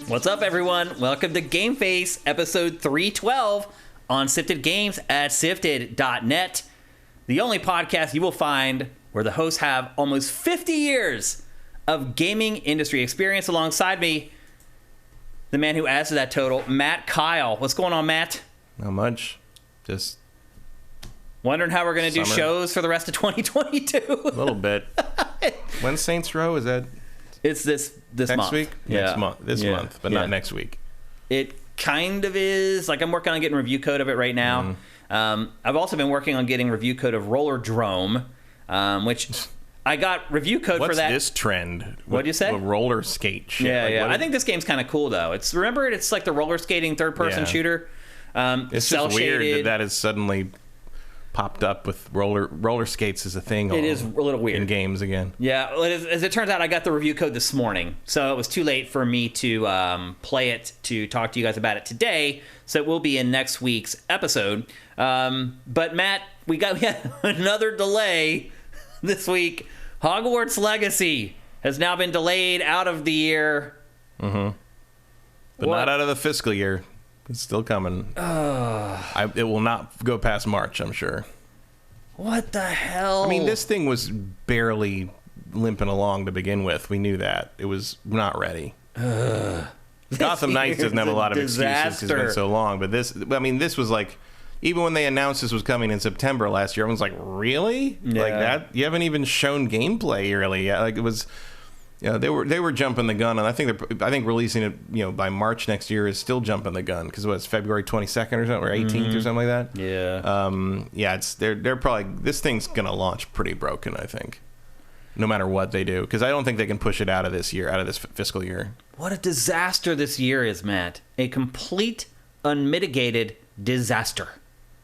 What's up, everyone? Welcome to GameFace, episode 312 on Sifted Games at sifted.net, the only podcast you will find where the hosts have almost 50 years of gaming industry experience. Alongside me, the man who adds to that total, Matt Kyle. What's going on, Matt? Not much. Just wondering how we're going to do shows for the rest of 2022. A little bit. When's Saints Row? Is that? It's this next month. Week? Yeah. Next month. This month, but not next week. It kind of is. Like, I'm working on getting review code of it right now. I've also been working on getting review code of Roller Drome, which I got review code for that. What's this trend? What'd you say? The roller skate shit. Yeah. I think this game's kind of cool, though. It's like the roller skating third-person shooter. It's just weird that has suddenly popped up with roller skates as a thing. It is a little weird in games again. Yeah, well, as it turns out, I got the review code this morning, so it was too late for me to play it, to talk to you guys about it today. So it will be in next week's episode. But Matt, we had another delay this week. Hogwarts Legacy has now been delayed out of the year. But not out of the fiscal year. It's still coming. It will not go past March, I'm sure. What the hell? I mean, this thing was barely limping along to begin with. We knew that. It was not ready. Gotham Knights doesn't have a lot of excuses because it's been so long. But this was like, even when they announced this was coming in September last year, everyone's like, really? Yeah. Like that? You haven't even shown gameplay really yet. Like, it was... Yeah, they were jumping the gun, and I think releasing it, by March next year is still jumping the gun because it's February 22nd or something, or 18th or something like that. Yeah. It's they're probably, this thing's gonna launch pretty broken, I think, no matter what they do, because I don't think they can push it out of this fiscal year. What a disaster this year is, Matt! A complete, unmitigated disaster.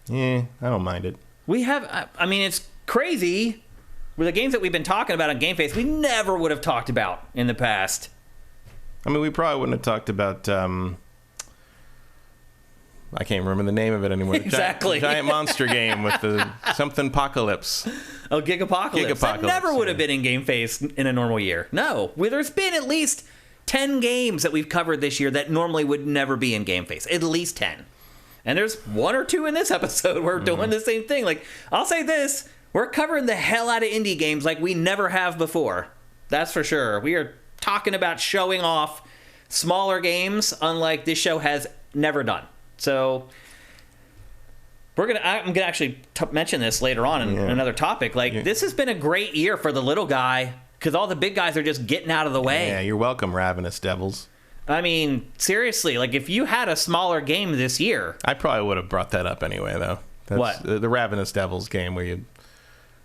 Yeah, I don't mind it. It's crazy. With the games that we've been talking about on GameFace, we never would have talked about in the past. I mean, we probably wouldn't have talked about... I can't remember the name of it anymore. Exactly. Giant monster game with the something apocalypse. Oh, Gigapocalypse. That never would have been in GameFace in a normal year. No. There's been at least 10 games that we've covered this year that normally would never be in GameFace. At least 10. And there's one or two in this episode where we're doing the same thing. Like, I'll say this... We're covering the hell out of indie games like we never have before. That's for sure. We are talking about showing off smaller games unlike this show has never done. So I'm gonna actually mention this later on in another topic. This has been a great year for the little guy because all the big guys are just getting out of the way. Yeah, you're welcome, Ravenous Devils. I mean, seriously, if you had a smaller game this year... I probably would have brought that up anyway, though. What? The Ravenous Devils game where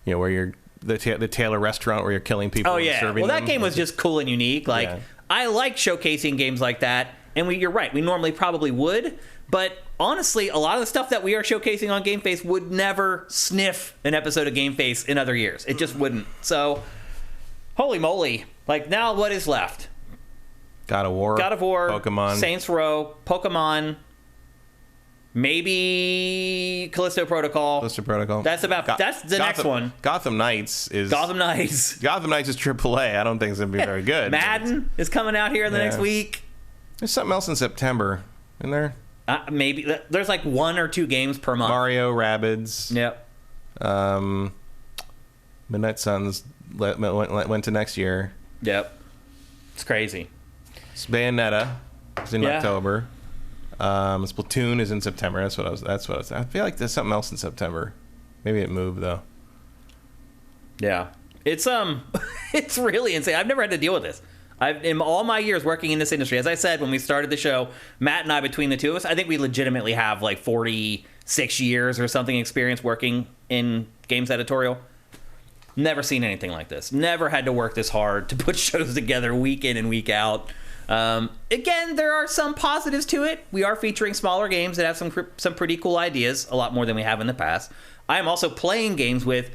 where you're the Taylor restaurant where you're killing people and serving them. Well, that game was just cool and unique. I like showcasing games like that, and you're right, we normally probably would, but honestly, a lot of the stuff that we are showcasing on GameFace would never sniff an episode of GameFace in other years. It just wouldn't. So, holy moly. Now what is left? God of War, Pokemon, Saints Row, Pokemon... Maybe Callisto Protocol. That's the next one. Gotham Knights is AAA. I don't think it's going to be very good. Madden is coming out here in the next week. There's something else in September, isn't there? Maybe. There's 1 or 2 games per month. Mario Rabbids. Yep. Midnight Suns went to next year. Yep. It's crazy. Bayonetta is in October. Splatoon is in September. That's what I was. I feel like there's something else in September. Maybe it moved though. Yeah, it's it's really insane. I've never had to deal with this. In all my years working in this industry, as I said when we started the show, Matt and I, between the two of us, I think we legitimately have 46 years or something experience working in games editorial. Never seen anything like this. Never had to work this hard to put shows together week in and week out. Again, there are some positives to it. We are featuring smaller games that have some pretty cool ideas, a lot more than we have in the past. I am also playing games with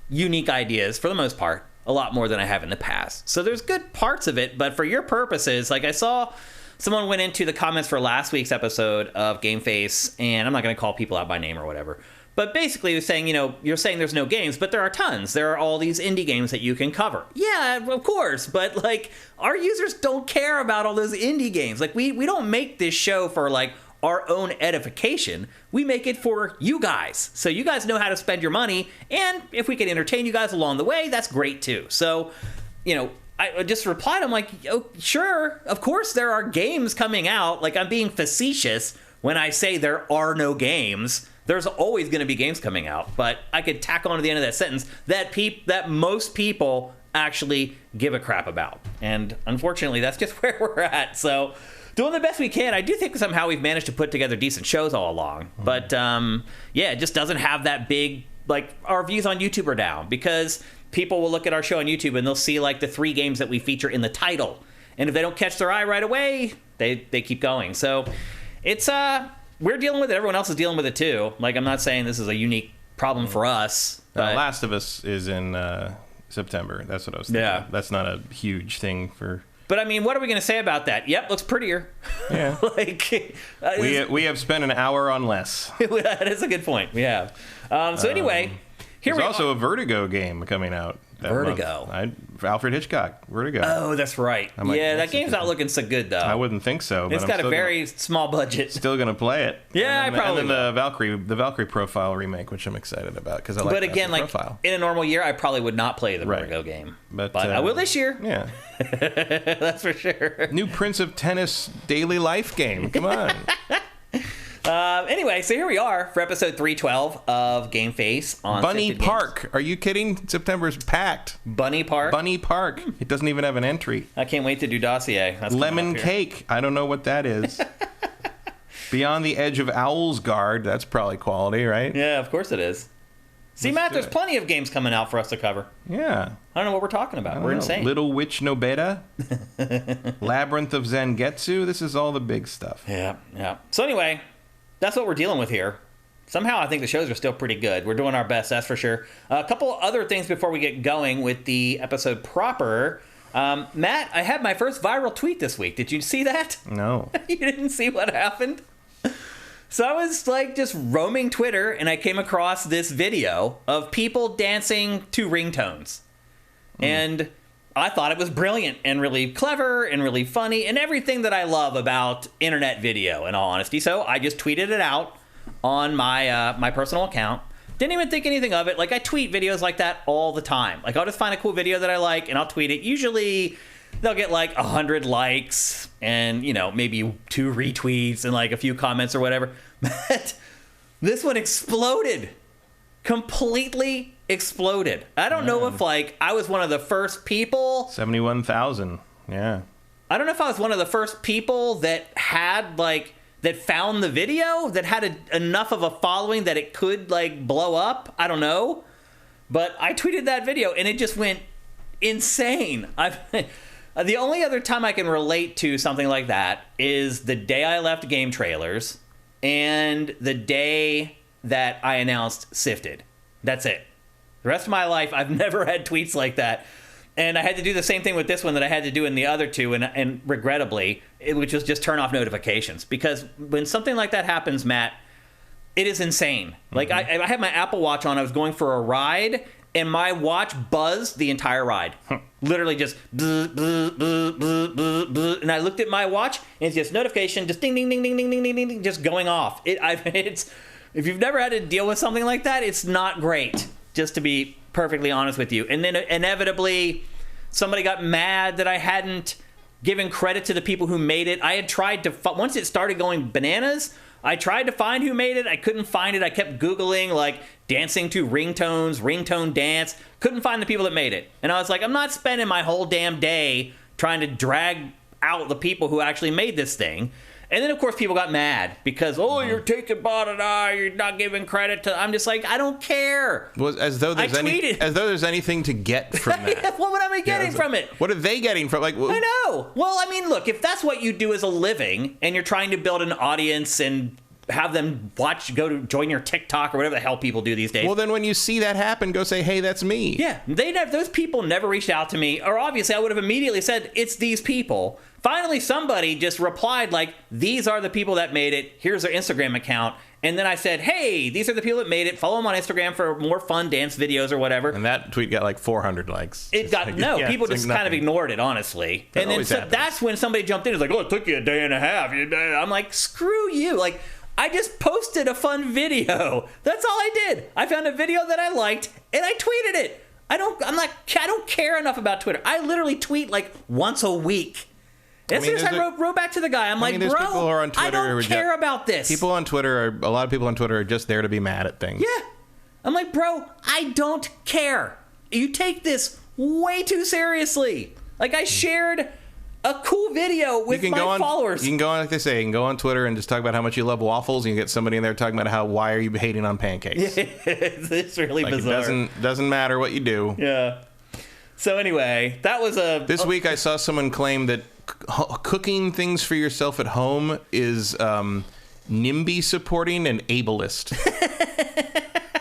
unique ideas, for the most part, a lot more than I have in the past. So there's good parts of it, but for your purposes, I saw someone went into the comments for last week's episode of GameFace, and I'm not going to call people out by name or whatever, But basically, you're saying, you're saying there's no games, but there are tons. There are all these indie games that you can cover. Yeah, of course. But, like, our users don't care about all those indie games. Like, we don't make this show for, like, our own edification. We make it for you guys. So you guys know how to spend your money. And if we can entertain you guys along the way, that's great, too. So, I just replied, I'm like, oh, sure, of course there are games coming out. Like, I'm being facetious when I say there are no games. There's always going to be games coming out, but I could tack on to the end of that sentence that most people actually give a crap about. And unfortunately, that's just where we're at. So doing the best we can. I do think somehow we've managed to put together decent shows all along. But it just doesn't have that big, like, our views on YouTube are down because people will look at our show on YouTube and they'll see like the 3 games that we feature in the title. And if they don't catch their eye right away, they keep going. So it's we're dealing with it. Everyone else is dealing with it too. Like, I'm not saying this is a unique problem for us. But Last of Us is in September. That's what I was thinking. Yeah. That's not a huge thing for... But, I mean, what are we going to say about that? Yep, looks prettier. Yeah. We have spent an hour on less. That is a good point. We have. So, anyway... There's also a Vertigo game coming out. Vertigo. Alfred Hitchcock. Vertigo. Oh, that's right. That game's not looking so good, though. I wouldn't think so. But it's got a very small budget. Still going to play it. Yeah, I probably. And then the Valkyrie Profile remake, which I'm excited about because I like. But again, like Profile. In a normal year, I probably would not play the Vertigo game. But I will this year. Yeah, that's for sure. New Prince of Tennis daily life game. Come on. Anyway, so here we are for episode 312 of GameFace on Bunny Park. Are you kidding? September's packed. Bunny Park? Bunny Park. It doesn't even have an entry. I can't wait to do dossier. That's Lemon Cake. I don't know what that is. Beyond the Edge of Owl's Guard. That's probably quality, right? Yeah, of course it is. See, Matt, there's plenty of games coming out for us to cover. Yeah. I don't know what we're talking about. We're insane. Little Witch no Beta. Labyrinth of Zangetsu. This is all the big stuff. Yeah. So anyway... That's what we're dealing with here. Somehow I think the shows are still pretty good. We're doing our best, that's for sure. A couple other things before we get going with the episode proper. Matt, I had my first viral tweet this week. Did you see that? No. You didn't see what happened? So I was like just roaming Twitter and I came across this video of people dancing to ringtones. And I thought it was brilliant and really clever and really funny and everything that I love about internet video, in all honesty. So I just tweeted it out on my my personal account. Didn't even think anything of it. Like, I tweet videos like that all the time. Like, I'll just find a cool video that I like and I'll tweet it. Usually they'll get like 100 likes and, maybe 2 retweets and like a few comments or whatever. But this one exploded. Completely exploded. I don't know if like I was one of the first people. 71,000. Yeah. I don't know if I was one of the first people that had like that found the video that had enough of a following that it could like blow up. I don't know. But I tweeted that video and it just went insane. The only other time I can relate to something like that is the day I left Game Trailers and the day that I announced Sifted. That's it. The rest of my life, I've never had tweets like that. And I had to do the same thing with this one that I had to do in the other two, and regrettably, which was just turn off notifications. Because when something like that happens, Matt, it is insane. Like, I had my Apple Watch on, I was going for a ride, and my watch buzzed the entire ride. Literally just bzz, bzz, bzz, bzz, bzz, bzz. And I looked at my watch, and it's just notification, just ding, ding, ding, ding, ding, ding, ding, ding, just going off. If you've never had to deal with something like that, it's not great, just to be perfectly honest with you. And then inevitably, somebody got mad that I hadn't given credit to the people who made it. I had tried to, once it started going bananas, I tried to find who made it. I couldn't find it. I kept Googling, like, dancing to ringtones, ringtone dance. Couldn't find the people that made it. And I was like, I'm not spending my whole damn day trying to drag out the people who actually made this thing. And then, of course, people got mad because, you're taking Bot and you're not giving credit to... I'm just like, I don't care. Well, as though there's anything to get from that. What am I getting from it? What are they getting from it? Like, I know. Well, I mean, look, if that's what you do as a living and you're trying to build an audience and have them join your TikTok or whatever the hell people do these days. Well, then when you see that happen, go say, hey, that's me. Yeah, those people never reached out to me, or obviously I would have immediately said, it's these people. Finally, somebody just replied like, these are the people that made it. Here's their Instagram account. And then I said, hey, these are the people that made it. Follow them on Instagram for more fun dance videos or whatever. And that tweet got like 400 likes. People just kind of ignored it, honestly. That and then that's when somebody jumped in and was like, oh, it took you a day and a half. I'm like, screw you. Like, I just posted a fun video. That's all I did. I found a video that I liked and I tweeted it. I don't care enough about Twitter. I literally tweet like once a week. As soon as I wrote back to the guy, I'm like, bro, I don't care about this. A lot of people on Twitter are just there to be mad at things. Yeah. I'm like, bro, I don't care. You take this way too seriously. Like, I shared a cool video with my followers. You can go on, like they say, you can go on Twitter and just talk about how much you love waffles. You can get somebody in there talking about why are you hating on pancakes. It's really bizarre. It doesn't matter what you do. Yeah. So anyway, that was This week I saw someone claim that cooking things for yourself at home is NIMBY supporting and ableist.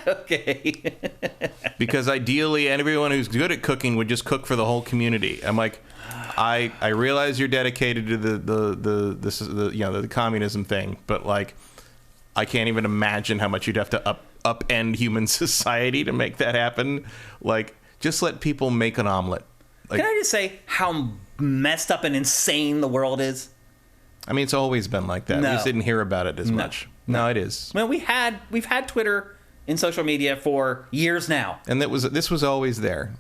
Okay. Because ideally, everyone who's good at cooking would just cook for the whole community. I'm like, I realize you're dedicated to the communism thing, but like, I can't even imagine how much you'd have to upend human society to make that happen. Like, just let people make an omelet. Like, can I just say how messed up and insane the world is? I mean, it's always been like that. No. We just didn't hear about it as much. No, it is. Well, we've had Twitter and social media for years now, and this was always there.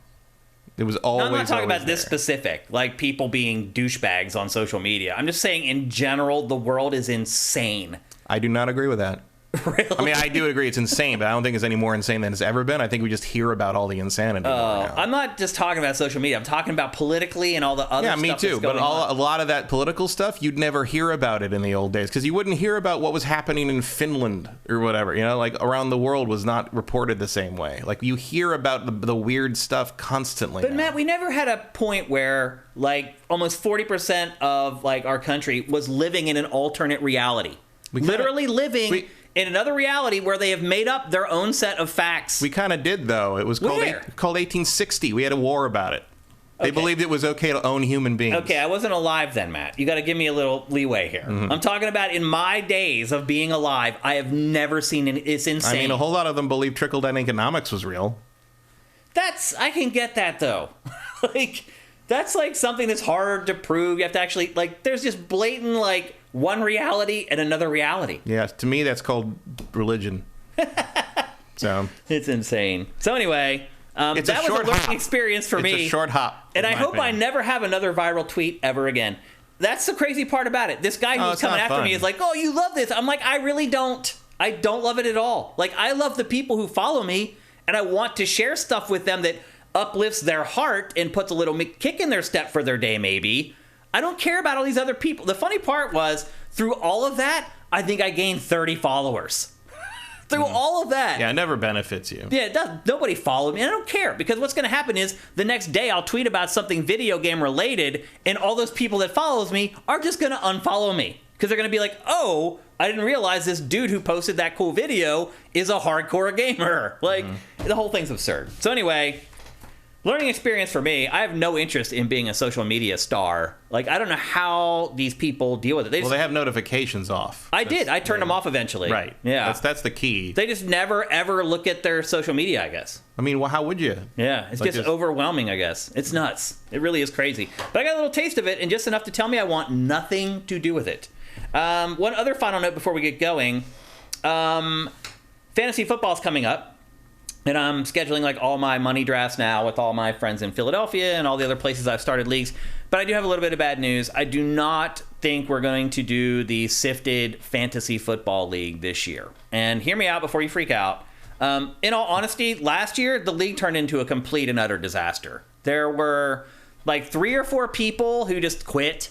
It was always. I'm not talking about this there. specific, like people being douchebags on social media. I'm just saying, in general, the world is insane. I do not agree with that. Really? I mean, I do agree it's insane, but I don't think it's any more insane than it's ever been. I think we just hear about all the insanity more now. I'm not just talking about social media. I'm talking about politically and all the other stuff. Yeah, me too. But a lot of that political stuff, you'd never hear about it in the old days because you wouldn't hear about what was happening in Finland or whatever. You know, like around the world was not reported the same way. Like you hear about the weird stuff constantly. But now. Matt, we never had a point where like almost 40% of like our country was living in an alternate reality. Literally living in another reality where they have made up their own set of facts. We kind of did, though. It was called 1860. We had a war about it. They believed it was okay to own human beings. Okay, I wasn't alive then, Matt. You got to give me a little leeway here. Mm-hmm. I'm talking about in my days of being alive, I have never seen it. It's insane. I mean, a whole lot of them believed trickle-down economics was real. I can get that, though. Like, that's like something that's hard to prove. You have to actually, like, there's just blatant, like, one reality and another reality. Yeah, to me, that's called religion. So it's insane. So anyway, that was a learning experience for me. It's a short hop. And I hope I never have another viral tweet ever again. That's the crazy part about it. This guy who's coming after me is like, oh, you love this. I'm like, I really don't. I don't love it at all. Like, I love the people who follow me, and I want to share stuff with them that uplifts their heart and puts a little kick in their step for their day, maybe. I don't care about all these other people. The funny part was, through all of that, I think I gained 30 followers. Through all of that. Yeah, it never benefits you. Yeah, it does. Nobody followed me. I don't care, because what's going to happen is the next day I'll tweet about something video game related, and all those people that follows me are just going to unfollow me. Because they're going to be like, oh, I didn't realize this dude who posted that cool video is a hardcore gamer. Like, the whole thing's absurd. So anyway, learning experience for me. I have no interest in being a social media star. Like, I don't know how these people deal with it. They have notifications off. I turned them off eventually. Right. Yeah. That's the key. They just never, ever look at their social media, I guess. I mean, well, how would you? Yeah, it's just overwhelming, I guess. It's nuts. It really is crazy. But I got a little taste of it, and just enough to tell me I want nothing to do with it. One other final note before we get going. Fantasy football's coming up. And I'm scheduling like all my money drafts now with all my friends in Philadelphia and all the other places I've started leagues. But I do have a little bit of bad news. I do not think we're going to do the Sifted Fantasy Football League this year. And hear me out before you freak out. In all honesty, last year, the league turned into a complete and utter disaster. There were like 3 or 4 people who just quit.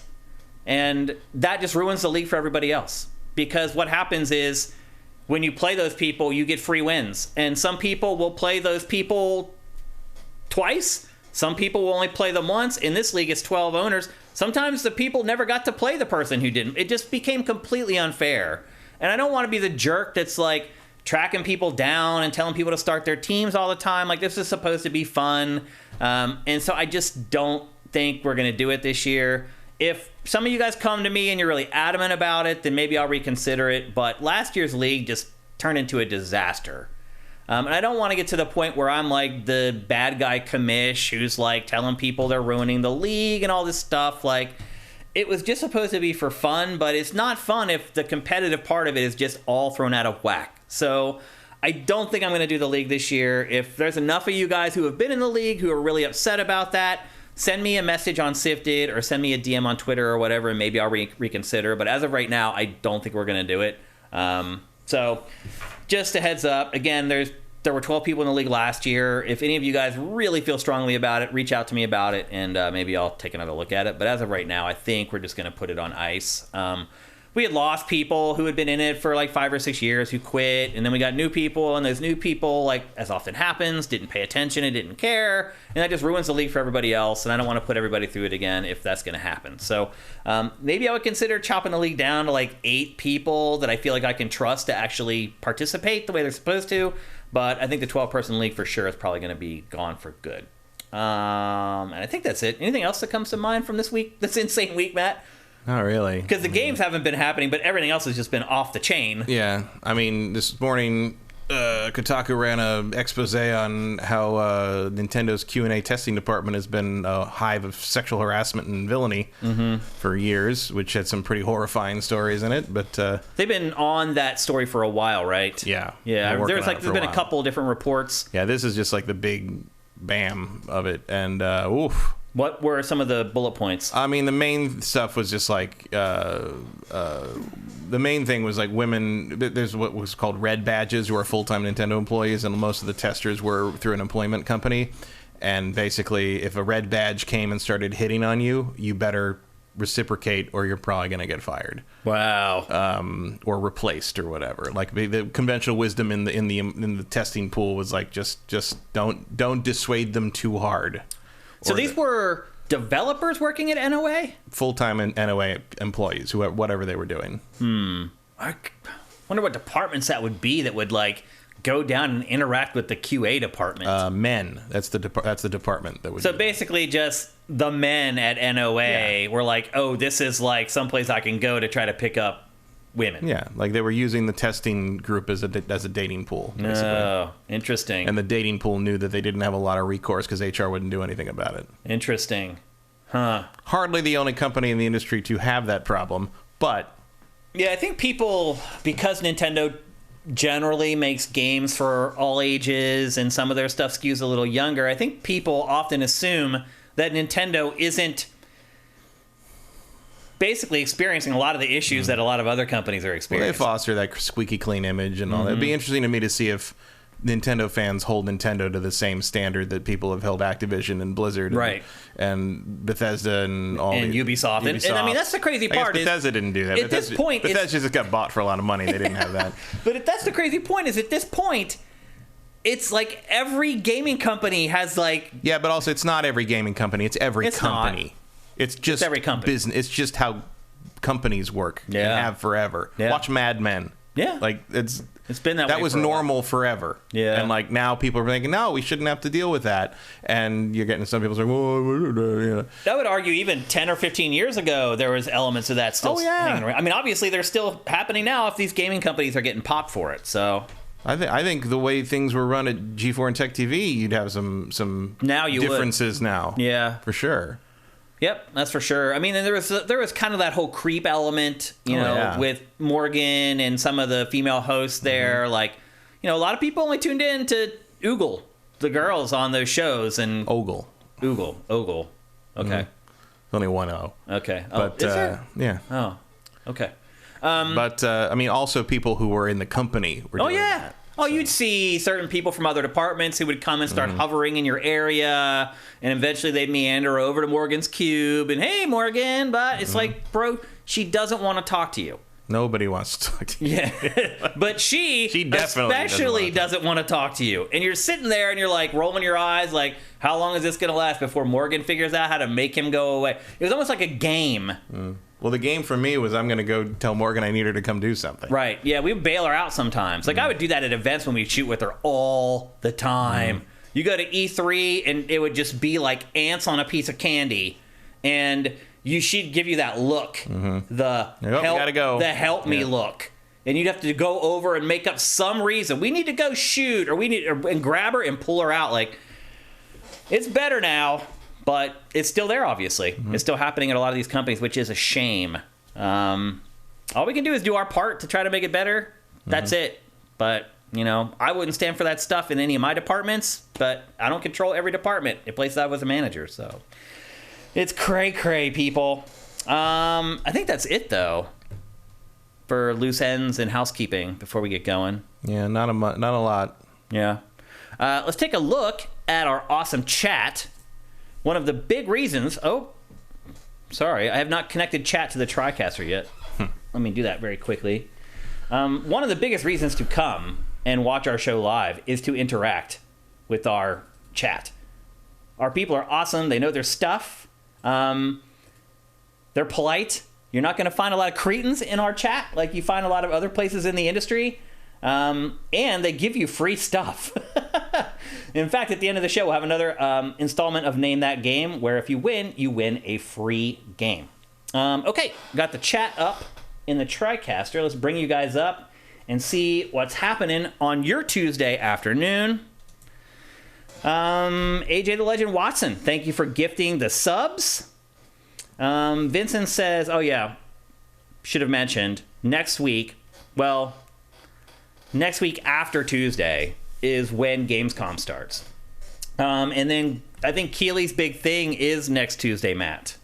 And that just ruins the league for everybody else. Because what happens is, when you play those people, you get free wins. And some people will play those people twice. Some people will only play them once. In this league, it's 12 owners. Sometimes the people never got to play the person who didn't. It just became completely unfair. And I don't want to be the jerk that's like tracking people down and telling people to start their teams all the time. Like, this is supposed to be fun. And so I just don't think we're going to do it this year. If some of you guys come to me and you're really adamant about it, then maybe I'll reconsider it. But last year's league just turned into a disaster. And I don't want to get to the point where I'm like the bad guy commish who's like telling people they're ruining the league and all this stuff. Like, it was just supposed to be for fun, but it's not fun if the competitive part of it is just all thrown out of whack. So I don't think I'm going to do the league this year. If there's enough of you guys who have been in the league who are really upset about that, send me a message on Sifted or send me a DM on Twitter or whatever, and maybe I'll reconsider. But as of right now, I don't think we're going to do it. So just a heads up. Again, there were 12 people in the league last year. If any of you guys really feel strongly about it, reach out to me about it, and maybe I'll take another look at it. But as of right now, I think we're just going to put it on ice. We had lost people who had been in it for like 5 or 6 years who quit, and then we got new people, and those new people, like as often happens, didn't pay attention and didn't care, and that just ruins the league for everybody else, and I don't want to put everybody through it again if that's going to happen. So maybe I would consider chopping the league down to like 8 people that I feel like I can trust to actually participate the way they're supposed to, but I think the 12-person league for sure is probably going to be gone for good. And I think that's it. Anything else that comes to mind from this week, this insane week, Matt? Not really. Because the games haven't been happening, but everything else has just been off the chain. Yeah. I mean, this morning, Kotaku ran an expose on how Nintendo's Q&A testing department has been a hive of sexual harassment and villainy for years, which had some pretty horrifying stories in it. But they've been on that story for a while, right? Yeah. Yeah. There's been a couple different reports. Yeah, this is just like the big bam of it. And, oof. What were some of the bullet points? I mean, the main stuff was just like the main thing was like women. There's what was called red badges, who are full-time Nintendo employees, and most of the testers were through an employment company. And basically, if a red badge came and started hitting on you, you better reciprocate, or you're probably going to get fired. Wow. Or replaced, or whatever. Like the conventional wisdom in the testing pool was like just don't dissuade them too hard. So these were developers working at NOA? Full-time NOA employees, whatever they were doing. I wonder what departments that would be that would like go down and interact with the QA department. Men. That's the department that would. So basically, just the men at NOA were like, "Oh, this is like someplace I can go to try to pick up women." Yeah, like they were using the testing group as a dating pool, basically. Oh, interesting. And the dating pool knew that they didn't have a lot of recourse because HR wouldn't do anything about it. Interesting. Huh. Hardly the only company in the industry to have that problem, but... Yeah, I think people, because Nintendo generally makes games for all ages and some of their stuff skews a little younger, I think people often assume that Nintendo isn't basically experiencing a lot of the issues that a lot of other companies are experiencing. Well, they foster that squeaky clean image and all that. It'd be interesting to me to see if Nintendo fans hold Nintendo to the same standard that people have held Activision and Blizzard and Bethesda and all and Ubisoft. And I mean, that's the crazy part. Bethesda didn't do that. At this point, Bethesda just got bought for a lot of money. They didn't have that. But that's the crazy point, is at this point, it's like every gaming company has like... Yeah, but also it's not every gaming company. It's every company. Not. It's just every company. Business. It's just how companies work and have forever. Yeah. Watch Mad Men. Yeah. Like it's been that way. That was normal forever. Yeah. And like now people are thinking, no, we shouldn't have to deal with that. And you're getting some people saying, well, I would argue even 10 or 15 years ago there was elements of that still hanging around. I mean, obviously they're still happening now if these gaming companies are getting popped for it. So I think the way things were run at G4 and Tech TV, you'd have some differences now. Yeah. For sure. Yep, that's for sure. I mean, and there was kind of that whole creep element, with Morgan and some of the female hosts there. Like, a lot of people only tuned in to Oogle, the girls on those shows, and Oogle. Okay, only one O. Okay, but is there? Yeah. Oh, okay. But I mean, also people who were in the company were doing that. Oh, you'd see certain people from other departments who would come and start hovering in your area, and eventually they'd meander over to Morgan's cube, and hey, Morgan, but it's like, bro, she doesn't want to talk to you. Nobody wants to talk to you. Yeah, but she definitely especially doesn't want to talk to you. And you're sitting there and you're like rolling your eyes, like, how long is this going to last before Morgan figures out how to make him go away? It was almost like a game. Well, the game for me was I'm going to go tell Morgan I need her to come do something. Right. Yeah, we would bail her out sometimes. Like, I would do that at events when we shoot with her all the time. You go to E3, and it would just be like ants on a piece of candy. And she'd give you that look. The gotta go. The help me look. And you'd have to go over and make up some reason. We need to go shoot, or and grab her and pull her out. Like, it's better now. But it's still there, obviously. It's still happening at a lot of these companies, which is a shame. All we can do is do our part to try to make it better. That's it. But, I wouldn't stand for that stuff in any of my departments, but I don't control every department at places I was a manager, so. It's cray-cray, people. I think that's it, though, for loose ends and housekeeping before we get going. Yeah, not a lot. Yeah. Let's take a look at our awesome chat. One of the big reasons... Oh, sorry. I have not connected chat to the TriCaster yet. Let me do that very quickly. One of the biggest reasons to come and watch our show live is to interact with our chat. Our people are awesome. They know their stuff. They're polite. You're not going to find a lot of cretins in our chat like you find a lot of other places in the industry. And they give you free stuff. In fact, at the end of the show, we'll have another installment of Name That Game, where if you win a free game. Okay, got the chat up in the TriCaster. Let's bring you guys up and see what's happening on your Tuesday afternoon. AJ the Legend Watson, thank you for gifting the subs. Vincent says, oh yeah, should have mentioned, next week after Tuesday is when Gamescom starts. And then I think Keely's big thing is next Tuesday, Matt.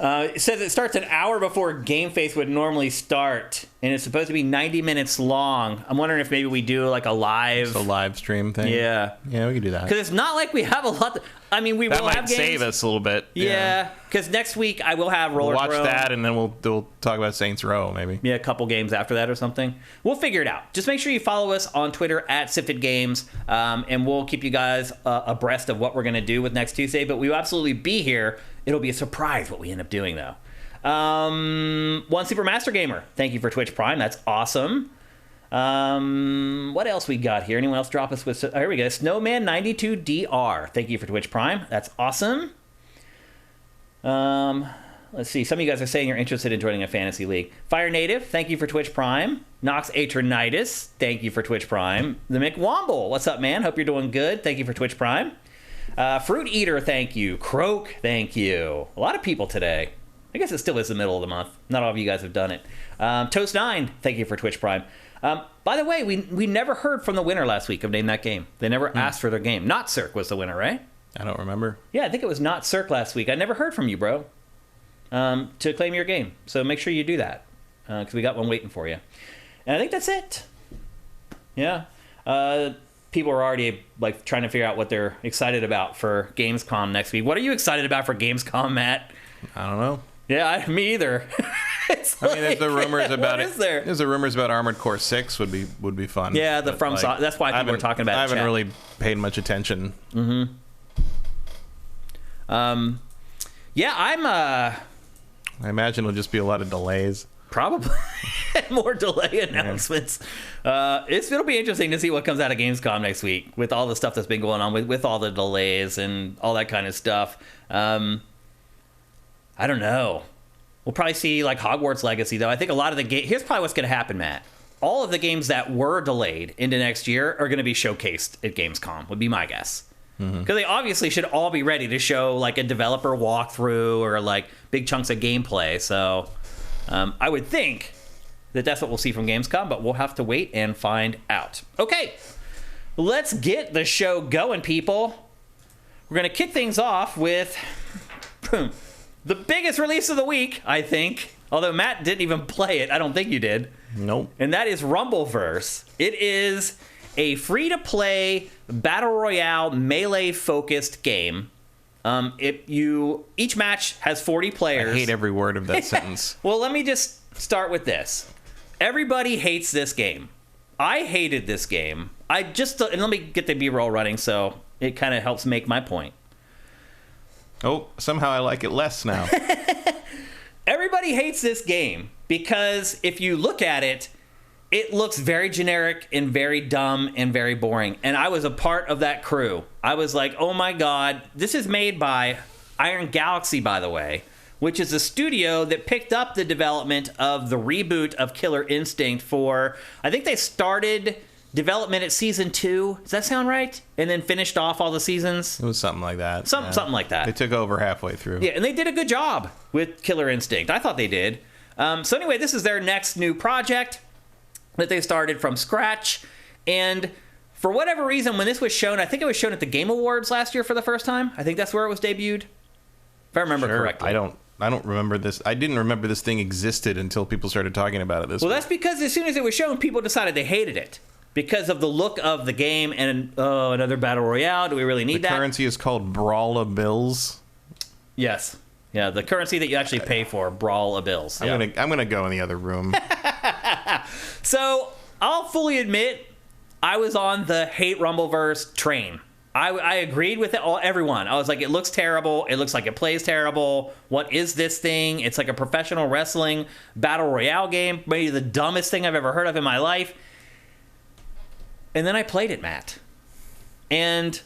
It says it starts an hour before GameFace would normally start, and it's supposed to be 90 minutes long. I'm wondering if maybe we do like a live stream thing. Yeah, we can do that. Because it's not like we have a lot. We will have games. That might save us a little bit. Yeah, because next week I will have Roller Watch Throne. that, and then we'll talk about Saints Row, maybe. Yeah, a couple games after that or something. We'll figure it out. Just make sure you follow us on Twitter at Sifted Games, and we'll keep you guys abreast of what we're going to do with next Tuesday. But we will absolutely be here. It'll be a surprise what we end up doing, though. One Super Master Gamer, thank you for Twitch Prime. That's awesome. What else we got here? Anyone else drop us with... here we go. Snowman92DR. Thank you for Twitch Prime. That's awesome. Let's see. Some of you guys are saying you're interested in joining a fantasy league. Fire Native, thank you for Twitch Prime. Nox Atronitis, thank you for Twitch Prime. The McWomble, what's up, man? Hope you're doing good. Thank you for Twitch Prime. Fruit Eater, thank you. Croak, thank you. A lot of people today. I guess it still is the middle of the month. Not all of you guys have done it. Toast9, thank you for Twitch Prime. By the way, we never heard from the winner last week of Name That Game. They never asked for their game. Not Cirque was the winner, right? I don't remember. Yeah, I think it was Not Cirque last week. I never heard from you, bro, to claim your game. So make sure you do that, because we got one waiting for you. And I think that's it. Yeah. People are already like trying to figure out what they're excited about for Gamescom next week. What are you excited about for Gamescom, Matt? I don't know. Yeah, me either. There's the rumors about it. There's the rumors about Armored Core 6 would be fun. Yeah, that's why people were talking about it. I haven't really paid much attention. Yeah, I imagine it'll just be a lot of delays. Probably. More delay announcements. Yeah. It'll be interesting to see what comes out of Gamescom next week with all the stuff that's been going on with all the delays and all that kind of stuff. I don't know. We'll probably see like Hogwarts Legacy, though. I think a lot of the games... Here's probably what's going to happen, Matt. All of the games that were delayed into next year are going to be showcased at Gamescom, would be my guess. Because they obviously should all be ready to show like a developer walkthrough or like big chunks of gameplay. So I would think that that's what we'll see from Gamescom, but we'll have to wait and find out. Okay, let's get the show going, people. We're going to kick things off with... the biggest release of the week, I think. Although Matt didn't even play it. I don't think you did. Nope. And that is Rumbleverse. It is a free-to-play, battle royale, melee-focused game. Each match has 40 players. I hate every word of that sentence. Well, let me just start with this. Everybody hates this game. I hated this game. And let me get the B-roll running so it kind of helps make my point. Oh, somehow I like it less now. everybody hates this game because if you look at it, it looks very generic and very dumb and very boring. And I was a part of that crew. I was like, oh my God, this is made by Iron Galaxy, by the way, which is a studio that picked up the development of the reboot of Killer Instinct for, I think they started development at season 2. Does that sound right? And then finished off all the seasons? It was something like that. Something like that. They took over halfway through. Yeah, and they did a good job with Killer Instinct. I thought they did. So anyway, this is their next new project that they started from scratch. And for whatever reason, when this was shown, I think it was shown at the Game Awards last year for the first time. I think that's where it was debuted, if I remember correctly. I don't remember this. I didn't remember this thing existed until people started talking about it this Well, week. that's because as soon as it was shown, people decided they hated it because of the look of the game and, another Battle Royale. Do we really need that? The currency is called Brawl-a-Bills. Yes. Yeah, the currency that you actually pay for, Brawl-a-Bills. Yeah. I'm gonna go in the other room. So, I'll fully admit, I was on the hate Rumbleverse train. I agreed with everyone. I was like, it looks terrible. It looks like it plays terrible. What is this thing? It's like a professional wrestling battle royale game. Maybe the dumbest thing I've ever heard of in my life. And then I played it, Matt. And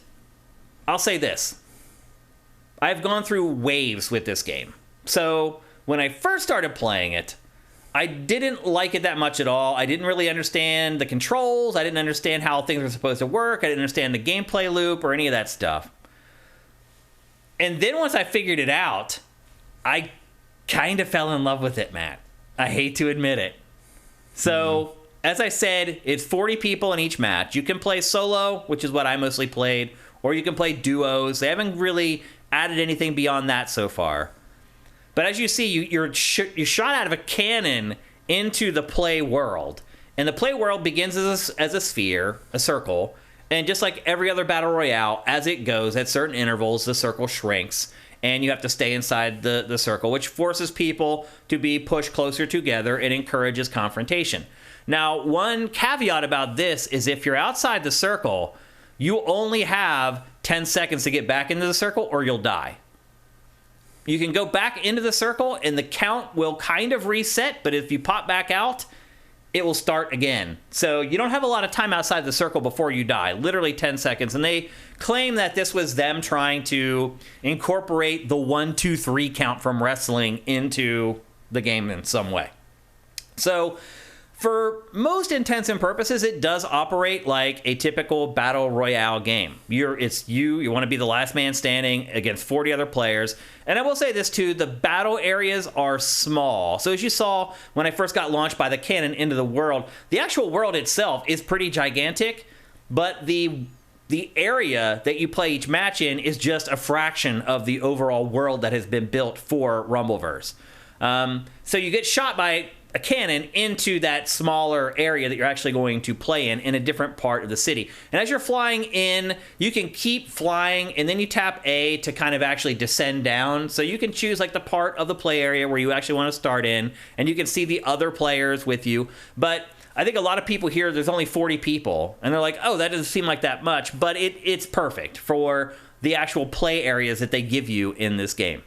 I'll say this. I've gone through waves with this game. So when I first started playing it, I didn't like it that much at all. I didn't really understand the controls. I didn't understand how things were supposed to work. I didn't understand the gameplay loop or any of that stuff. And then once I figured it out, I kind of fell in love with it, Matt. I hate to admit it. So, as I said, it's 40 people in each match. You can play solo, which is what I mostly played, or you can play duos. They haven't really added anything beyond that so far. But as you see, you're shot out of a cannon into the play world. And the play world begins as a sphere, a circle. And just like every other battle royale, as it goes at certain intervals, the circle shrinks. And you have to stay inside the circle, which forces people to be pushed closer together and encourages confrontation. Now, one caveat about this is if you're outside the circle, you only have 10 seconds to get back into the circle or you'll die. You can go back into the circle and the count will kind of reset, but if you pop back out, it will start again. So you don't have a lot of time outside the circle before you die, literally 10 seconds. And they claim that this was them trying to incorporate the 1, 2, 3 count from wrestling into the game in some way. So for most intents and purposes, it does operate like a typical battle royale game. You want to be the last man standing against 40 other players. And I will say this too, the battle areas are small. So as you saw when I first got launched by the cannon into the world, the actual world itself is pretty gigantic, but the area that you play each match in is just a fraction of the overall world that has been built for Rumbleverse. So you get shot by a cannon into that smaller area that you're actually going to play in a different part of the city. And as you're flying in, you can keep flying, and then you tap A to kind of actually descend down. So you can choose like the part of the play area where you actually want to start in, and you can see the other players with you. But I think a lot of people here, there's only 40 people, and they're like, oh, that doesn't seem like that much. But it's perfect for the actual play areas that they give you in this game.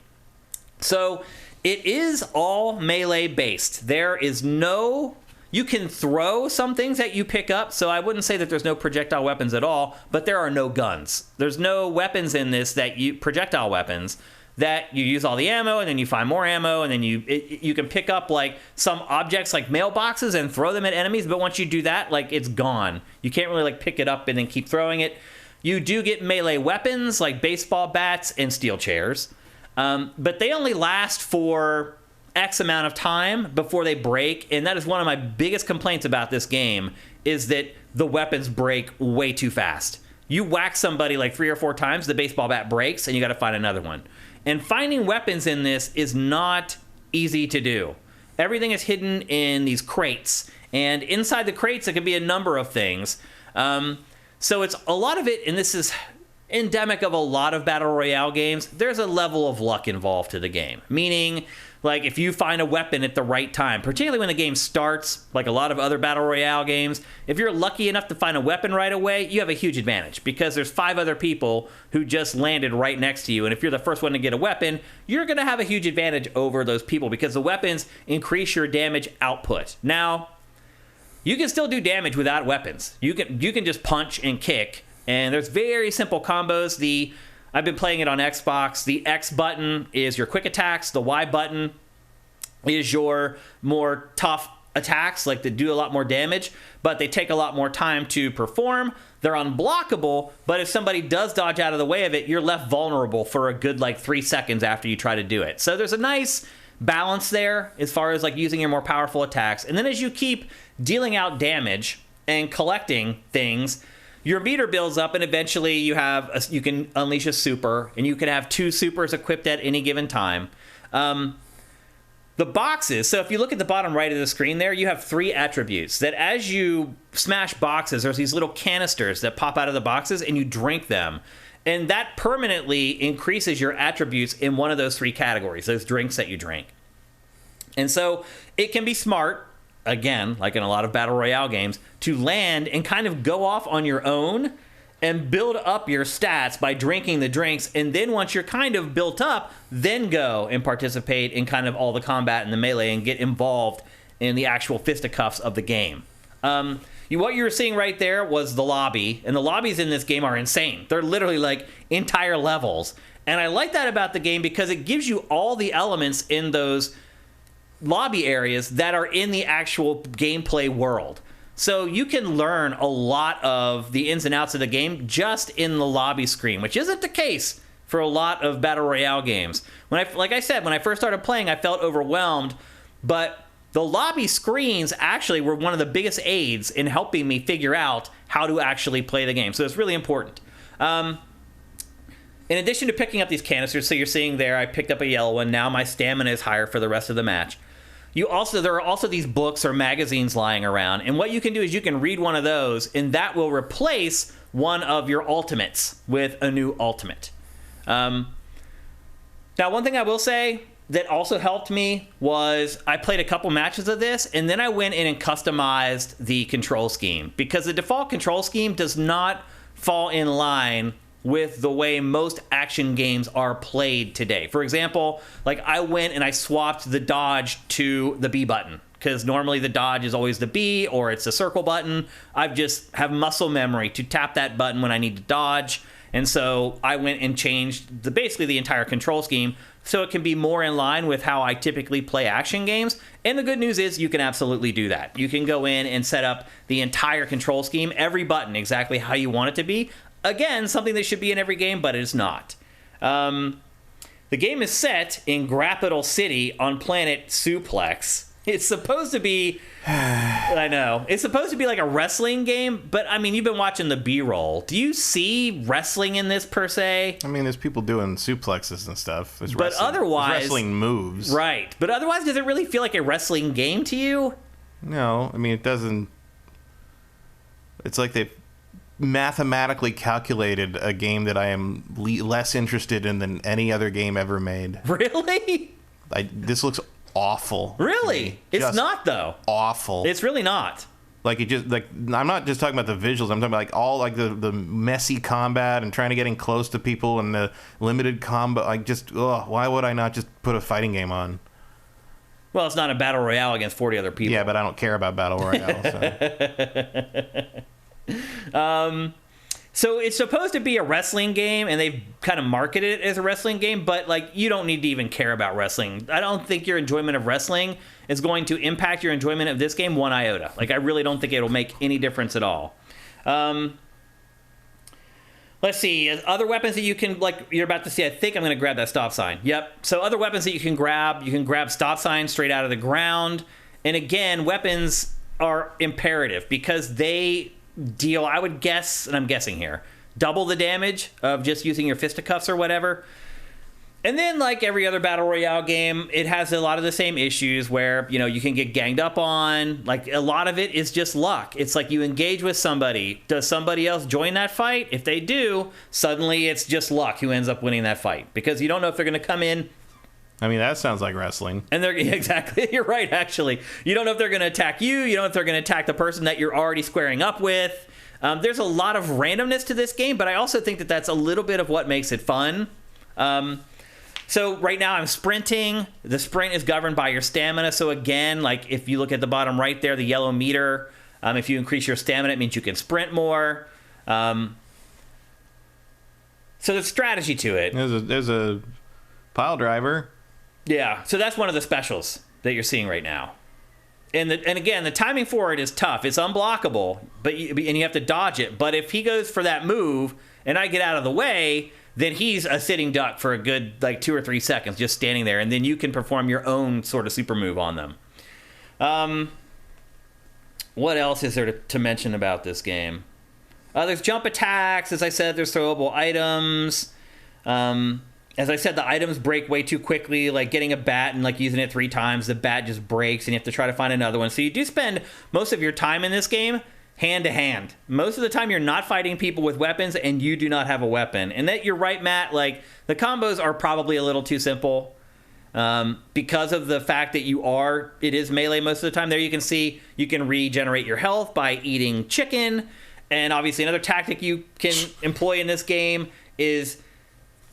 So it is all melee based. There is no... You can throw some things that you pick up, so I wouldn't say that there's no projectile weapons at all, but there are no guns. There's no weapons in this projectile weapons, that you use all the ammo, and then you find more ammo, and then you can pick up like some objects like mailboxes and throw them at enemies, but once you do that, like it's gone. You can't really like pick it up and then keep throwing it. You do get melee weapons like baseball bats and steel chairs. But they only last for X amount of time before they break, and that is one of my biggest complaints about this game, is that the weapons break way too fast. You whack somebody like 3 or 4 times, the baseball bat breaks, and you got to find another one. And finding weapons in this is not easy to do. Everything is hidden in these crates, and inside the crates, it can be a number of things. So it's a lot of it, and this is endemic of a lot of battle royale games, there's a level of luck involved to the game. Meaning, Like, if you find a weapon at the right time, particularly when the game starts, like a lot of other Battle Royale games, if you're lucky enough to find a weapon right away, you have a huge advantage because there's 5 other people who just landed right next to you. And if you're the first one to get a weapon, you're going to have a huge advantage over those people because the weapons increase your damage output. Now, you can still do damage without weapons. You can just punch and kick, and there's very simple combos. I've been playing it on Xbox. The X button is your quick attacks. The Y button is your more tough attacks, like that do a lot more damage, but they take a lot more time to perform. They're unblockable, but if somebody does dodge out of the way of it, you're left vulnerable for a good 3 seconds after you try to do it. So there's a nice balance there as far as using your more powerful attacks. And then as you keep dealing out damage and collecting things, your meter builds up, and eventually you can unleash a super, and you can have 2 supers equipped at any given time. The boxes, so if you look at the bottom right of the screen there, you have 3 attributes that as you smash boxes, there's these little canisters that pop out of the boxes, and you drink them. And that permanently increases your attributes in one of those 3 categories, those drinks that you drink. And so it can be smart, again, like in a lot of Battle Royale games, to land and kind of go off on your own and build up your stats by drinking the drinks. And then once you're kind of built up, then go and participate in kind of all the combat and the melee and get involved in the actual fisticuffs of the game. What you were seeing right there was the lobby, and the lobbies in this game are insane. They're literally entire levels. And I like that about the game because it gives you all the elements in those lobby areas that are in the actual gameplay world. So you can learn a lot of the ins and outs of the game just in the lobby screen, which isn't the case for a lot of Battle Royale games. Like I said, when I first started playing, I felt overwhelmed, but the lobby screens actually were one of the biggest aids in helping me figure out how to actually play the game. So it's really important. In addition to picking up these canisters, so you're seeing there, I picked up a yellow one. Now my stamina is higher for the rest of the match. There are also these books or magazines lying around, and what you can do is you can read one of those, and that will replace one of your ultimates with a new ultimate. Now, one thing I will say that also helped me was I played a couple matches of this, and then I went in and customized the control scheme, because the default control scheme does not fall in line with the way most action games are played today. For example, I went and I swapped the dodge to the B button, because normally the dodge is always the B or it's the circle button. I just have muscle memory to tap that button when I need to dodge. And so I went and changed basically the entire control scheme so it can be more in line with how I typically play action games. And the good news is you can absolutely do that. You can go in and set up the entire control scheme, every button exactly how you want it to be. Again, something that should be in every game, but it is not. The game is set in Grappital City on planet Suplex. It's supposed to be... I know. It's supposed to be like a wrestling game, but, I mean, you've been watching the B-roll. Do you see wrestling in this, per se? I mean, there's people doing suplexes and stuff. But otherwise... wrestling moves. Right. But otherwise, does it really feel like a wrestling game to you? No. I mean, it doesn't... It's like they've mathematically calculated a game that I am less interested in than any other game ever made. Really? This looks awful. Really? It's not, though. Awful. It's really not. I'm not just talking about the visuals. I'm talking about all the messy combat and trying to get in close to people and the limited combo. Why would I not just put a fighting game on? Well, it's not a battle royale against 40 other people. Yeah, but I don't care about battle royale. So it's supposed to be a wrestling game, and they've kind of marketed it as a wrestling game, but you don't need to even care about wrestling. I don't think your enjoyment of wrestling is going to impact your enjoyment of this game one iota. I really don't think it'll make any difference at all. Let's see. Other weapons that you can, you're about to see, I think I'm going to grab that stop sign. Yep. So other weapons that you can grab stop signs straight out of the ground. And again, weapons are imperative because they deal, I would guess, and I'm guessing here, double the damage of just using your fisticuffs or whatever. And then, like every other Battle Royale game, it has a lot of the same issues where, you can get ganged up on. A lot of it is just luck. It's like you engage with somebody. Does somebody else join that fight? If they do, suddenly it's just luck who ends up winning that fight. Because you don't know if they're going to come in I mean, that sounds like wrestling. And they're exactly, you're right, actually. You don't know if they're going to attack you. You don't know if they're going to attack the person that you're already squaring up with. There's a lot of randomness to this game, but I also think that that's a little bit of what makes it fun. So right now I'm sprinting. The sprint is governed by your stamina. So again, like if you look at the bottom right there, the yellow meter, if you increase your stamina, it means you can sprint more. So there's strategy to it. There's a pile driver. Yeah, so that's one of the specials that you're seeing right now. And again, the timing for it is tough. It's unblockable, and you have to dodge it. But if he goes for that move and I get out of the way, then he's a sitting duck for a good 2 or 3 seconds, just standing there, and then you can perform your own sort of super move on them. What else is there to mention about this game? There's jump attacks. As I said, there's throwable items. As I said, the items break way too quickly, like getting a bat and using it 3 times, the bat just breaks and you have to try to find another one. So you do spend most of your time in this game hand to hand. Most of the time you're not fighting people with weapons and you do not have a weapon. And that you're right, Matt, the combos are probably a little too simple because of the fact that it is melee most of the time. There you can see you can regenerate your health by eating chicken. And obviously another tactic you can employ in this game is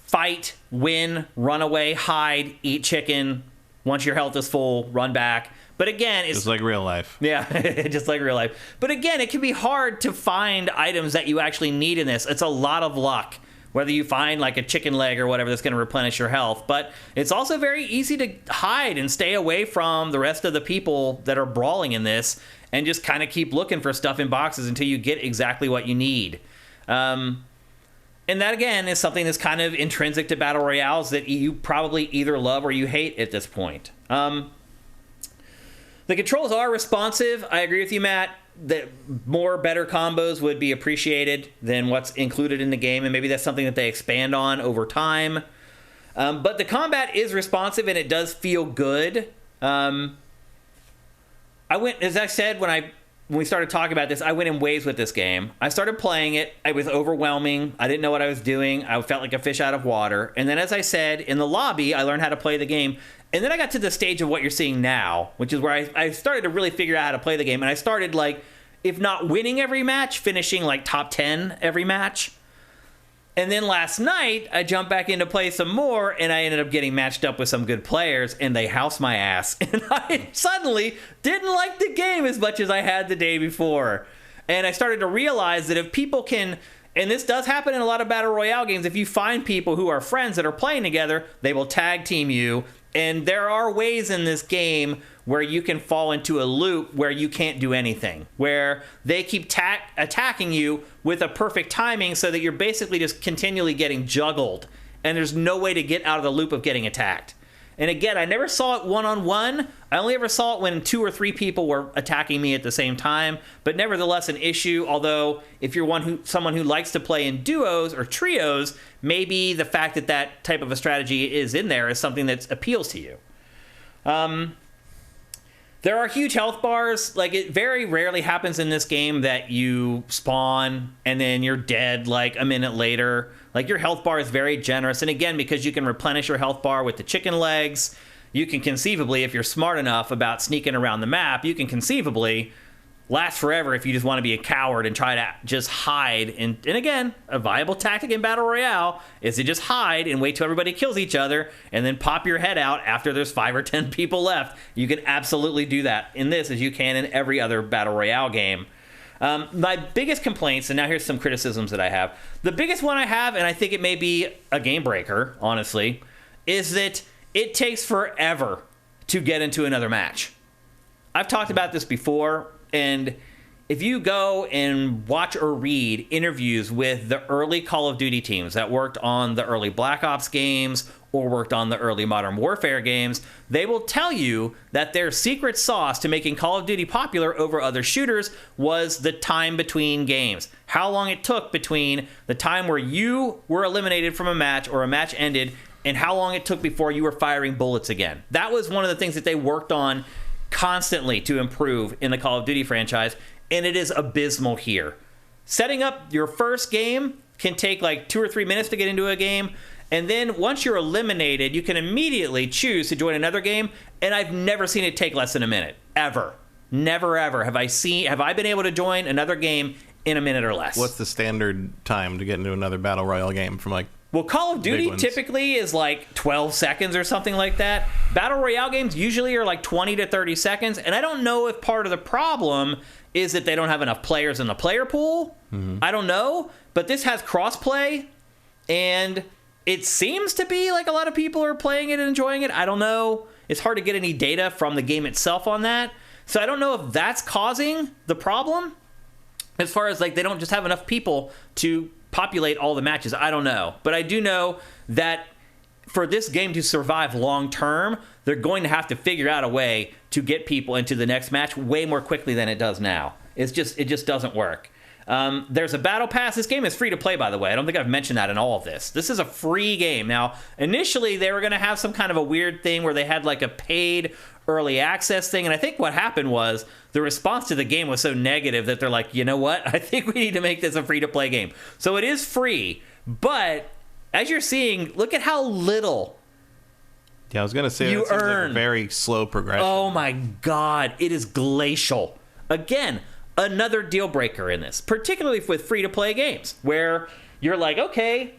fight, win, run away, hide, eat chicken. Once your health is full, run back. But again, it's just like real life. Yeah, just like real life. But again, it can be hard to find items that you actually need in this. It's a lot of luck, whether you find a chicken leg or whatever that's going to replenish your health. But it's also very easy to hide and stay away from the rest of the people that are brawling in this and just kind of keep looking for stuff in boxes until you get exactly what you need. And that, again, is something that's kind of intrinsic to Battle Royales that you probably either love or you hate at this point. The controls are responsive. I agree with you, Matt, that better combos would be appreciated than what's included in the game, and maybe that's something that they expand on over time. But the combat is responsive, and it does feel good. As I said, when we started talking about this, I went in waves with this game. I started playing it. It was overwhelming. I didn't know what I was doing. I felt like a fish out of water. And then, as I said, in the lobby, I learned how to play the game. And then I got to the stage of what you're seeing now, which is where I started to really figure out how to play the game. And I started, if not winning every match, finishing, top 10 every match. And then last night, I jumped back in to play some more, and I ended up getting matched up with some good players, and they housed my ass. And I suddenly didn't like the game as much as I had the day before. And I started to realize that if people can, and this does happen in a lot of Battle Royale games, if you find people who are friends that are playing together, they will tag team you. And there are ways in this game where you can fall into a loop where you can't do anything, where they keep attacking you with a perfect timing so that you're basically just continually getting juggled, and there's no way to get out of the loop of getting attacked. And again, I never saw it one-on-one. I only ever saw it when 2 or 3 people were attacking me at the same time, but nevertheless an issue, although if you're someone who likes to play in duos or trios, maybe the fact that that type of a strategy is in there is something that appeals to you. There are huge health bars. It very rarely happens in this game that you spawn and then you're dead a minute later. Your health bar is very generous. And again, because you can replenish your health bar with the chicken legs, you can conceivably, if you're smart enough about sneaking around the map, you can conceivably last forever if you just want to be a coward and try to just hide. And again, a viable tactic in Battle Royale is to just hide and wait till everybody kills each other and then pop your head out after there's 5 or 10 people left. You can absolutely do that in this as you can in every other Battle Royale game. My biggest complaints, and now here's some criticisms that I have. The biggest one I have, and I think it may be a game breaker, honestly, is that it takes forever to get into another match. I've talked about this before, and if you go and watch or read interviews with the early Call of Duty teams that worked on the early Black Ops games or worked on the early Modern Warfare games, they will tell you that their secret sauce to making Call of Duty popular over other shooters was the time between games. How long it took between the time where you were eliminated from a match or a match ended and how long it took before you were firing bullets again. That was one of the things that they worked on constantly to improve in the Call of Duty franchise, and it is abysmal here. Setting up your first game can take 2 or 3 minutes to get into a game, And then once you're eliminated, you can immediately choose to join another game. And I've never seen it take less than a minute, ever. Never, ever have I been able to join another game in a minute or less. What's the standard time to get into another Battle Royale game from like... Well, Call of Duty typically is like 12 seconds or something like that. Battle Royale games usually are like 20 to 30 seconds. And I don't know if part of the problem is that they don't have enough players in the player pool. Mm-hmm. I don't know. But this has crossplay. And it seems to be like a lot of people are playing it and enjoying it. I don't know. It's hard to get any data from the game itself on that. So I don't know if that's causing the problem. As far as like they don't just have enough people to populate all the matches. I don't know. But I do know that for this game to survive long term, they're going to have to figure out a way to get people into the next match way more quickly than it does now. It just doesn't work. There's a battle pass. This game is free to play, by the way. I don't think I've mentioned that in all of this. This is a free game. Now, initially, they were going to have some kind of a weird thing where they had like a paid early access thing. And I think what happened was the response to the game was so negative that they're like, you know what? I think we need to make this a free to play game. So it is free. But as you're seeing, look at how little I was going to say you earn. Like a very slow progression. Oh my God. It is glacial. Again, another deal breaker in this, particularly with free-to-play games, where you're like, okay,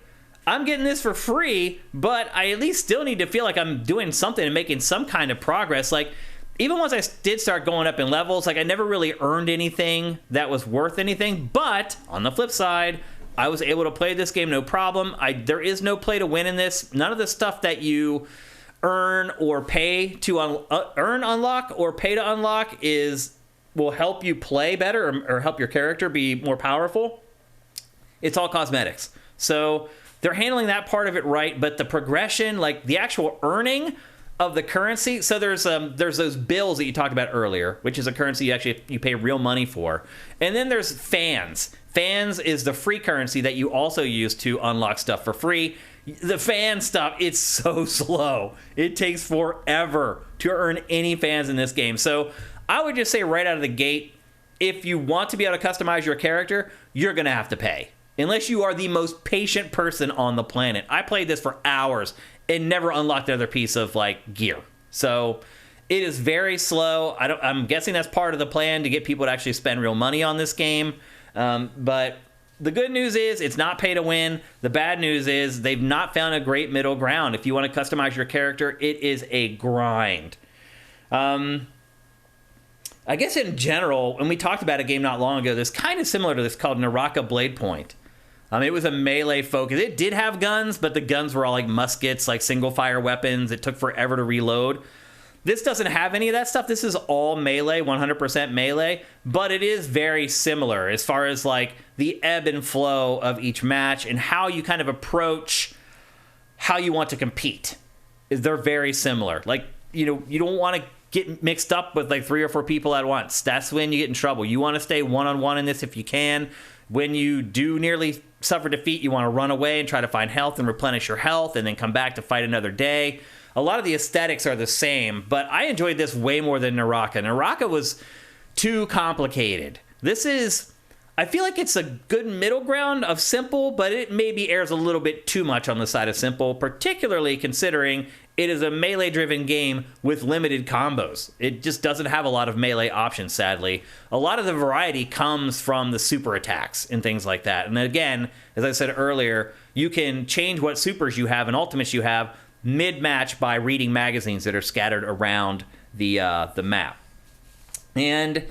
I'm getting this for free, but I at least still need to feel like I'm doing something and making some kind of progress. Like, even once I did start going up in levels, like I never really earned anything that was worth anything. But on the flip side, I was able to play this game no problem. There is no play to win in this. None of the stuff that you earn or pay to unlock or pay to unlock will help you play better or help your character be more powerful. It's all cosmetics. So they're handling that part of it right, but the progression, like the actual earning of the currency. So there's those bills that you talked about earlier, which is a currency you pay real money for. And then there's fans. Fans is the free currency that you also use to unlock stuff for free. The fan stuff, it's so slow. It takes forever to earn any fans in this game. So I would just say right out of the gate, if you want to be able to customize your character, you're going to have to pay. Unless you are the most patient person on the planet. I played this for hours and never unlocked another piece of like gear. So it is very slow. I'm guessing that's part of the plan to get people to actually spend real money on this game. But the good news is it's not pay to win. The bad news is they've not found a great middle ground. If you want to customize your character, it is a grind. I guess in general, when we talked about a game not long ago, that's kind of similar to this called Naraka Blade Point. It was a melee focus. It did have guns, but the guns were all like muskets, like single fire weapons. It took forever to reload. This doesn't have any of that stuff. This is all melee, 100% melee, but it is very similar as far as like the ebb and flow of each match and how you kind of approach how you want to compete. They're very similar. Like, you don't want to get mixed up with like 3 or 4 people at once. That's when you get in trouble. You want to stay one-on-one in this if you can. When you do nearly suffer defeat, you want to run away and try to find health and replenish your health and then come back to fight another day. A lot of the aesthetics are the same, but I enjoyed this way more than Naraka. Naraka was too complicated. I feel like it's a good middle ground of simple, but it maybe errs a little bit too much on the side of simple, particularly considering it is a melee-driven game with limited combos. It just doesn't have a lot of melee options, sadly. A lot of the variety comes from the super attacks and things like that. And again, as I said earlier, you can change what supers you have and ultimates you have mid-match by reading magazines that are scattered around the map. And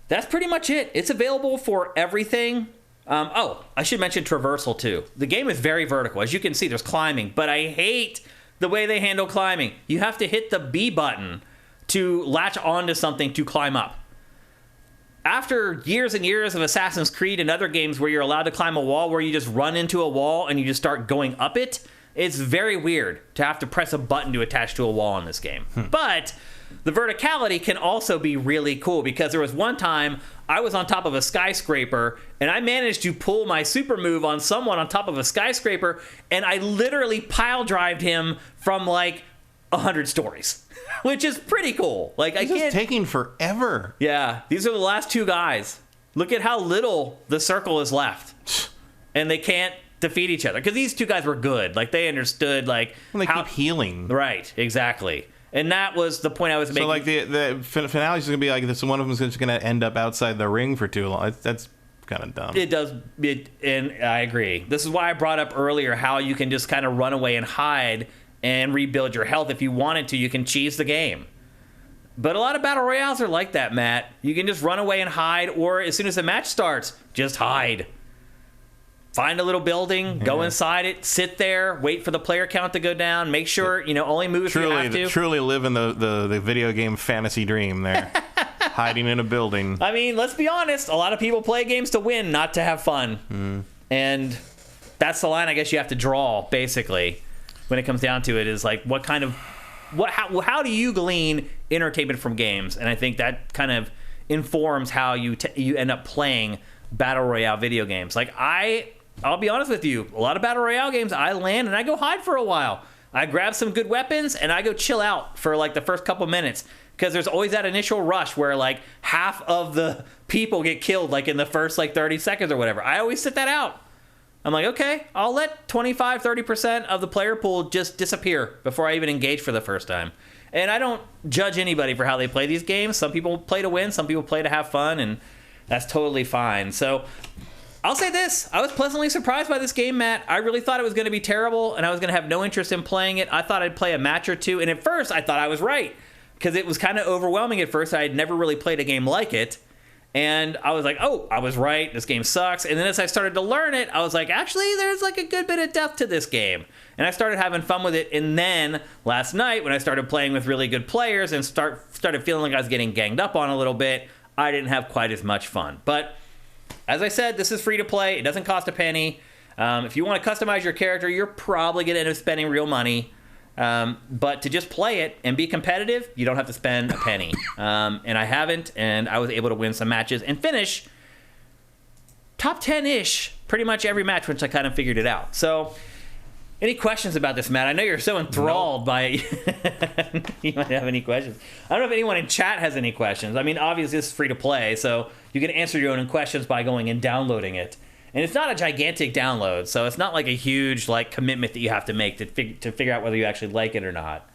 that's pretty much it. It's available for everything. I should mention traversal, too. The game is very vertical. As you can see, there's climbing, but I hate the way they handle climbing. You have to hit the B button to latch onto something to climb up. After years and years of Assassin's Creed and other games where you're allowed to climb a wall where you just run into a wall and you just start going up it, it's very weird to have to press a button to attach to a wall in this game. But the verticality can also be really cool because there was one time I was on top of a skyscraper and I managed to pull my super move on someone on top of a skyscraper and I literally pile drived him from like 100 stories, which is pretty cool. Like, this is taking forever. Yeah, these are the last 2 guys. Look at how little the circle is left. And they can't defeat each other because these two guys were good. Like they understood like they keep healing. Right, exactly. And that was the point I was making. So like the finale is going to be like this. One of them is just going to end up outside the ring for too long. That's kind of dumb. It does, and I agree. This is why I brought up earlier how you can just kind of run away and hide and rebuild your health if you wanted to. You can cheese the game. But a lot of battle royales are like that, Matt. You can just run away and hide, or as soon as the match starts, just hide. Find a little building, go inside it, sit there, wait for the player count to go down, make sure, only move if you have to. Truly living the video game fantasy dream there. Hiding in a building. I mean, let's be honest. A lot of people play games to win, not to have fun. And that's the line I guess you have to draw, basically, when it comes down to it, is like how do you glean entertainment from games? And I think that kind of informs how you end up playing battle royale video games. Like I'll be honest with you, a lot of battle royale games, I land and I go hide for a while. I grab some good weapons and I go chill out for like the first couple minutes. Because there's always that initial rush where like half of the people get killed like in the first like 30 seconds or whatever. I always sit that out. I'm like, okay, I'll let 25-30% of the player pool just disappear before I even engage for the first time. And I don't judge anybody for how they play these games. Some people play to win, some people play to have fun, and that's totally fine. So I'll say this. I was pleasantly surprised by this game, Matt. I really thought it was going to be terrible, and I was going to have no interest in playing it. I thought I'd play a match or two, and at first I thought I was right. Because it was kind of overwhelming at first. I had never really played a game like it. And I was like, oh, I was right. This game sucks. And then as I started to learn it, I was like, actually, there's like a good bit of depth to this game. And I started having fun with it. And then last night, when I started playing with really good players and started feeling like I was getting ganged up on a little bit, I didn't have quite as much fun. But as I said, this is free to play. It doesn't cost a penny. If you want to customize your character, you're probably going to end up spending real money. But to just play it and be competitive, you don't have to spend a penny. And I haven't, and I was able to win some matches and finish top 10-ish pretty much every match once I kind of figured it out. So, any questions about this, Matt? I know you're so enthralled by it. You might have any questions. I don't know if anyone in chat has any questions. I mean, obviously, this is free to play, so you can answer your own questions by going and downloading it. And it's not a gigantic download, so it's not like a huge like commitment that you have to make to figure out whether you actually like it or not.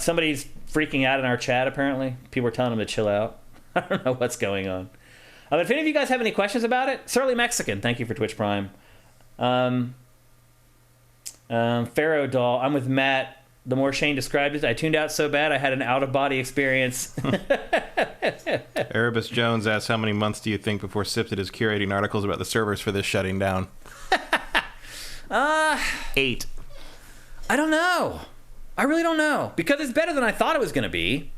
Somebody's freaking out in our chat, apparently. People are telling him to chill out. I don't know what's going on. But if any of you guys have any questions about it, Surly Mexican, thank you for Twitch Prime. Pharaoh Doll, I'm with Matt. The more Shane described it, I tuned out so bad I had an out-of-body experience. Erebus Jones asks, how many months do you think before Sifted is curating articles about the servers for this shutting down? 8. I don't know. I really don't know. Because it's better than I thought it was going to be.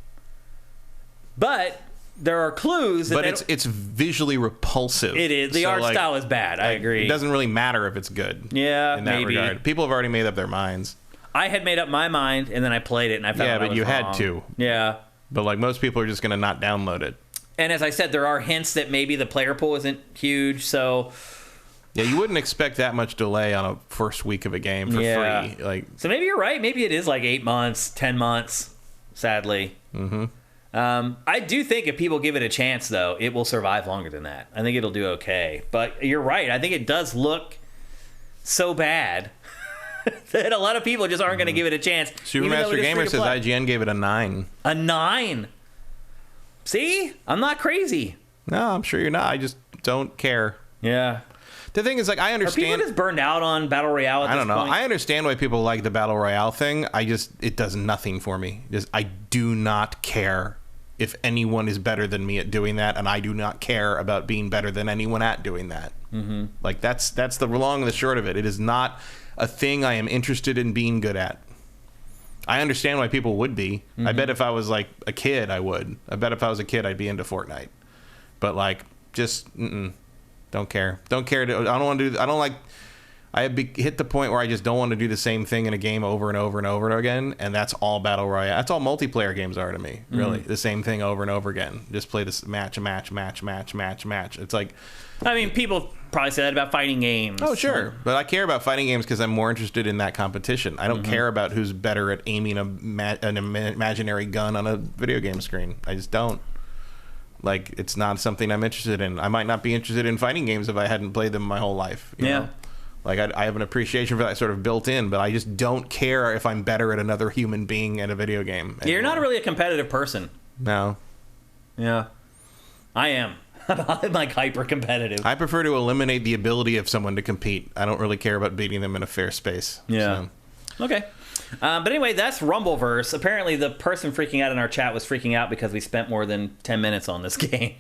But there are clues. But it's visually repulsive. It is. The art style is bad. I agree. It doesn't really matter if it's good. Yeah, in that maybe. regard. People have already made up their minds. I had made up my mind, and then I played it, and I found out I was wrong. Yeah, but you had to. Yeah. But like most people are just going to not download it. And as I said, there are hints that maybe the player pool isn't huge, so... Yeah, you wouldn't expect that much delay on a first week of a game for free. So maybe you're right. Maybe it is like 8 months, 10 months, sadly. Mm-hmm. I do think if people give it a chance, though, it will survive longer than that. I think it'll do okay. But you're right. I think it does look so bad that a lot of people just aren't going to give it a chance. Supermaster Gamer says IGN gave it a 9. A 9? See? I'm not crazy. No, I'm sure you're not. I just don't care. Yeah. The thing is, like, I understand... Are people just burned out on Battle Royale at this point? I don't know. I understand why people like the Battle Royale thing. It does nothing for me. I do not care if anyone is better than me at doing that, and I do not care about being better than anyone at doing that. Mm-hmm. Like, that's the long and the short of it. It is not a thing I am interested in being good at. I understand why people would be. Mm-hmm. I bet if I was, like, a kid, I would. I bet if I was a kid, I'd be into Fortnite. But, like, just... Don't care. Don't care. I don't want to do... I don't like... I have hit the point where I just don't want to do the same thing in a game over and over and over again, and that's all Battle Royale. That's all multiplayer games are to me, really. Mm-hmm. The same thing over and over again. Just play this match. It's like... I mean, people probably say that about fighting games. Oh, sure. But I care about fighting games because I'm more interested in that competition. I don't care about who's better at aiming an imaginary gun on a video game screen. I just don't. Like, it's not something I'm interested in. I might not be interested in fighting games if I hadn't played them my whole life. You know? Like, I have an appreciation for that sort of built in, but I just don't care if I'm better at another human being in a video game anymore. You're not really a competitive person. No. Yeah. I am. I'm like hyper competitive. I prefer to eliminate the ability of someone to compete. I don't really care about beating them in a fair space. Yeah. So. Okay. But anyway, that's Rumbleverse. Apparently, the person freaking out in our chat was freaking out because we spent more than 10 minutes on this game.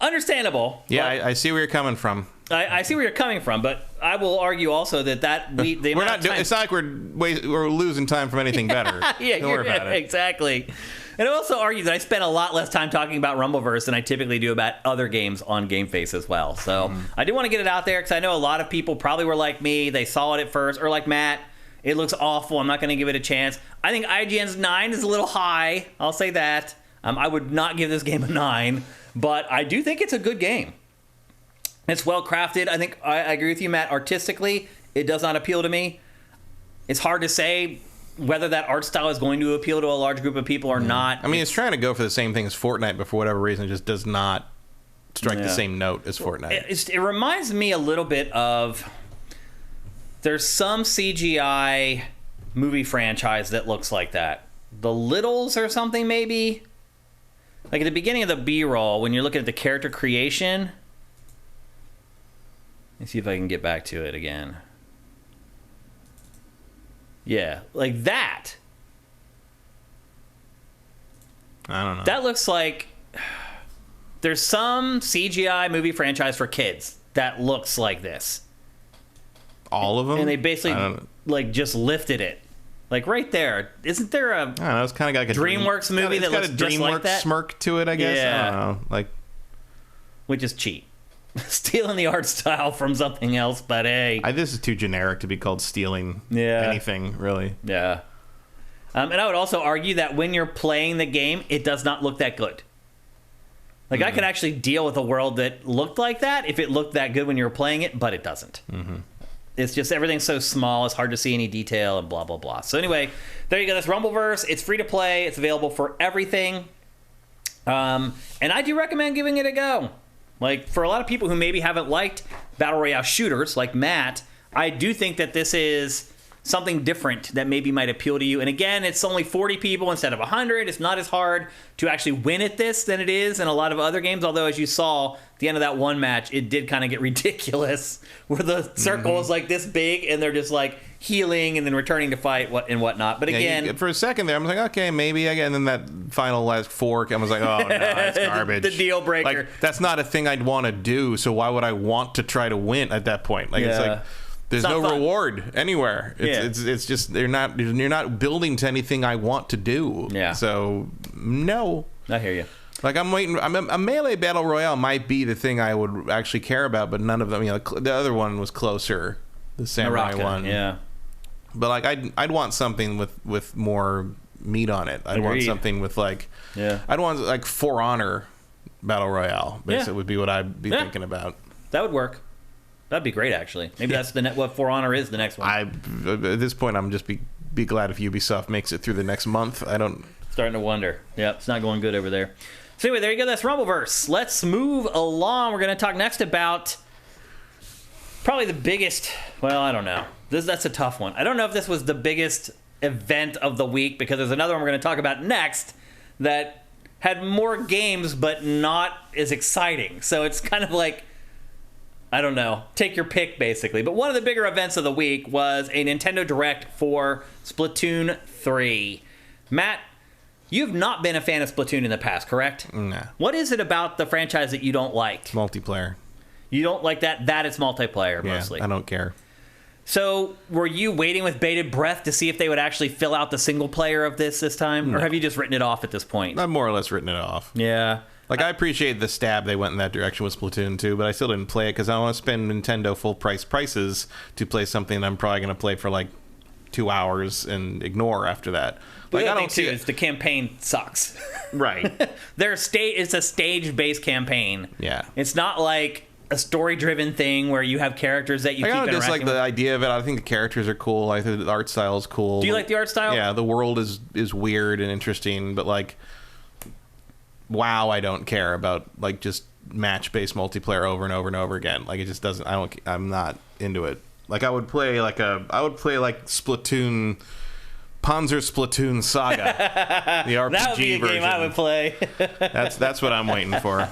Understandable. Yeah, I see where you're coming from. I see where you're coming from, but I will argue also that we're not doing. It's not like we're losing time from anything better. Yeah, don't worry about it. Exactly. And I also argue that I spent a lot less time talking about Rumbleverse than I typically do about other games on GameFace as well. So I do want to get it out there because I know a lot of people probably were like me. They saw it at first, or like Matt. It looks awful. I'm not going to give it a chance. I think IGN's 9 is a little high. I'll say that. I would not give this game a 9, but I do think it's a good game. It's well crafted. I think I agree with you, Matt. Artistically, it does not appeal to me. It's hard to say whether that art style is going to appeal to a large group of people or not. I mean, it's trying to go for the same thing as Fortnite, but for whatever reason, it just does not strike the same note as Fortnite. It reminds me a little bit of... There's some CGI movie franchise that looks like that. The Littles or something, maybe? Like at the beginning of the B-roll, when you're looking at the character creation... Let's see if I can get back to it again. Yeah, like that. I don't know. That looks like there's some CGI movie franchise for kids that looks like this. All of them? And they basically like just lifted it. Like right there. Isn't there a I don't know, it's kind of like a DreamWorks movie that looks just like that? DreamWorks smirk to it, I guess. Yeah. I don't know. Like, which is cheap. Stealing the art style from something else, but hey. This is too generic to be called stealing anything, really. Yeah. And I would also argue that when you're playing the game, it does not look that good. Like, I could actually deal with a world that looked like that if it looked that good when you were playing it, but it doesn't. It's just everything's so small, it's hard to see any detail and blah, blah, blah. So anyway, there you go. That's Rumbleverse. It's free to play. It's available for everything. And I do recommend giving it a go. Like, for a lot of people who maybe haven't liked Battle Royale shooters, like Matt, I do think that this is something different that maybe might appeal to you. And again, it's only 40 people instead of 100. It's not as hard to actually win at this than it is in a lot of other games. Although, as you saw, at the end of that one match, it did kind of get ridiculous, where the circle is like this big, and they're just like healing and then returning to fight and whatnot. But again, for a second there, I was like, okay, maybe again. And then that final last fork, I was like, oh no, it's garbage. The deal breaker. Like, that's not a thing I'd want to do. So why would I want to try to win at that point? Like, it's like. There's no reward anywhere. It's just you're not building to anything I want to do. Yeah. So no. I hear you. Like, I'm waiting. A melee battle royale might be the thing I would actually care about, but none of them. You know, the other one was closer. The samurai one. Yeah. But like, I'd want something with more meat on it. I'd want something with like. Yeah. I'd want like For Honor battle royale. Basically, would be what I'd be thinking about. That would work. That'd be great, actually. Maybe that's what For Honor is, the next one. At this point, I'm just be glad if Ubisoft makes it through the next month. I don't... Starting to wonder. Yeah, it's not going good over there. So anyway, there you go. That's Rumbleverse. Let's move along. We're going to talk next about probably the biggest... Well, I don't know. That's a tough one. I don't know if this was the biggest event of the week, because there's another one we're going to talk about next that had more games, but not as exciting. So it's kind of like... I don't know. Take your pick, basically. But one of the bigger events of the week was a Nintendo Direct for Splatoon 3. Matt, you've not been a fan of Splatoon in the past, correct? No. What is it about the franchise that you don't like? Multiplayer. You don't like that? That it's multiplayer, mostly. I don't care. So, were you waiting with bated breath to see if they would actually fill out the single player of this time? No. Or have you just written it off at this point? I've more or less written it off. Yeah. Like, I appreciate the stab they went in that direction with Splatoon 2, but I still didn't play it because I don't want to spend Nintendo full prices to play something I'm probably going to play for like 2 hours and ignore after that. Like, I don't see it. The campaign sucks. Right. It's a stage-based campaign. Yeah. It's not like a story-driven thing where you have characters that you keep interacting with. I just like the idea of it. I think the characters are cool. I think the art style is cool. Do you like the art style? Yeah, the world is weird and interesting, but like... WoW, I don't care about, like, just match-based multiplayer over and over and over again. Like, it just doesn't, I'm not into it. Like, I would play Splatoon, Panzer Splatoon Saga, the RPG that would be a version. game I would play. That's what I'm waiting for.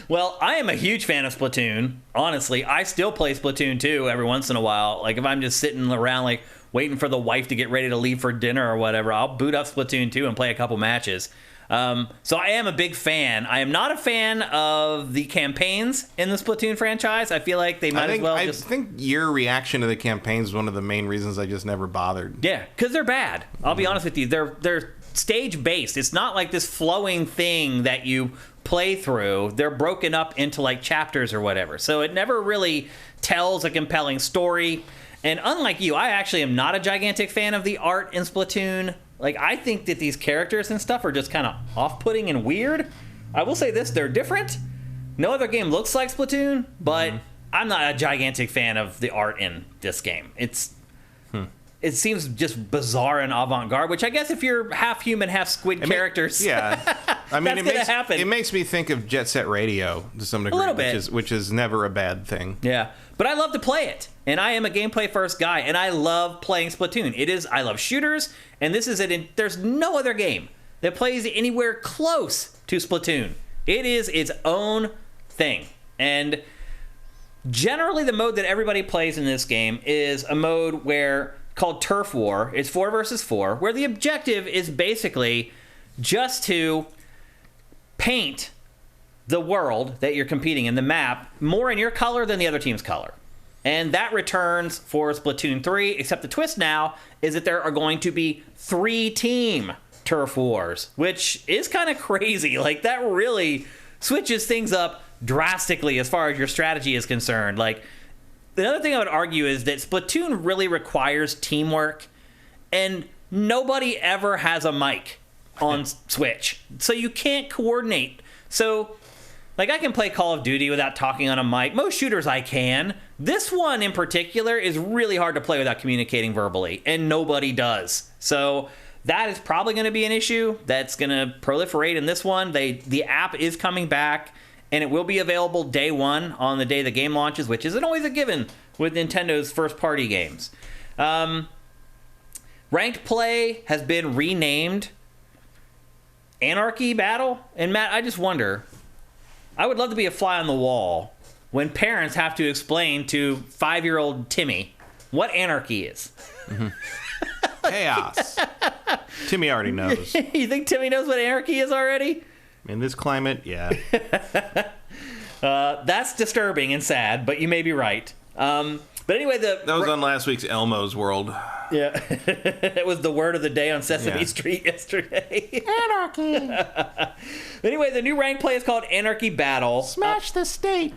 Well, I am a huge fan of Splatoon. Honestly, I still play Splatoon 2 every once in a while. Like, if I'm just sitting around, like, waiting for the wife to get ready to leave for dinner or whatever, I'll boot up Splatoon 2 and play a couple matches. So I am a big fan. I am not a fan of the campaigns in the Splatoon franchise. I feel like they might as well I think your reaction to the campaigns is one of the main reasons I just never bothered. Yeah, because they're bad. I'll be honest with you. They're stage-based. It's not like this flowing thing that you play through. They're broken up into, like, chapters or whatever. So it never really tells a compelling story. And unlike you, I actually am not a gigantic fan of the art in Splatoon. Like, I think that these characters and stuff are just kind of off-putting and weird. I will say this, they're different. No other game looks like Splatoon, but I'm not a gigantic fan of the art in this game. It seems just bizarre and avant-garde, which I guess if you're half human, half squid characters, yeah. I mean, that's going to happen. It makes me think of Jet Set Radio to some degree, a little bit. which is never a bad thing. Yeah, but I love to play it, and I am a gameplay first guy, and I love playing Splatoon. I love shooters, and this is it. There's no other game that plays anywhere close to Splatoon. It is its own thing, and generally the mode that everybody plays in this game is a mode called Turf War. It's 4 versus 4, where the objective is basically just to paint the world that you're competing in, the map, more in your color than the other team's color. And that returns for Splatoon 3, except the twist now is that there are going to be 3-team Turf Wars, which is kind of crazy. Like, that really switches things up drastically as far as your strategy is concerned. Like, the other thing I would argue is that Splatoon really requires teamwork, and nobody ever has a mic on Switch, so you can't coordinate. So, like, I can play Call of Duty without talking on a mic. Most shooters I can. This one in particular is really hard to play without communicating verbally, and nobody does. So that is probably going to be an issue that's going to proliferate in this one. The app is coming back, and it will be available day one on the day the game launches, which isn't always a given with Nintendo's first-party games. Ranked play has been renamed Anarchy Battle. And Matt, I just wonder, I would love to be a fly on the wall when parents have to explain to 5-year-old Timmy what anarchy is. Mm-hmm. Chaos. Timmy already knows. You think Timmy knows what anarchy is already? In this climate, yeah. That's disturbing and sad, but you may be right. But anyway, that was on last week's Elmo's World. Yeah. It was the word of the day on Sesame Street yesterday. Anarchy. Anyway, the new ranked play is called Anarchy Battle. Smash the state.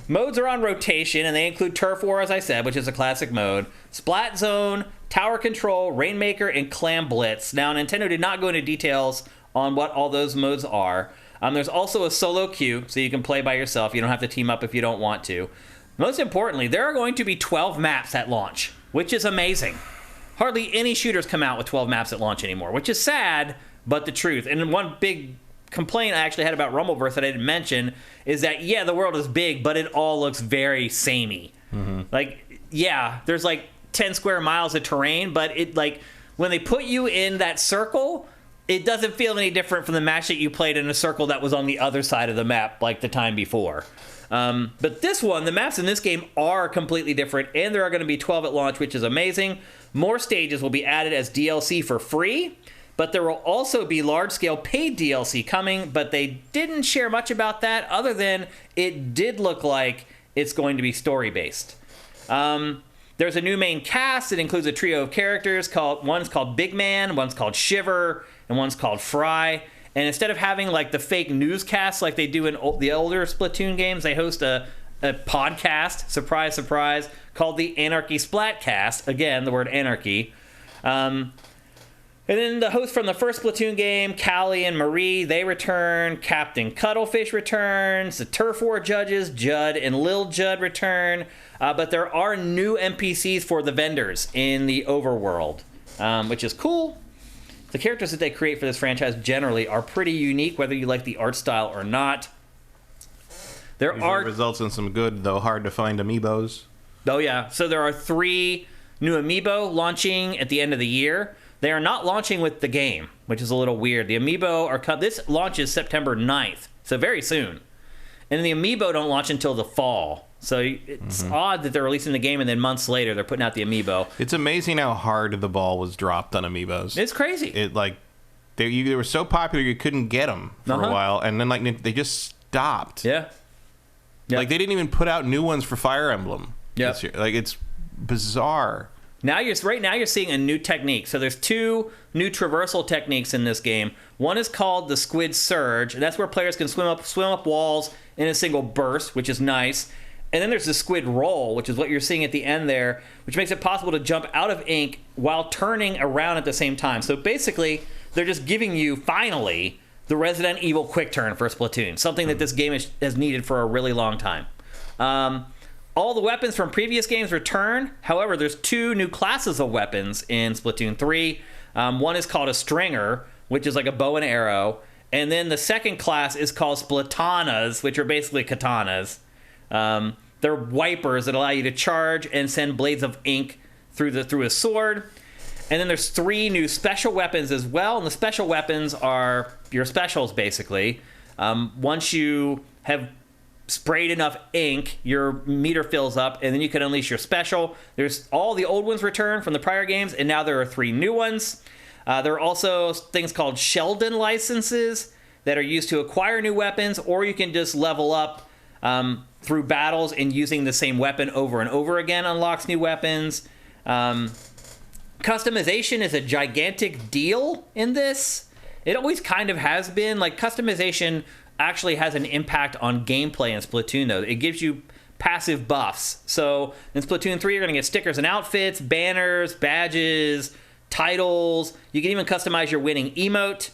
Modes are on rotation, and they include Turf War, as I said, which is a classic mode, Splat Zone, Tower Control, Rainmaker, and Clam Blitz. Now, Nintendo did not go into details on what all those modes are. There's also a solo queue, so you can play by yourself. You don't have to team up if you don't want to. Most importantly, there are going to be 12 maps at launch, which is amazing. Hardly any shooters come out with 12 maps at launch anymore, which is sad, but the truth. And one big complaint I actually had about Rumbleverse that I didn't mention is that, yeah, the world is big, but it all looks very samey. Mm-hmm. Like, yeah, there's like 10 square miles of terrain, but it, like, when they put you in that circle, it doesn't feel any different from the match that you played in a circle that was on the other side of the map like the time before. But this one, the maps in this game are completely different, and there are going to be 12 at launch, which is amazing. More stages will be added as DLC for free, but there will also be large-scale paid DLC coming, but they didn't share much about that other than it did look like it's going to be story-based. There's a new main cast that includes a trio of characters. One's called Big Man, one's called Shiver, and one's called Fry. And instead of having like the fake newscasts like they do in the older Splatoon games, they host a podcast, surprise, surprise, called the Anarchy Splatcast. Again, the word anarchy. And then the hosts from the first Splatoon game, Callie and Marie, they return. Captain Cuttlefish returns. The Turf War judges, Judd and Lil Judd, return. But there are new NPCs for the vendors in the overworld, which is cool. the characters that they create for this franchise generally are pretty unique, whether you like the art style or not. There are results in some good, though hard to find amiibos. Oh yeah, so there are 3 new amiibo launching at the end of the year. They are not launching with the game, which is a little weird. The amiibo are this launches September 9th, so very soon. And the amiibo don't launch until the fall. So it's odd that they're releasing the game and then months later they're putting out the amiibo. It's amazing how hard the ball was dropped on amiibos. It's crazy. They were so popular you couldn't get them for a while, and then they just stopped. Yeah. Like they didn't even put out new ones for Fire Emblem. Yeah. Like it's bizarre. Right now you're seeing a new technique. So there's 2 new traversal techniques in this game. One is called the Squid Surge, and that's where players can swim up walls in a single burst, which is nice. And then there's the Squid Roll, which is what you're seeing at the end there, which makes it possible to jump out of ink while turning around at the same time. So basically, they're just giving you, finally, the Resident Evil quick turn for Splatoon, something that this game has needed for a really long time. All the weapons from previous games return. However, there's 2 new classes of weapons in Splatoon 3. One is called a Stringer, which is like a bow and arrow. And then the second class is called Splatanas, which are basically katanas. They're wipers that allow you to charge and send blades of ink through a sword. And then there's 3 new special weapons as well. And the special weapons are your specials, basically. Once you have sprayed enough ink, your meter fills up, and then you can unleash your special. There's all the old ones returned from the prior games, and now there are 3 new ones. There are also things called Sheldon licenses that are used to acquire new weapons, or you can just level up through battles, and using the same weapon over and over again unlocks new weapons. Customization is a gigantic deal in this. It always kind of has been. Like, customization actually has an impact on gameplay in Splatoon, though. It gives you passive buffs. So in Splatoon 3, you're going to get stickers and outfits, banners, badges, titles. You can even customize your winning emote.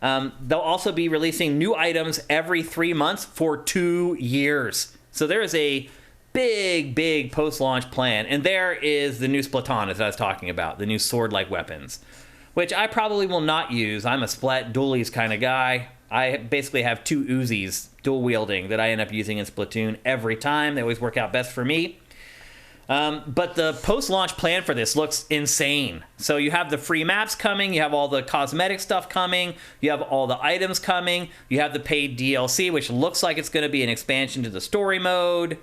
They'll also be releasing new items every 3 months for 2 years. So there is a big post-launch plan. And there is the new Splatanas that I was talking about, the new sword-like weapons, which I probably will not use. I'm a Splat dualies kind of guy. I basically have 2 Uzis dual-wielding that I end up using in Splatoon every time. They always work out best for me. But the post-launch plan for this looks insane. So you have the free maps coming, you have all the cosmetic stuff coming, you have all the items coming, you have the paid DLC, which looks like it's going to be an expansion to the story mode,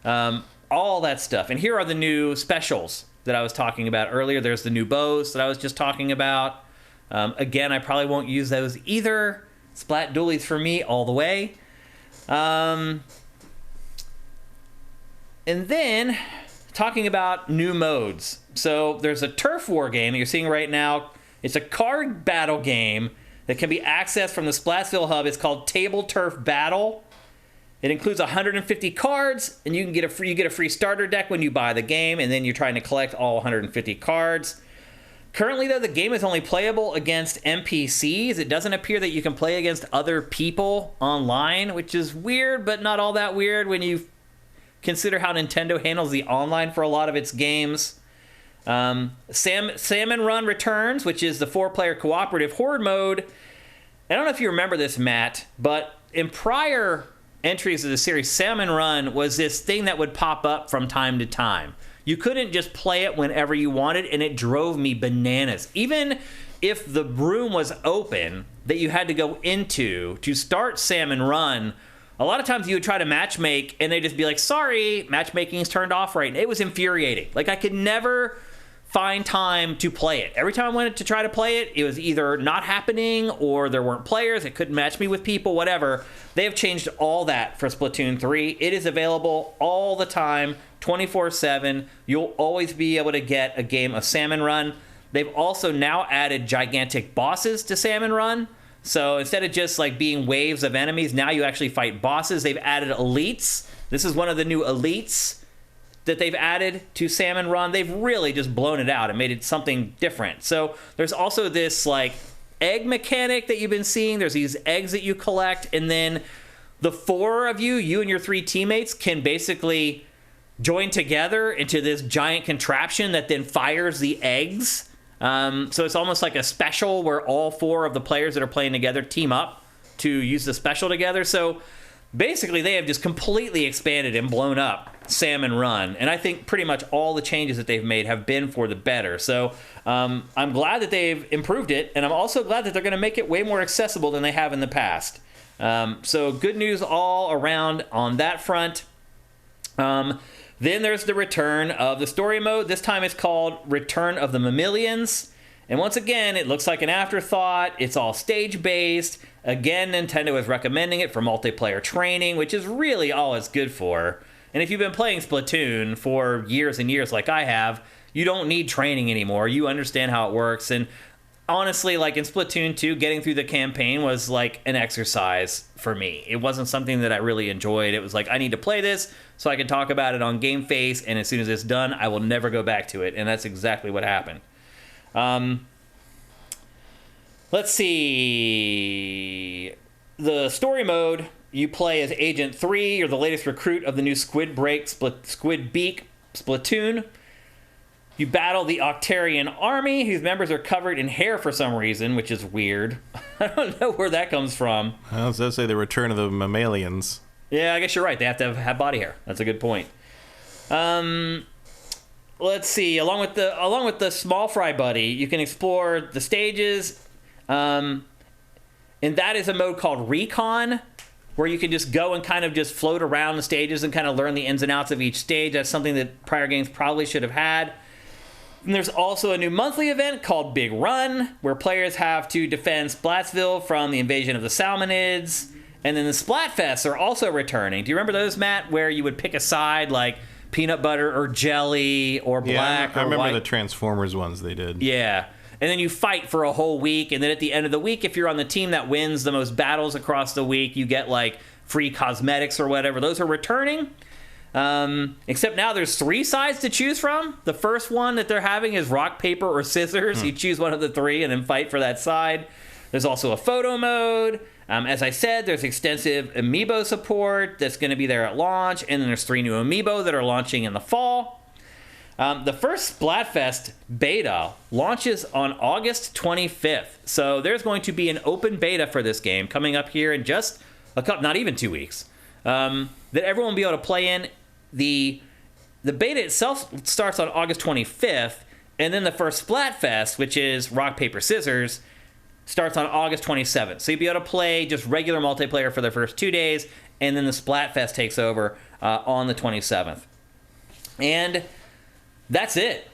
all that stuff. And here are the new specials that I was talking about earlier. There's the new bows that I was just talking about. Again, I probably won't use those either. Splat dualies for me all the way. And then, talking about new modes. So there's a turf war game that you're seeing right now. It's a card battle game that can be accessed from the Splatsville hub. It's called Table Turf Battle. It includes 150 cards, and you can get a free starter deck when you buy the game, and then you're trying to collect all 150 cards. Currently, though, the game is only playable against NPCs. It doesn't appear that you can play against other people online, which is weird, but not all that weird when you consider how Nintendo handles the online for a lot of its games. Salmon Run returns, which is the 4-player cooperative horde mode. I don't know if you remember this, Matt, but in prior entries of the series, Salmon Run was this thing that would pop up from time to time. You couldn't just play it whenever you wanted, and it drove me bananas. Even if the room was open that you had to go into to start Salmon Run, a lot of times you would try to matchmake, and they'd just be like, sorry, matchmaking's turned off right now. It was infuriating. Like, I could never find time to play it. Every time I wanted to try to play it, it was either not happening or there weren't players. It couldn't match me with people, whatever. They have changed all that for Splatoon 3. It is available all the time, 24/7. You'll always be able to get a game of Salmon Run. They've also now added gigantic bosses to Salmon Run. So instead of just like being waves of enemies, now you actually fight bosses. They've added elites. This is one of the new elites that they've added to Salmon Run. They've really just blown it out and made it something different. So there's also this like egg mechanic that you've been seeing. There's these eggs that you collect, and then the 4 of you and your 3 teammates can basically join together into this giant contraption that then fires the eggs So it's almost like a special where all 4 of the players that are playing together team up to use the special together. So basically, they have just completely expanded and blown up Salmon Run. And I think pretty much all the changes that they've made have been for the better. So I'm glad that they've improved it. And I'm also glad that they're going to make it way more accessible than they have in the past. So good news all around on that front. Then there's the return of the story mode. This time it's called Return of the Mammalians. And once again, it looks like an afterthought. It's all stage-based. Again, Nintendo is recommending it for multiplayer training, which is really all it's good for. And if you've been playing Splatoon for years and years like I have, you don't need training anymore. You understand how it works. And honestly, like in Splatoon 2, getting through the campaign was like an exercise for me. It wasn't something that I really enjoyed. It was like, I need to play this so I can talk about it on GameFace, and as soon as it's done, I will never go back to it. And that's exactly what happened. Let's see. The story mode, you play as Agent 3. You're the latest recruit of the new Squid Beak Splatoon. You battle the Octarian army, whose members are covered in hair for some reason, which is weird. I don't know where that comes from. Well, it does say the return of the mammalians. Yeah, I guess you're right. They have to have body hair. That's a good point. Let's see. Along with the small fry buddy, you can explore the stages. And that is a mode called Recon, where you can just go and kind of just float around the stages and kind of learn the ins and outs of each stage. That's something that prior games probably should have had. And there's also a new monthly event called Big Run, where players have to defend Splatsville from the invasion of the Salmonids. And then the Splatfests are also returning. Do you remember those, Matt, where you would pick a side like peanut butter or jelly or black or white? I remember the Transformers ones they did. Yeah. And then you fight for a whole week, and then at the end of the week, if you're on the team that wins the most battles across the week, you get like free cosmetics or whatever. Those are returning. Except now there's 3 sides to choose from. The first one that they're having is rock, paper, or scissors. You choose one of the 3 and then fight for that side. There's also a photo mode. As I said, there's extensive amiibo support that's going to be there at launch, and then there's 3 new amiibo that are launching in the fall. The first Splatfest beta launches on August 25th. So there's going to be an open beta for this game coming up here in just a couple, not even 2 weeks, that everyone will be able to play in. The beta itself starts on August 25th, and then the first Splatfest, which is rock, paper, scissors, starts on August 27th. So you'll be able to play just regular multiplayer for the first 2 days, and then the Splatfest takes over on the 27th. And that's it.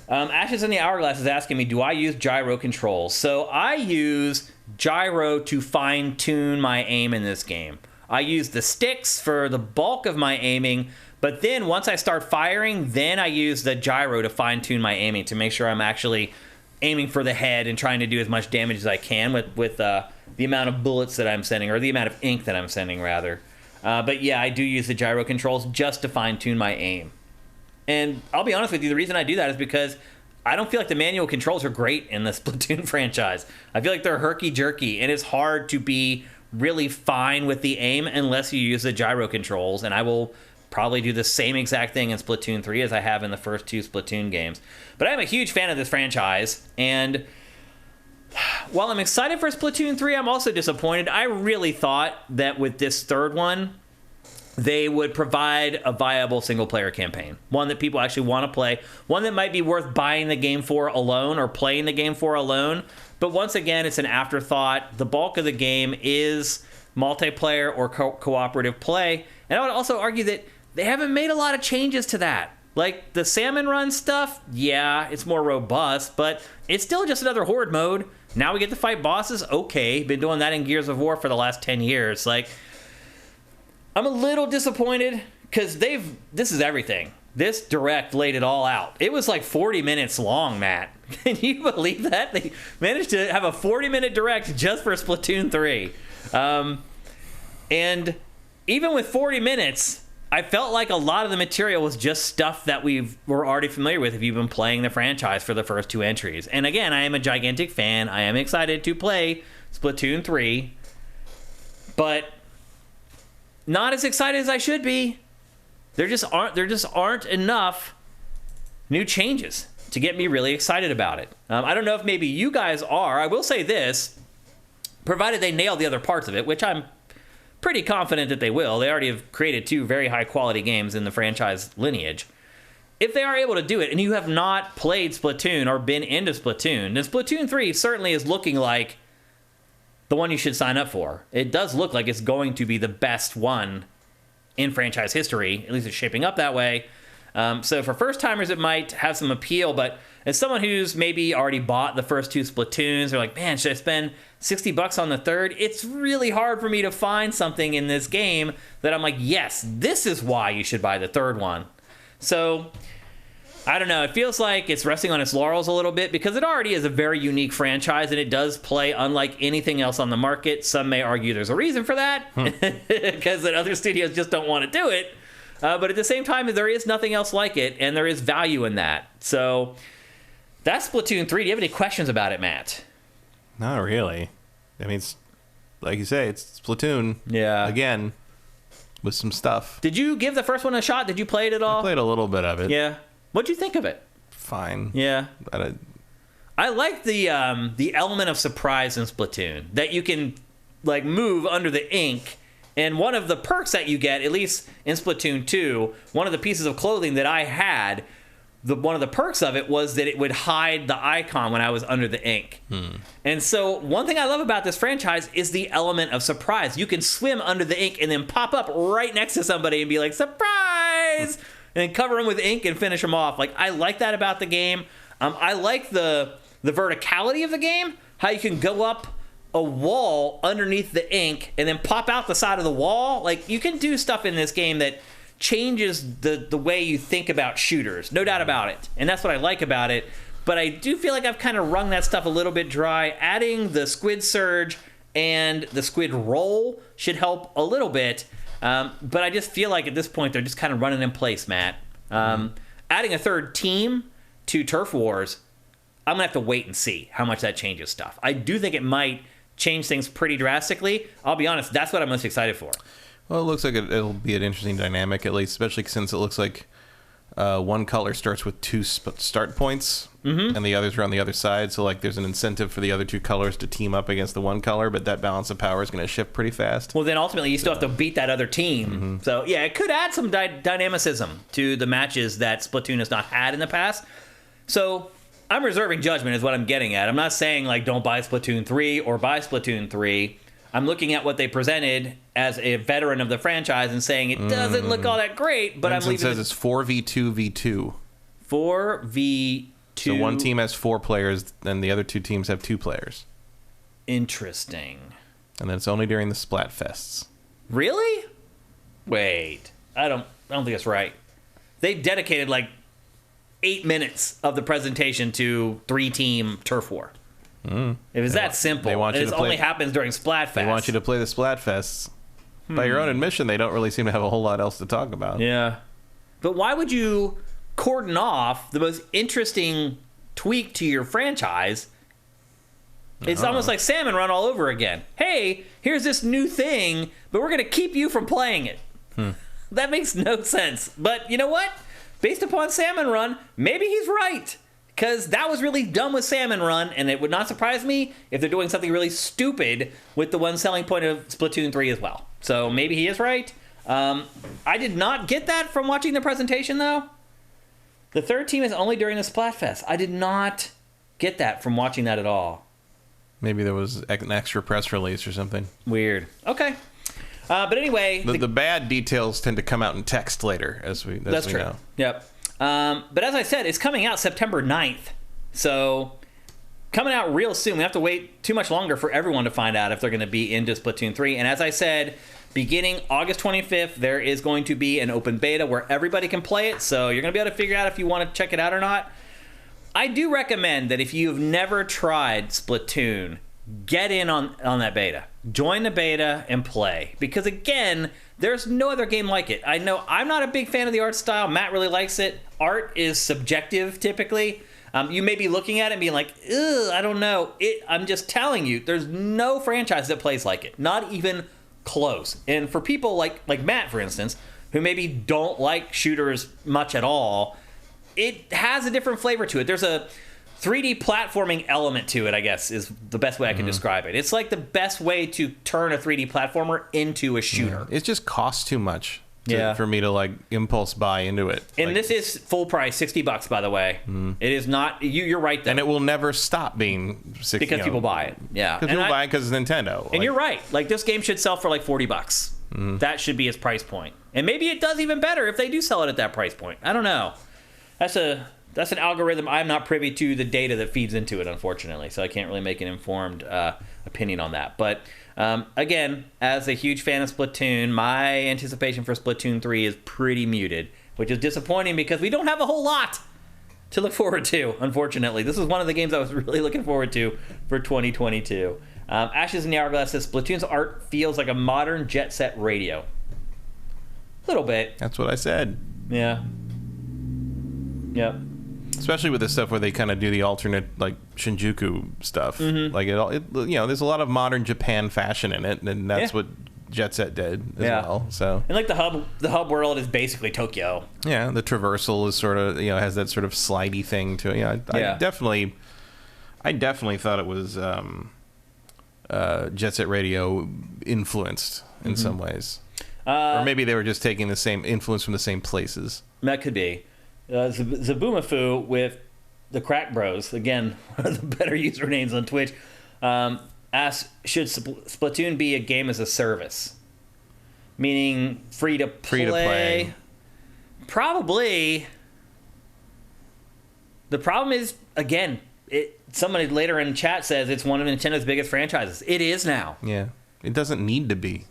Ashes in the Hourglass is asking me, do I use gyro controls? So I use gyro to fine-tune my aim in this game. I use the sticks for the bulk of my aiming, but then once I start firing, then I use the gyro to fine-tune my aiming to make sure I'm actually aiming for the head and trying to do as much damage as I can with the amount of bullets that I'm sending, or the amount of ink that I'm sending, rather. But yeah, I do use the gyro controls just to fine-tune my aim. And I'll be honest with you, the reason I do that is because I don't feel like the manual controls are great in the Splatoon franchise. I feel like they're herky-jerky, and it's hard to be really fine with the aim unless you use the gyro controls, and I will probably do the same exact thing in Splatoon 3 as I have in the first 2 Splatoon games. But I'm a huge fan of this franchise, and while I'm excited for Splatoon 3, I'm also disappointed. I really thought that with this third one, they would provide a viable single-player campaign. One that people actually want to play. One that might be worth buying the game for alone or playing the game for alone. But once again, it's an afterthought. The bulk of the game is multiplayer or cooperative play. And I would also argue that they haven't made a lot of changes to that. Like, the Salmon Run stuff, yeah, it's more robust, but it's still just another Horde mode. Now we get to fight bosses? Okay, been doing that in Gears of War for the last 10 years. Like, I'm a little disappointed because this is everything. This Direct laid it all out. It was like 40 minutes long, Matt. Can you believe that? They managed to have a 40-minute Direct just for Splatoon 3. And even with 40 minutes, I felt like a lot of the material was just stuff that we're already familiar with if you've been playing the franchise for the first 2 entries. And again, I am a gigantic fan. I am excited to play Splatoon 3. But not as excited as I should be. There just aren't enough new changes. to get me really excited about it. I don't know if maybe you guys are. I will say this, provided they nail the other parts of it, which I'm pretty confident that they will. They already have created 2 very high-quality games in the franchise lineage. If they are able to do it, and you have not played Splatoon or been into Splatoon, then Splatoon 3 certainly is looking like the one you should sign up for. It does look like it's going to be the best one in franchise history. At least it's shaping up that way. So for first-timers, it might have some appeal, but as someone who's maybe already bought the first 2 Splatoons, they're like, man, should I spend $60 on the third? It's really hard for me to find something in this game that I'm like, yes, this is why you should buy the third one. So, I don't know. It feels like it's resting on its laurels a little bit because it already is a very unique franchise and it does play unlike anything else on the market. Some may argue there's a reason for that because that other studios just don't want to do it. But at the same time, there is nothing else like it, and there is value in that. So that's Splatoon 3. Do you have any questions about it, Matt? Not really. I mean, it's, like you say, it's Splatoon. Yeah. Again, with some stuff. Did you give the first one a shot? Did you play it at all? I played a little bit of it. Yeah. What'd you think of it? Fine. Yeah. But I like the element of surprise in Splatoon, that you can like move under the ink. And one of the perks that you get, at least in Splatoon 2, one of the pieces of clothing that I had, one of the perks of it was that it would hide the icon when I was under the ink. And so one thing I love about this franchise is the element of surprise. You can swim under the ink and then pop up right next to somebody and be like, surprise! And then cover them with ink and finish them off. Like, I like that about the game. I like the verticality of the game, how you can go up a wall underneath the ink and then pop out the side of the wall. Like, you can do stuff in this game that changes the way you think about shooters, no doubt about it, and that's what I like about it. But I do feel like I've kind of wrung that stuff a little bit dry. Adding the squid surge and the squid roll should help a little bit, but I just feel like at this point they're just kind of running in place, Matt. Adding a third team to Turf Wars, I'm gonna have to wait and see how much that changes stuff. I do think it might change things pretty drastically. I'll be honest, that's what I'm most excited for. Well, it looks like it'll be an interesting dynamic, at least, especially since it looks like one color starts with 2 start points, and the others are on the other side. So, like, there's an incentive for the other 2 colors to team up against the one color, but that balance of power is going to shift pretty fast. Well, then ultimately you still have to beat that other team. So, yeah, it could add some dynamicism to the matches that Splatoon has not had in the past. So, I'm reserving judgment is what I'm getting at. I'm not saying, like, don't buy Splatoon 3 or buy Splatoon 3. I'm looking at what they presented as a veteran of the franchise and saying it doesn't look all that great, but Vincent says it's 4v2v2. 4v2. So one team has 4 players, and the other 2 teams have 2 players. Interesting. And then it's only during the Splatfests. Really? Wait. I don't think that's right. They dedicated like 8 minutes of the presentation to 3-team turf war. If it's that simple, and it only happens during Splatfest. They want you to play the Splatfests. By your own admission, they don't really seem to have a whole lot else to talk about. Yeah. But why would you cordon off the most interesting tweak to your franchise? It's almost like Salmon Run all over again. Hey, here's this new thing, but we're going to keep you from playing it. That makes no sense. But you know what? Based upon Salmon Run, maybe he's right. Because that was really dumb with Salmon Run, and it would not surprise me if they're doing something really stupid with the one selling point of Splatoon 3 as well. So maybe he is right. I did not get that from watching the presentation, though. The third team is only during the Splatfest. I did not get that from watching that at all. Maybe there was an extra press release or something. Weird. Okay. But anyway... The bad details tend to come out in text later, as we That's true. know. Yep. But as I said, it's coming out September 9th. So, coming out real soon. We have to wait too much longer for everyone to find out if they're going to be into Splatoon 3. And as I said, beginning August 25th, there is going to be an open beta where everybody can play it. So, you're going to be able to figure out if you want to check it out or not. I do recommend that if you've never tried Splatoon, get in on that beta. Join the beta and play. Because again, there's no other game like it. I know I'm not a big fan of the art style. Matt really likes it. Art is subjective, typically. You may be looking at it and being like, ugh, I don't know. I'm just telling you, there's no franchise that plays like it. Not even close. And for people like Matt, for instance, who maybe don't like shooters much at all, it has a different flavor to it. There's a 3D platforming element to it, I guess, is the best way I can describe it. It's like the best way to turn a 3D platformer into a shooter. It just costs too much for me to like impulse buy into it. And like, this is full price, $60, by the way. It is not. You're right, though. And it will never stop being $60 because people buy it. Yeah, because people buy it because it's Nintendo. And you're right. Like, this game should sell for like $40. That should be its price point. And maybe it does even better if they do sell it at that price point. I don't know. That's an algorithm. I'm not privy to the data that feeds into it, unfortunately, so I can't really make an informed opinion on that. But again, as a huge fan of Splatoon, my anticipation for Splatoon 3 is pretty muted, which is disappointing because we don't have a whole lot to look forward to, unfortunately. This is one of the games I was really looking forward to for 2022. Ashes in the Hourglass says, Splatoon's art feels like a modern Jet Set Radio. A little bit. That's what I said. Yeah. Yep. Especially with the stuff where they kind of do the alternate, like, Shinjuku stuff. Like, there's a lot of modern Japan fashion in it, and that's what Jet Set did as well. So, and like the hub world is basically Tokyo. Yeah, the traversal is sort of, has that sort of slidey thing to it. I definitely thought it was Jet Set Radio influenced in some ways. Or maybe they were just taking the same influence from the same places. That could be. Zabumafu with the Crack Bros, again, one of the better usernames on Twitch, asks, should Splatoon be a game as a service? Meaning free to play? Probably. The problem is, again, somebody later in chat says it's one of Nintendo's biggest franchises. It is now. Yeah. It doesn't need to be.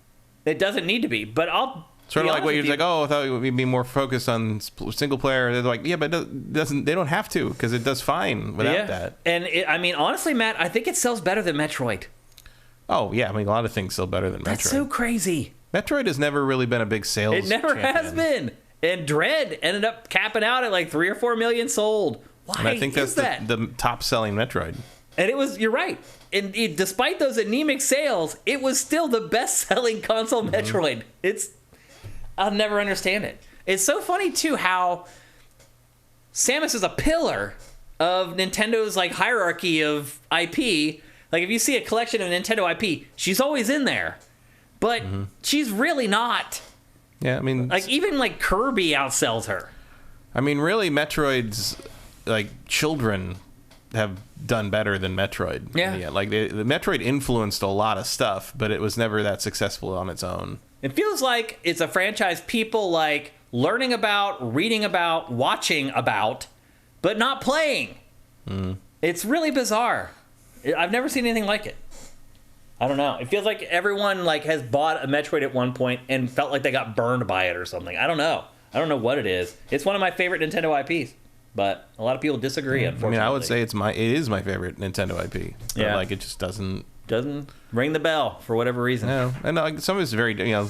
It doesn't need to be, but I'll... Sort of like what you're like, I thought we'd be more focused on single player. They're like, yeah, but they don't have to, because it does fine without that. And honestly, Matt, I think it sells better than Metroid. Oh, yeah. A lot of things sell better than Metroid. That's so crazy. Metroid has never really been a big sales It never has been. And Dread ended up capping out at like 3 or 4 million sold. Why and I think that's the top-selling Metroid. And you're right. And despite those anemic sales, it was still the best-selling console Metroid. I'll never understand it. It's so funny, too, how Samus is a pillar of Nintendo's like hierarchy of IP. Like, if you see a collection of Nintendo IP, she's always in there. But she's really not. Yeah, like, even like Kirby outsells her. Really, Metroid's like children have done better than Metroid. Yeah. Like, the Metroid influenced a lot of stuff, but it was never that successful on its own. It feels like it's a franchise people like learning about, reading about, watching about, but not playing. It's really bizarre. I've never seen anything like it. I don't know. It feels like everyone like has bought a Metroid at one point and felt like they got burned by it or something. I don't know. I don't know what it is. It's one of my favorite Nintendo IPs, but a lot of people disagree, unfortunately. I would say it is my favorite Nintendo IP. Yeah. Like, it just doesn't ring the bell for whatever reason. No, and some of it's very, I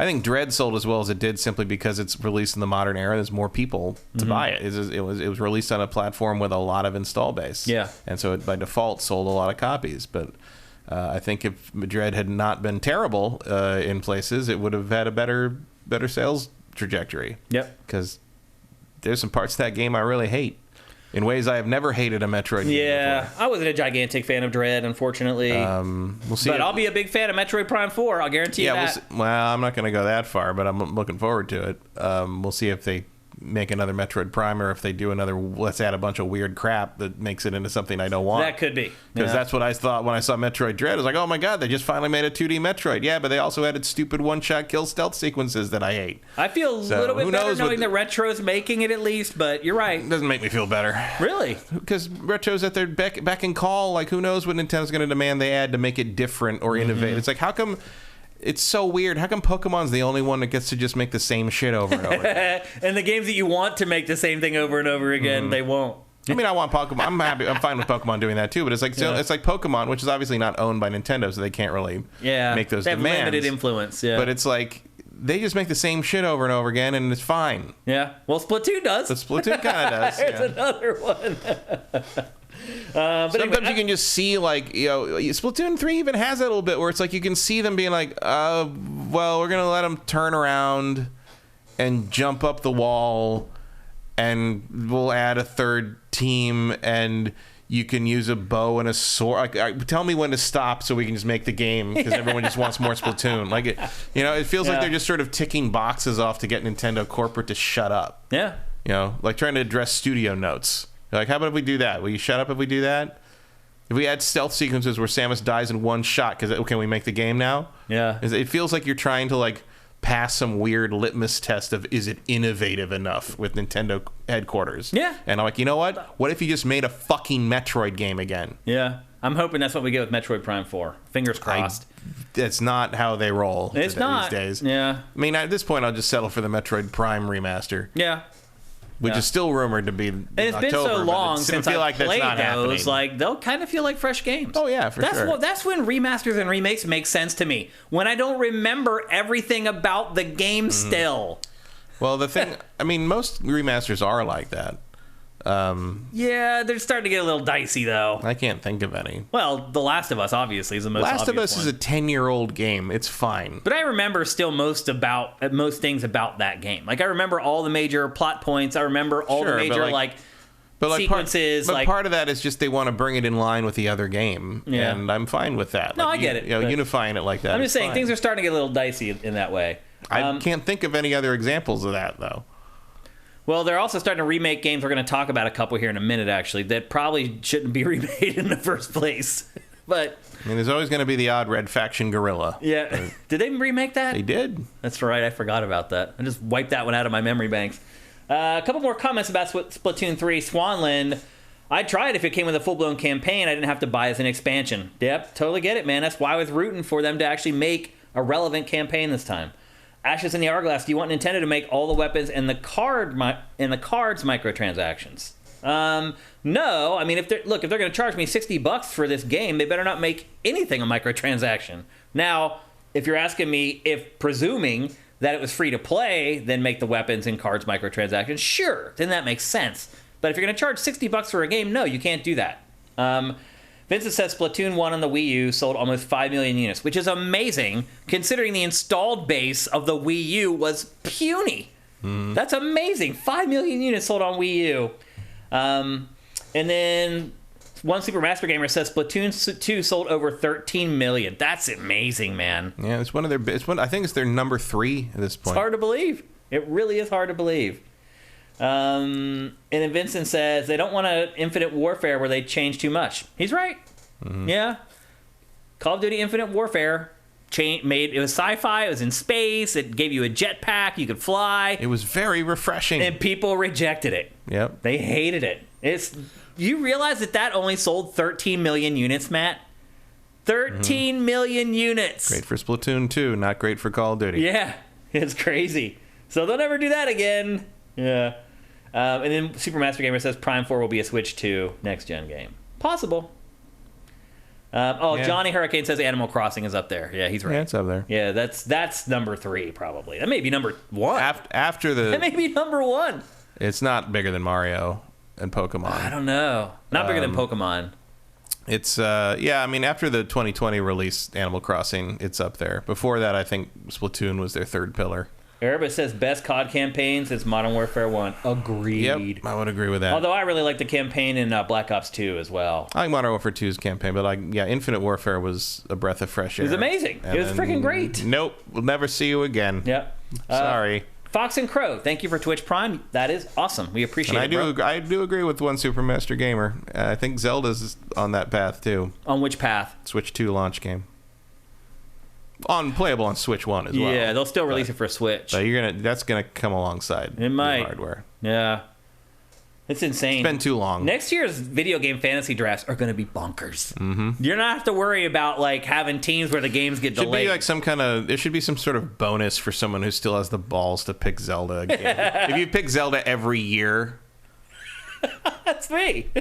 think Dread sold as well as it did simply because it's released in the modern era. There's more people to buy it. It was released on a platform with a lot of install base. Yeah. And so it by default sold a lot of copies. But I think if Dread had not been terrible in places, it would have had a better sales trajectory. Yep. Because there's some parts of that game I really hate. In ways I have never hated a Metroid game before. I wasn't a gigantic fan of Dread, unfortunately. We'll see. But I'll be a big fan of Metroid Prime 4. I'll guarantee you that. Well, I'm not going to go that far, but I'm looking forward to it. We'll see if they make another Metroid Prime or if they do another, let's add a bunch of weird crap that makes it into something I don't want. That could be. Because that's what I thought when I saw Metroid Dread. I was like, oh my god, they just finally made a 2D Metroid. Yeah, but they also added stupid one-shot kill stealth sequences that I hate. I feel a little bit better knowing that Retro's making it at least, but you're right. It doesn't make me feel better. Really? Because Retro's at their beck and call. Like, who knows what Nintendo's going to demand they add to make it different or innovate. It's like, how come... It's so weird. How come Pokemon's the only one that gets to just make the same shit over and over again? And the games that you want to make the same thing over and over again, they won't. I want Pokemon. I'm happy. I'm fine with Pokemon doing that too. But it's like it's like Pokemon, which is obviously not owned by Nintendo, so they can't really make those demands. They have limited influence. Yeah. But it's like they just make the same shit over and over again, and it's fine. Yeah. Well, Splatoon does. But Splatoon kind of does. There's another one. But sometimes you can just see, like, Splatoon 3 even has that a little bit where it's like you can see them being like, well, we're going to let them turn around and jump up the wall and we'll add a third team, and you can use a bow and a sword. Tell me when to stop so we can just make the game, because everyone just wants more Splatoon. Like, it feels like they're just sort of ticking boxes off to get Nintendo corporate to shut up. Yeah. Like trying to address studio notes. Like, how about if we do that? Will you shut up if we do that? If we add stealth sequences where Samus dies in one shot, can we make the game now? Yeah. It feels like you're trying to, like, pass some weird litmus test of, is it innovative enough with Nintendo headquarters? Yeah. And I'm like, you know what? What if you just made a fucking Metroid game again? Yeah. I'm hoping that's what we get with Metroid Prime 4. Fingers crossed. That's not how they roll these days. Yeah. I mean, at this point, I'll just settle for the Metroid Prime remaster. Yeah. Which is still rumored to be in it's October, been so long since I played those, happening. like, they'll kind of feel like fresh games. Oh, yeah, sure. That's when remasters and remakes make sense to me. When I don't remember everything about the game still. Well, the thing, I mean, most remasters are like that. Yeah, they're starting to get a little dicey, though. I can't think of any. Well, The Last of Us, obviously, is the most obvious Last of Us one. is a 10-year-old game. It's fine. But I remember still most things about that game. Like, I remember all the major plot points. I remember all the major, sequences. Part of that is just they want to bring it in line with the other game. Yeah. And I'm fine with that. No, I get it. Unifying it like that. I'm just saying, fine. things are starting to get a little dicey in that way. I can't think of any other examples of that, though. Well, they're also starting to remake games. We're going to talk about a couple here in a minute, actually, that probably shouldn't be remade in the first place. But I mean, there's always going to be the odd Red Faction gorilla. Yeah. Did they remake that? They did. That's right. I forgot about that. I just wiped that one out of my memory banks. A couple more comments about Splatoon 3. Swanland. I'd try it if it came with a full-blown campaign. I didn't have to buy it as an expansion. Yep, totally get it, man. That's why I was rooting for them to actually make a relevant campaign this time. Ashes in the Hourglass, do you want Nintendo to make all the weapons and the cards microtransactions? No. I mean, if they're going to charge me $60 for this game, they better not make anything a microtransaction. Now, if you're asking me if presuming that it was free to play, then make the weapons and cards microtransactions, sure, then that makes sense. But if you're going to charge $60 for a game, no, you can't do that. Vincent says Splatoon 1 on the Wii U sold almost 5 million units, which is amazing considering the installed base of the Wii U was puny. That's amazing. 5 million units sold on Wii U. And then one Super Master Gamer says Splatoon 2 sold over 13 million. That's amazing, man. Yeah, it's one of their. I think it's their number 3 at this point. It's hard to believe. It really is hard to believe. And then Vincent says they don't want an Infinite Warfare where they change too much. He's right. Yeah. Call of Duty Infinite Warfare it was sci-fi, it was in space, it gave you a jetpack, you could fly. It was very refreshing. And people rejected it. Yep. They hated it. You realize that only sold 13 million units, Matt? 13 million units. Great for Splatoon 2, not great for Call of Duty. Yeah. It's crazy. So they'll never do that again. Yeah. And then Super Master Gamer says Prime 4 will be a Switch 2 next-gen game. Possible. Yeah. Johnny Hurricane says Animal Crossing is up there. Yeah, he's right. Yeah, it's up there. Yeah, that's number 3, probably. That may be number 1. After the... That may be number 1. It's not bigger than Mario and Pokemon. I don't know. Not bigger than Pokemon. It's, I mean, after the 2020 release, Animal Crossing, it's up there. Before that, I think Splatoon was their third pillar. Erebus says best COD campaign since Modern Warfare 1. Agreed. Yep, I would agree with that. Although I really like the campaign in Black Ops 2 as well. I like Modern Warfare 2's campaign, but Infinite Warfare was a breath of fresh air. It was amazing. It was freaking great. Nope, we'll never see you again. Yep. Sorry. Fox and Crow, thank you for Twitch Prime. That is awesome. We appreciate it, bro. I do agree with one Super Master Gamer. I think Zelda's on that path, too. On which path? Switch 2 launch game. Playable on Switch 1 as well. Yeah, they'll still release it for Switch. But that's gonna come alongside it might. hardware. Yeah. It's insane. It's been too long. Next year's video game fantasy drafts are going to be bonkers. Mm-hmm. You're not have to worry about having teams where the games get delayed. There should be some sort of bonus for someone who still has the balls to pick Zelda again. If you pick Zelda every year. That's me.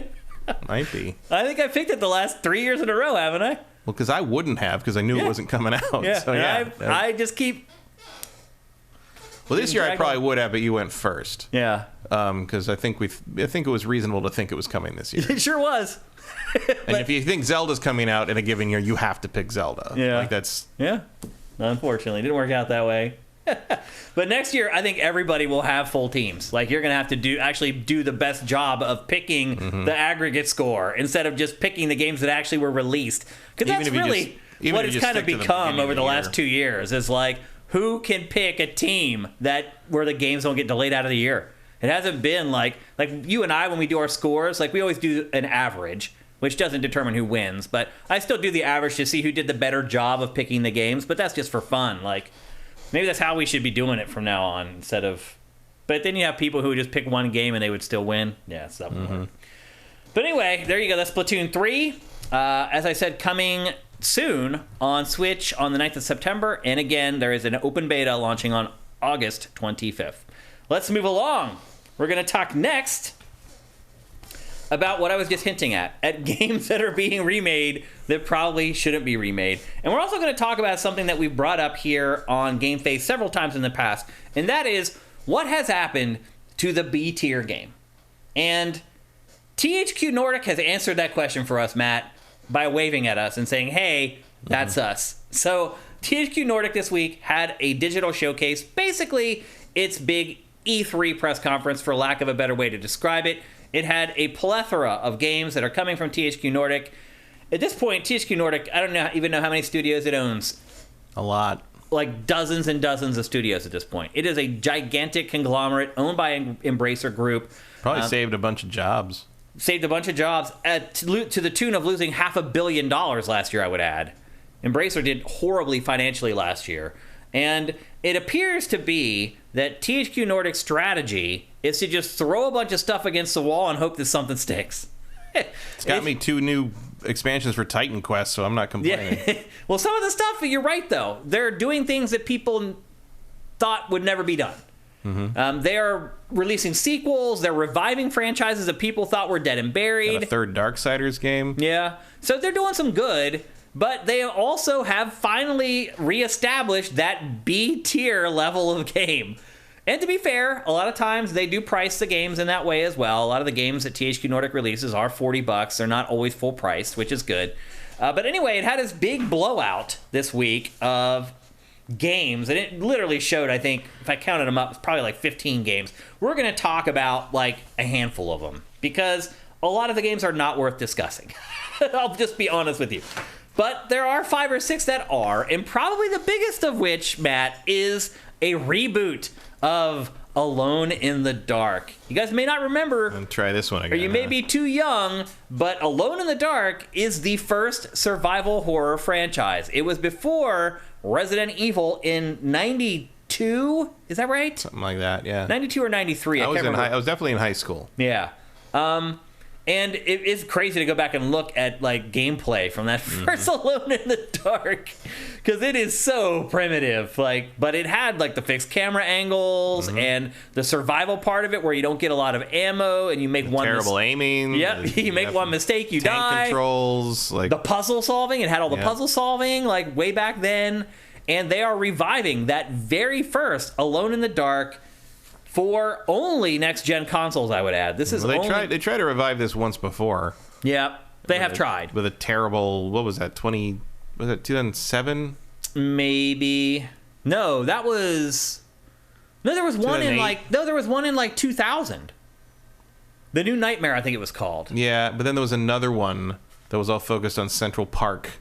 Might be. I think I picked it the last 3 years in a row, haven't I? Well, because I wouldn't have, because I knew it wasn't coming out. Yeah, so, I just keep... Well, this year I probably would have, but you went first. Yeah. Because I think it was reasonable to think it was coming this year. It sure was. And if you think Zelda's coming out in a given year, you have to pick Zelda. Yeah. That's... Yeah. Unfortunately, it didn't work out that way. But next year, I think everybody will have full teams. Like, you're going to have to actually do the best job of picking the aggregate score instead of just picking the games that actually were released. Because that's really what it's kind of become over the last 2 years. Is like, who can pick a team where the games don't get delayed out of the year? It hasn't been like you and I, when we do our scores, like we always do an average, which doesn't determine who wins. But I still do the average to see who did the better job of picking the games. But that's just for fun. Like, maybe that's how we should be doing it from now on instead of... But then you have people who would just pick one game and they would still win. Yeah, it's that one. But anyway, there you go. That's Splatoon 3. As I said, coming soon on Switch on the 9th of September. And again, there is an open beta launching on August 25th. Let's move along. We're going to talk next about what I was just hinting at games that are being remade that probably shouldn't be remade. And we're also going to talk about something that we've brought up here on GameFace several times in the past, and that is what has happened to the B-tier game. And THQ Nordic has answered that question for us, Matt, by waving at us and saying, hey, that's us. So THQ Nordic this week had a digital showcase, basically its big E3 press conference, for lack of a better way to describe it. It had a plethora of games that are coming from THQ Nordic. At this point, THQ Nordic, I don't even know how many studios it owns. A lot. Like dozens and dozens of studios at this point. It is a gigantic conglomerate owned by Embracer Group. Probably saved a bunch of jobs. Saved a bunch of jobs to the tune of losing $500 million last year, I would add. Embracer did horribly financially last year. And it appears to be that THQ Nordic's strategy is to just throw a bunch of stuff against the wall and hope that something sticks. It's got me 2 new expansions for Titan Quest, so I'm not complaining. Yeah. Well, some of the stuff, you're right, though. They're doing things that people thought would never be done. They are releasing sequels. They're reviving franchises that people thought were dead and buried. Got a third Darksiders game. Yeah. So they're doing some good. But they also have finally reestablished that B-tier level of game. And to be fair, a lot of times they do price the games in that way as well. A lot of the games that THQ Nordic releases are $40. They're not always full priced, which is good. But anyway, it had this big blowout this week of games. And it literally showed, I think, if I counted them up, it's probably like 15 games. We're going to talk about like a handful of them, because a lot of the games are not worth discussing. I'll just be honest with you. But there are 5 or 6 that are, and probably the biggest of which, Matt, is a reboot of Alone in the Dark. You guys may not remember. And try this one again. Or you may be too young, but Alone in the Dark is the first survival horror franchise. It was before Resident Evil in 92. Is that right? Something like that, yeah. 92 or 93. I was definitely in high school. Yeah. And it is crazy to go back and look at like gameplay from that first Alone in the Dark, because it is so primitive. Like, but it had like the fixed camera angles and the survival part of it, where you don't get a lot of ammo and you make terrible aiming. Yep, you make one mistake, you die. Tank controls, like the puzzle solving. It had all the puzzle solving like way back then, and they are reviving that very first Alone in the Dark. For only next-gen consoles, I would add. This is they tried to revive this once before. Yeah, they have tried. With a terrible, what was that, was it 2007? Maybe. No, there was one in like 2000. The New Nightmare, I think it was called. Yeah, but then there was another one that was all focused on Central Park.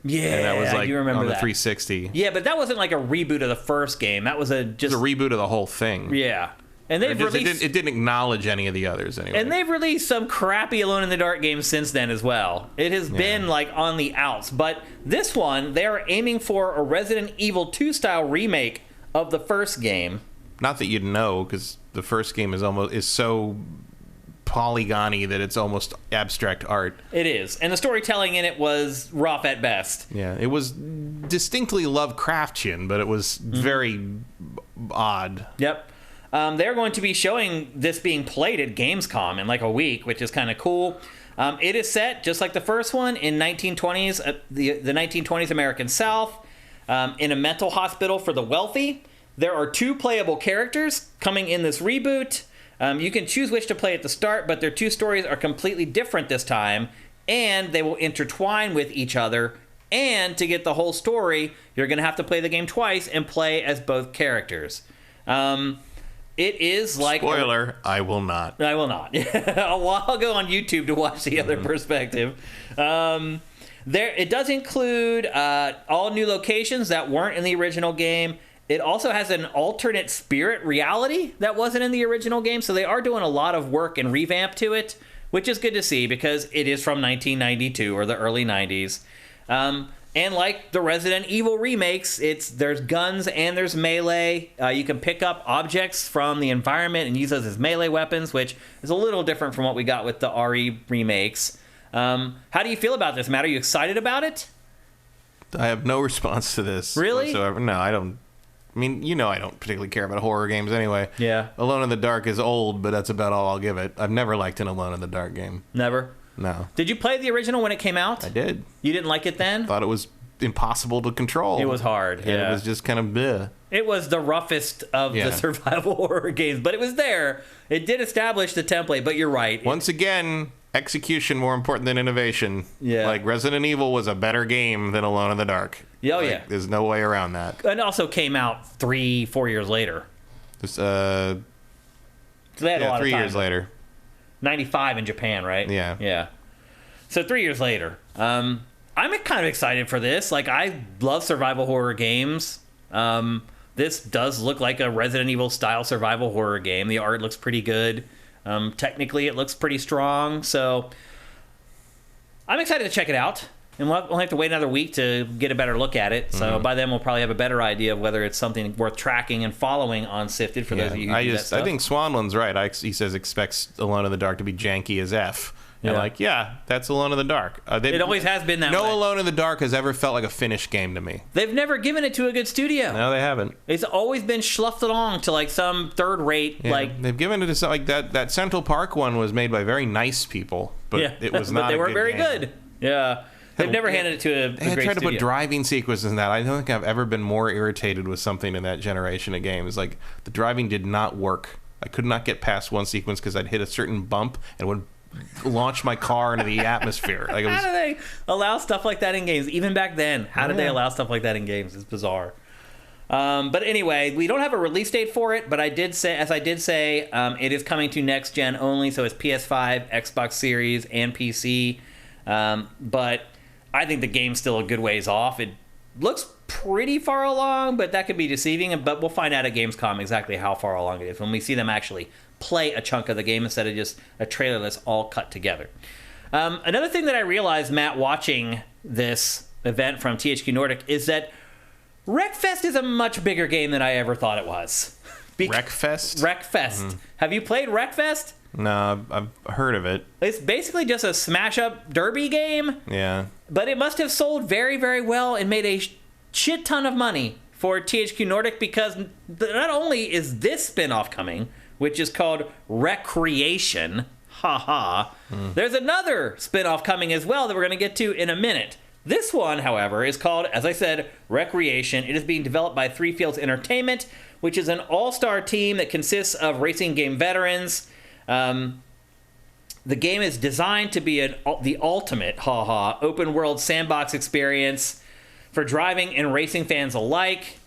Yeah, and that was like you remember on the that. 360. Yeah, but that wasn't like a reboot of the first game. That was just a reboot of the whole thing. Yeah, and they've released. It didn't acknowledge any of the others anyway. And they've released some crappy Alone in the Dark games since then as well. It has been like on the outs, but this one they are aiming for a Resident Evil 2 style remake of the first game. Not that you'd know, because the first game is so polygony that it's almost abstract art. It is, and the storytelling in it was rough at best. Yeah, it was distinctly Lovecraftian, but it was very odd. Yep. They're going to be showing this being played at Gamescom in like a week, which is kind of cool. It is set just like the first one in 1920s, the 1920s American South, in a mental hospital for the wealthy. There are 2 playable characters coming in this reboot. You can choose which to play at the start, but their 2 stories are completely different this time, and they will intertwine with each other, and to get the whole story, you're going to have to play the game twice and play as both characters. It is like... Spoiler, I will not. I will not. I'll go on YouTube to watch the other perspective. It does include all new locations that weren't in the original game. It also has an alternate spirit reality that wasn't in the original game, so they are doing a lot of work and revamp to it, which is good to see because it is from 1992 or the early 90s. And like the Resident Evil remakes, there's guns and there's melee. You can pick up objects from the environment and use those as melee weapons, which is a little different from what we got with the RE remakes. How do you feel about this, Matt? Are you excited about it? I have no response to this. Really? Whatsoever. No, I don't. I mean, I don't particularly care about horror games anyway. Yeah. Alone in the Dark is old, but that's about all I'll give it. I've never liked an Alone in the Dark game. Never? No. Did you play the original when it came out? I did. You didn't like it then? Thought it was impossible to control. It was hard. And it was just kind of bleh. It was the roughest of the survival horror games, but it was there. It did establish the template, but you're right. Once again, execution more important than innovation. Yeah. Like Resident Evil was a better game than Alone in the Dark. Oh, yeah. There's no way around that. And it also came out 3-4 years later. So they had a lot of 3 time. years later. 95 in Japan, right? Yeah. Yeah. So 3 years later. I'm kind of excited for this. Like, I love survival horror games. This does look like a Resident Evil style survival horror game. The art looks pretty good. Technically, it looks pretty strong. So I'm excited to check it out. And we'll have to wait another week to get a better look at it. So by then, we'll probably have a better idea of whether it's something worth tracking and following on Sifted for those of you who do that stuff. I think Swanland's right. He says expects Alone in the Dark to be janky as F. And that's Alone in the Dark. It always has been that way. No Alone in the Dark has ever felt like a finished game to me. They've never given it to a good studio. No, they haven't. It's always been schluffed along to like some third-rate they've given it to some, like that Central Park one was made by very nice people, but it was not. But they weren't very good. Yeah. They've never handed it to a great studio. They tried to put driving sequences in that. I don't think I've ever been more irritated with something in that generation of games. Like, the driving did not work. I could not get past one sequence because I'd hit a certain bump and would launch my car into the atmosphere. Like, how do they allow stuff like that in games? Even back then, how did they allow stuff like that in games? It's bizarre. But anyway, we don't have a release date for it, but it is coming to next gen only, so it's PS5, Xbox Series, and PC. But I think the game's still a good ways off. It looks pretty far along, but that could be deceiving. But we'll find out at Gamescom exactly how far along it is when we see them actually play a chunk of the game instead of just a trailer that's all cut together. Another thing that I realized, Matt, watching this event from THQ Nordic is that Wreckfest is a much bigger game than I ever thought it was. Wreckfest? Wreckfest. Mm-hmm. Have you played Wreckfest? No, I've heard of it. It's basically just a smash-up derby game. Yeah. But it must have sold very, very well and made a shit ton of money for THQ Nordic because not only is this spin-off coming, which is called Recreation, there's another spin-off coming as well that we're going to get to in a minute. This one, however, is called, as I said, Recreation. It is being developed by Three Fields Entertainment, which is an all-star team that consists of racing game veterans. The game is designed to be the ultimate open-world sandbox experience for driving and racing fans alike.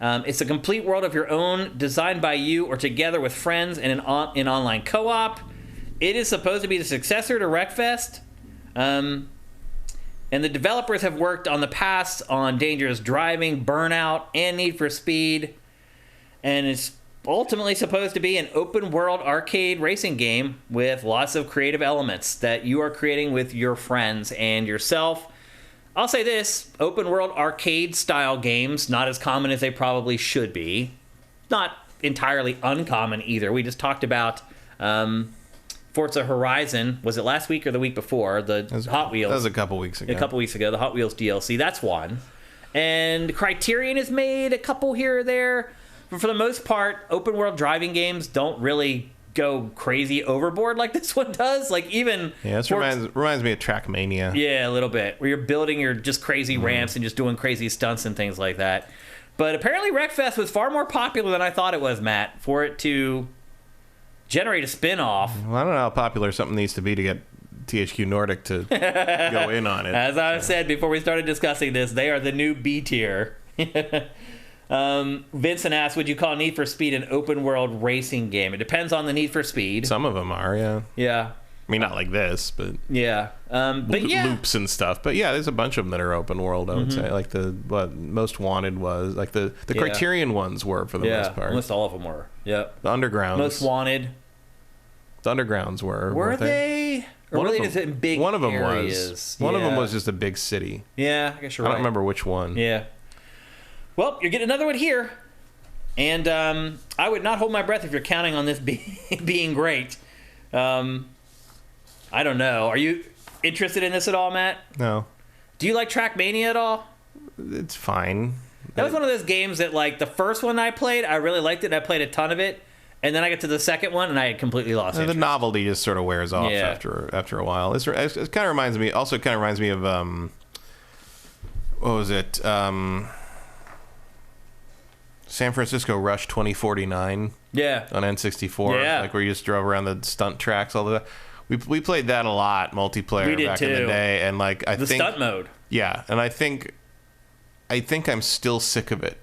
It's a complete world of your own, designed by you or together with friends in in online co-op. It is supposed to be the successor to Wreckfest. And the developers have worked on the past on Dangerous Driving, Burnout, and Need for Speed. And it's ultimately supposed to be an open-world arcade racing game with lots of creative elements that you are creating with your friends and yourself. I'll say this, open-world arcade-style games, not as common as they probably should be. Not entirely uncommon either. We just talked about Forza Horizon. Was it last week or the week before? Hot Wheels. That was a couple weeks ago. The Hot Wheels DLC. That's one. And Criterion has made a couple here or there. But for the most part, open world driving games don't really go crazy overboard like this one does. Like even this reminds me of Trackmania. Yeah, a little bit. Where you're building your just crazy ramps and just doing crazy stunts and things like that. But apparently Wreckfest was far more popular than I thought it was, Matt, for it to generate a spin-off. Well, I don't know how popular something needs to be to get THQ Nordic to go in on it. As I said before we started discussing this, they are the new B tier. Vincent asks, would you call Need for Speed an open world racing game? It depends on the Need for Speed. Some of them are, yeah. Yeah. I mean, not like this, but yeah, but yeah, loops and stuff. But yeah, there's a bunch of them that are open world. I would say, like the Most Wanted was, like the Criterion ones were for the most part. Almost all of them were. Yep. The Undergrounds. Most Wanted. The Undergrounds were. Were they? Or one were of they them, just in big one of them areas? was. One of them was just a big city. Yeah, I guess you're right. I don't remember which one. Yeah. Well, you're getting another one here, and I would not hold my breath if you're counting on this being great. I don't know. Are you interested in this at all, Matt? No. Do you like Trackmania at all? It's fine. That was one of those games that, like, the first one I played, I really liked it, and I played a ton of it. And then I got to the second one, and I had completely lost interest. The novelty just sort of wears off after a while. It kind of reminds me. Also, kind of reminds me of what was it? San Francisco Rush 2049. Yeah. On N64. Yeah. Like where you just drove around the stunt tracks all the time. We played that a lot, multiplayer back in the day, and like I think the stunt mode. Yeah, and I think I'm still sick of it.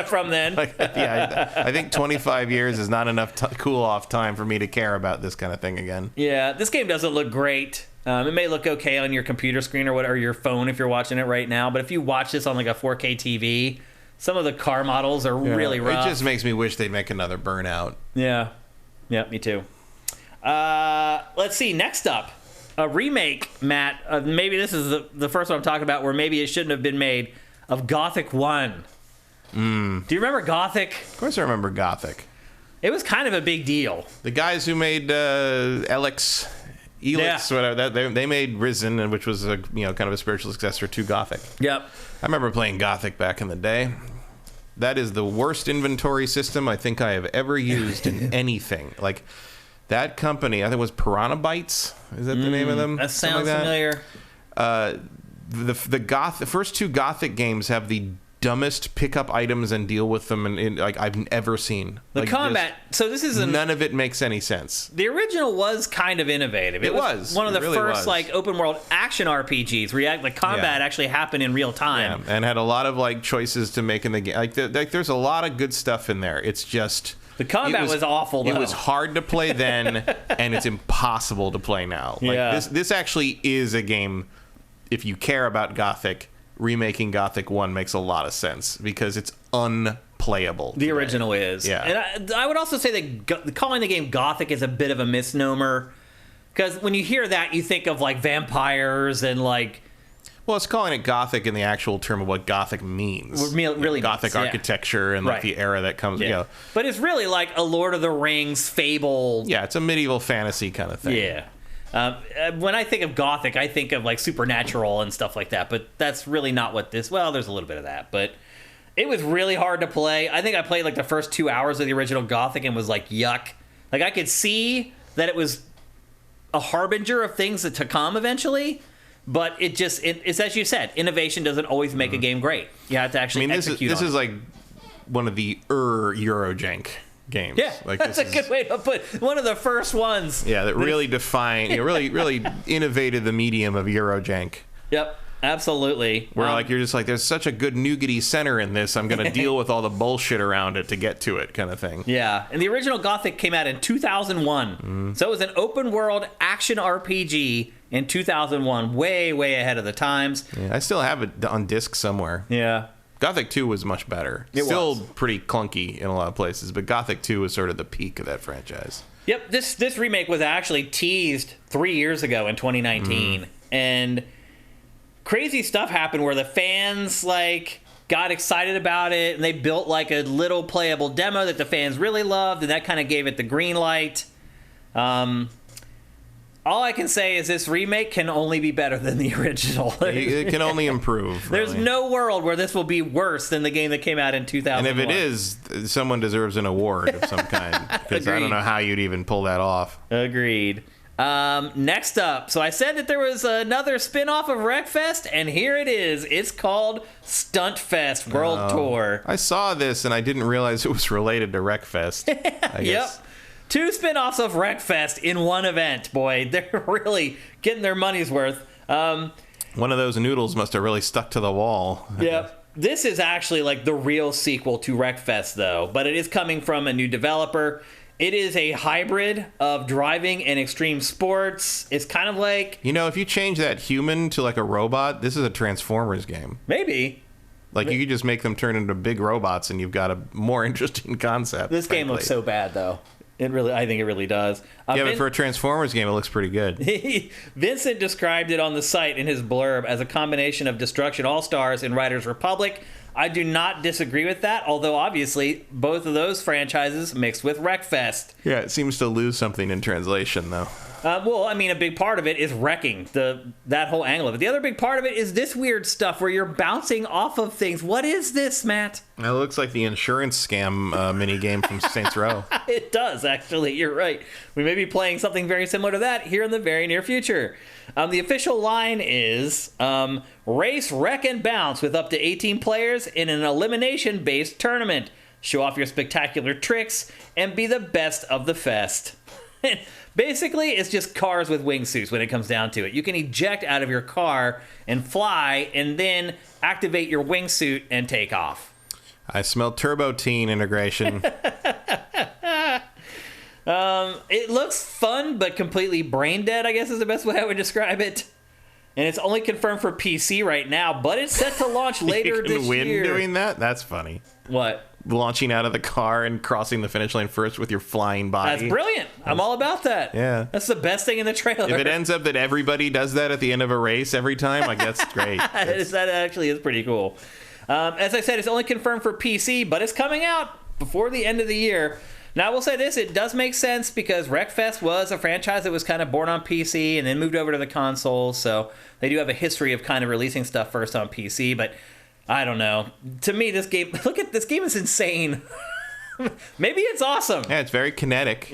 From then. I think 25 years is not enough cool off time for me to care about this kind of thing again. Yeah, this game doesn't look great. It may look okay on your computer screen or your phone if you're watching it right now, but if you watch this on like a 4K TV, some of the car models are really rough. It just makes me wish they'd make another Burnout. Yeah, me too. Let's see. Next up, a remake, Matt. Maybe this is the first one I'm talking about where maybe it shouldn't have been made, of Gothic 1. Do you remember Gothic? Of course I remember Gothic. It was kind of a big deal. The guys who made Elix, whatever, they made Risen, which was a kind of a spiritual successor to Gothic. Yep. I remember playing Gothic back in the day. That is the worst inventory system I think I have ever used in anything. Like, that company, I think it was Piranha Bytes. Is that the name of them? That sounds familiar. The first two Gothic games have the dumbest pickup items and deal with them and like I've ever seen. The combat. So this is none of it makes any sense. The original was kind of innovative. It was one of the first like open world action RPGs where the combat actually happened in real time. Yeah, and had a lot of like choices to make in the game. Like there's a lot of good stuff in there. It's just the combat was awful, though. It was hard to play then, and it's impossible to play now. Like this actually is a game, if you care about Gothic, remaking Gothic 1 makes a lot of sense because it's unplayable. The original is. Yeah. And I would also say that calling the game Gothic is a bit of a misnomer because when you hear that, you think of like vampires and like... Well, it's calling it Gothic in the actual term of what Gothic means. Really Gothic architecture and like the era that comes. Yeah. But it's really like a Lord of the Rings fable. Yeah, it's a medieval fantasy kind of thing. Yeah. When I think of Gothic, I think of like supernatural and stuff like that. But that's really not what this... Well, there's a little bit of that. But it was really hard to play. I think I played like the first 2 hours of the original Gothic and was like, yuck. Like I could see that it was a harbinger of things to come eventually. But it's as you said, innovation doesn't always make a game great. You have to actually execute this is like one of the Eurojank games. Yeah, like that's a good way to put it. One of the first ones. Yeah, that really defined, really innovated the medium of Eurojank. Yep, absolutely. Where like you're just like, there's such a good nougaty center in this, I'm going to deal with all the bullshit around it to get to it, kind of thing. Yeah, and the original Gothic came out in 2001. So it was an open world action RPG in 2001, way ahead of the times. Yeah, I still have it on disc somewhere. Yeah. Gothic 2 was much better. Still pretty clunky in a lot of places, but Gothic 2 was sort of the peak of that franchise. Yep, this remake was actually teased 3 years ago in 2019, and crazy stuff happened where the fans like got excited about it, and they built like a little playable demo that the fans really loved, and that kind of gave it the green light. All I can say is this remake can only be better than the original. It can only improve. There's no world where this will be worse than the game that came out in 2001. And if it is, someone deserves an award of some kind. Because I don't know how you'd even pull that off. Agreed. Next up, so I said that there was another spin-off of Wreckfest, and here it is. It's called Stuntfest World Tour. I saw this, and I didn't realize it was related to Wreckfest. I guess. Yep. 2 spin-offs of Wreckfest in one event. Boy, they're really getting their money's worth. One of those noodles must have really stuck to the wall. Yeah. This is actually like the real sequel to Wreckfest, though, but it is coming from a new developer. It is a hybrid of driving and extreme sports. It's kind of like... if you change that human to like a robot, this is a Transformers game. Maybe. Like, you could just make them turn into big robots, and you've got a more interesting concept. This game looks so bad, though. I think it really does. But for a Transformers game, it looks pretty good. Vincent described it on the site in his blurb as a combination of Destruction All-Stars and Riders Republic. I do not disagree with that, although obviously both of those franchises mixed with Wreckfest. Yeah, it seems to lose something in translation, though. Well, I mean, a big part of it is wrecking, that whole angle of it. The other big part of it is this weird stuff where you're bouncing off of things. What is this, Matt? It looks like the insurance scam minigame from Saints Row. It does, actually. You're right. We may be playing something very similar to that here in the very near future. The official line is race, wreck, and bounce with up to 18 players in an elimination-based tournament. Show off your spectacular tricks and be the best of the fest. Basically, it's just cars with wingsuits when it comes down to it. You can eject out of your car and fly, and then activate your wingsuit and take off. I smell Turbo Teen integration. It looks fun, but completely brain dead, I guess is the best way I would describe it. And it's only confirmed for PC right now, but it's set to launch later this year. You can win doing that? That's funny. What? Launching out of the car and crossing the finish line first with your flying body. That's brilliant. I'm all about that. Yeah. That's the best thing in the trailer. If it ends up that everybody does that at the end of a race every time, like, that's great. That actually is pretty cool. As I said, it's only confirmed for PC, but it's coming out before the end of the year. Now, I will say this, it does make sense because Wreckfest was a franchise that was kind of born on PC and then moved over to the consoles, so they do have a history of kind of releasing stuff first on PC, but I don't know. To me, this game, look at this game is insane. Maybe it's awesome. Yeah, it's very kinetic.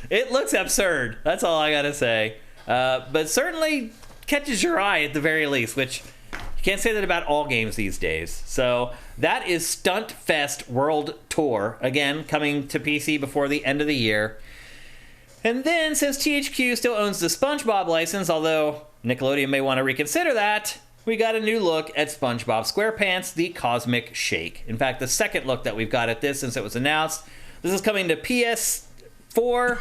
It looks absurd. That's all I gotta say. But certainly catches your eye at the very least, which you can't say that about all games these days. So that is Stunt Fest World Tour. Again, coming to PC before the end of the year. And then, since THQ still owns the SpongeBob license, although Nickelodeon may want to reconsider that, we got a new look at SpongeBob SquarePants, the Cosmic Shake. In fact, the second look that we've got at this since it was announced. This is coming to PS4,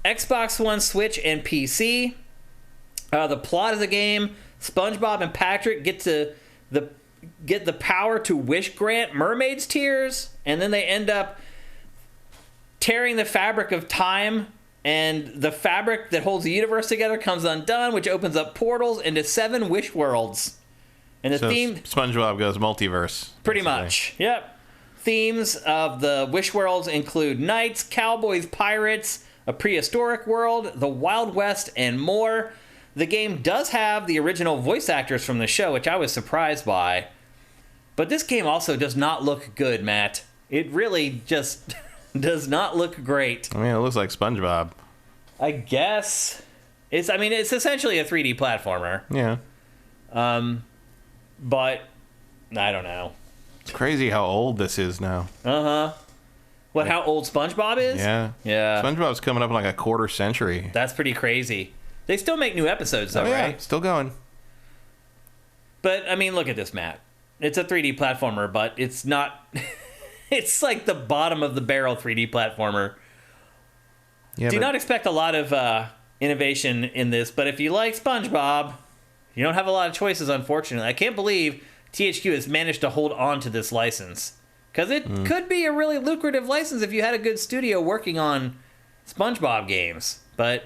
Xbox One, Switch, and PC. The plot of the game, SpongeBob and Patrick get the power to wish grant mermaids' tears, and then they end up tearing the fabric of time, and the fabric that holds the universe together comes undone, which opens up portals into 7 wish worlds. And the theme... SpongeBob goes multiverse. Pretty much, yep. Themes of the wish worlds include knights, cowboys, pirates, a prehistoric world, the Wild West, and more. The game does have the original voice actors from the show, which I was surprised by. But this game also does not look good, Matt. It really just does not look great. I mean, it looks like SpongeBob. I guess. It's essentially a 3D platformer. Yeah. But I don't know. It's crazy how old this is now. Uh-huh. What, how old SpongeBob is? Yeah. Yeah. SpongeBob's coming up in like a quarter century. That's pretty crazy. They still make new episodes, though, yeah, right? Still going. But, I mean, look at this, Matt. It's a 3D platformer, but it's not... It's like the bottom of the barrel 3D platformer. Yeah, Do not expect a lot of innovation in this, but if you like SpongeBob, you don't have a lot of choices, unfortunately. I can't believe THQ has managed to hold on to this license. Because it could be a really lucrative license if you had a good studio working on SpongeBob games. But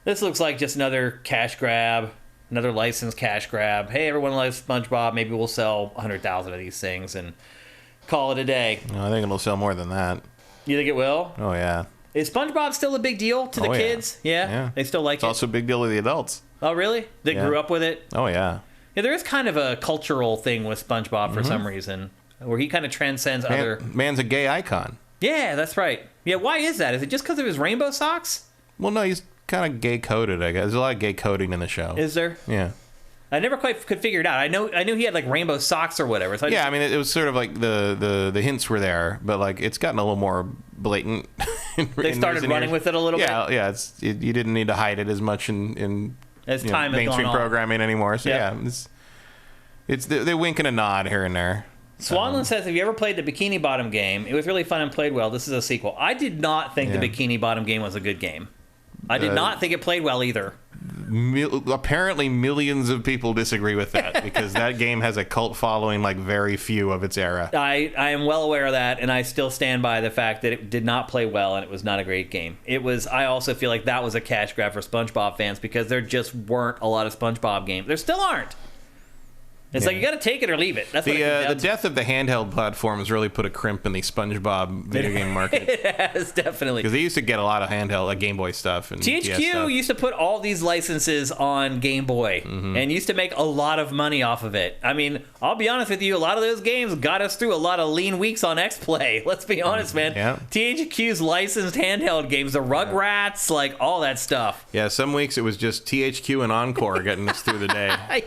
this looks like just another cash grab, another license cash grab. Hey, everyone loves SpongeBob. Maybe we'll sell 100,000 of these things and call it a day. No, I think it'll sell more than that. You think it will? Oh, yeah. Is SpongeBob still a big deal to the kids? Yeah? They still like it's it? It's also a big deal to the adults. Oh, really? They grew up with it? Oh, yeah. Yeah, there is kind of a cultural thing with SpongeBob for some reason, where he kind of transcends other... Man's a gay icon. Yeah, that's right. Yeah, why is that? Is it just because of his rainbow socks? Well, no, he's kind of gay-coded, I guess. There's a lot of gay coding in the show. Is there? Yeah. I never quite could figure it out. I knew he had like rainbow socks or whatever. So I mean, it was sort of like the hints were there, but like it's gotten a little more blatant. They started running with it a little bit. Yeah. You didn't need to hide it as much in as time mainstream programming anymore. So yep. it's they wink and a nod here and there. Swanland says, have you ever played the Bikini Bottom game? It was really fun and played well. This is a sequel. I did not think the Bikini Bottom game was a good game. I did not think it played well either. Apparently millions of people disagree with that because that game has a cult following like very few of its era. I am well aware of that, and I still stand by the fact that it did not play well and it was not a great game. I also feel like that was a cash grab for SpongeBob fans because there just weren't a lot of SpongeBob games. There still aren't. It's like you got to take it or leave it. That's what the death of the handheld platforms really put a crimp in the SpongeBob video game market. It has, definitely. Because they used to get a lot of handheld, like Game Boy stuff. And THQ stuff. used to put all these licenses on Game Boy and used to make a lot of money off of it. I mean, I'll be honest with you, a lot of those games got us through a lot of lean weeks on X-Play. Let's be honest, man. Yeah. THQ's licensed handheld games, the Rugrats, like all that stuff. Yeah, some weeks it was just THQ and Encore getting us through the day.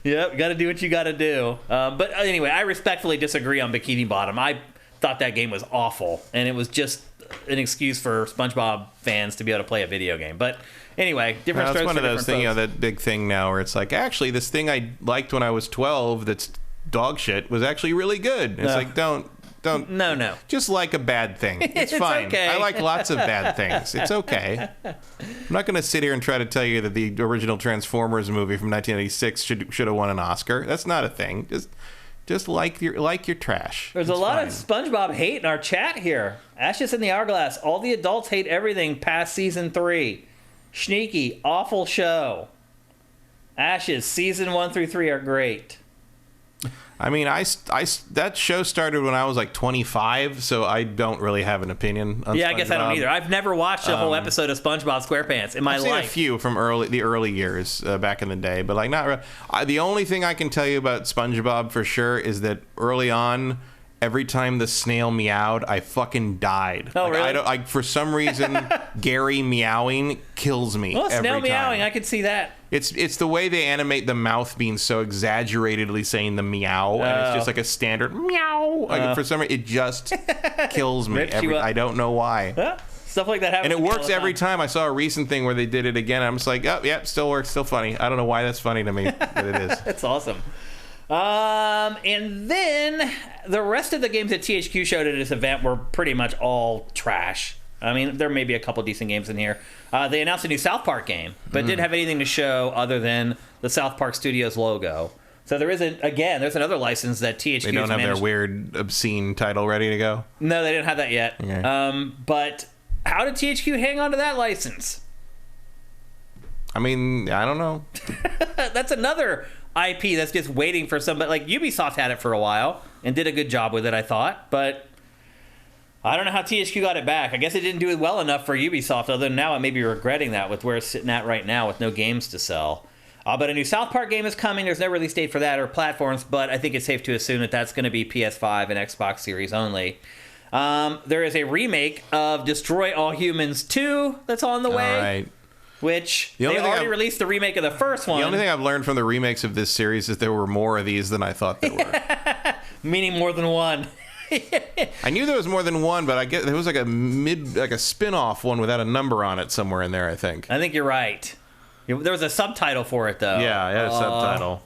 Yep. Got to do what you got to do. But anyway, I respectfully disagree on Bikini Bottom. I thought that game was awful, and it was just an excuse for SpongeBob fans to be able to play a video game. But anyway, different strokes. That's one of those things, that big thing now where it's like, actually, this thing I liked when I was 12 that's dog shit was actually really good. It's like, don't. No. Just like a bad thing. It's fine. Okay. I like lots of bad things. It's okay. I'm not going to sit here and try to tell you that the original Transformers movie from 1986 should have won an Oscar. That's not a thing. Just like your trash. There's a lot of SpongeBob hate in our chat here. Ashes in the Hourglass. All the adults hate everything past season 3. Sneaky, awful show. Ashes, season 1 through 3 are great. I mean, that show started when I was like 25, so I don't really have an opinion on SpongeBob. I guess I don't either. I've never watched a whole episode of SpongeBob SquarePants in my life. I've seen a few from the early years back in the day, but like not really. The only thing I can tell you about SpongeBob for sure is that early on, every time the snail meowed, I fucking died. Oh, like, really? For some reason, Gary meowing kills me. Well, snail every meowing, time. I could see that. It's the way they animate the mouth being so exaggeratedly saying the meow, and it's just like a standard meow. Like for some reason, it just kills me. I don't know why. Stuff like that happens. And it works every time. I saw a recent thing where they did it again. I'm just like, oh, yeah, still works, still funny. I don't know why that's funny to me, but it is. It's awesome. And then the rest of the games that THQ showed at this event were pretty much all trash. I mean, there may be a couple decent games in here. They announced a new South Park game, but didn't have anything to show other than the South Park Studios logo. So there's another license that THQ They don't have their weird, obscene title ready to go? No, they didn't have that yet. Okay. But how did THQ hang on to that license? I mean, I don't know. That's another IP that's just waiting for somebody. Like, Ubisoft had it for a while and did a good job with it, I thought. But I don't know how THQ got it back. I guess it didn't do it well enough for Ubisoft, other than now I may be regretting that with where it's sitting at right now with no games to sell. But a new South Park game is coming. There's no release date for that or platforms, but I think it's safe to assume that that's going to be PS5 and Xbox Series only. There is a remake of Destroy All Humans 2 that's on the way. All right. Which they already released the remake of the first one. The only thing I've learned from the remakes of this series is there were more of these than I thought there were. Meaning more than one. I knew there was more than one, but I get there was like a spin-off one without a number on it somewhere in there, I think. I think you're right. There was a subtitle for it, though. Yeah, I had a subtitle.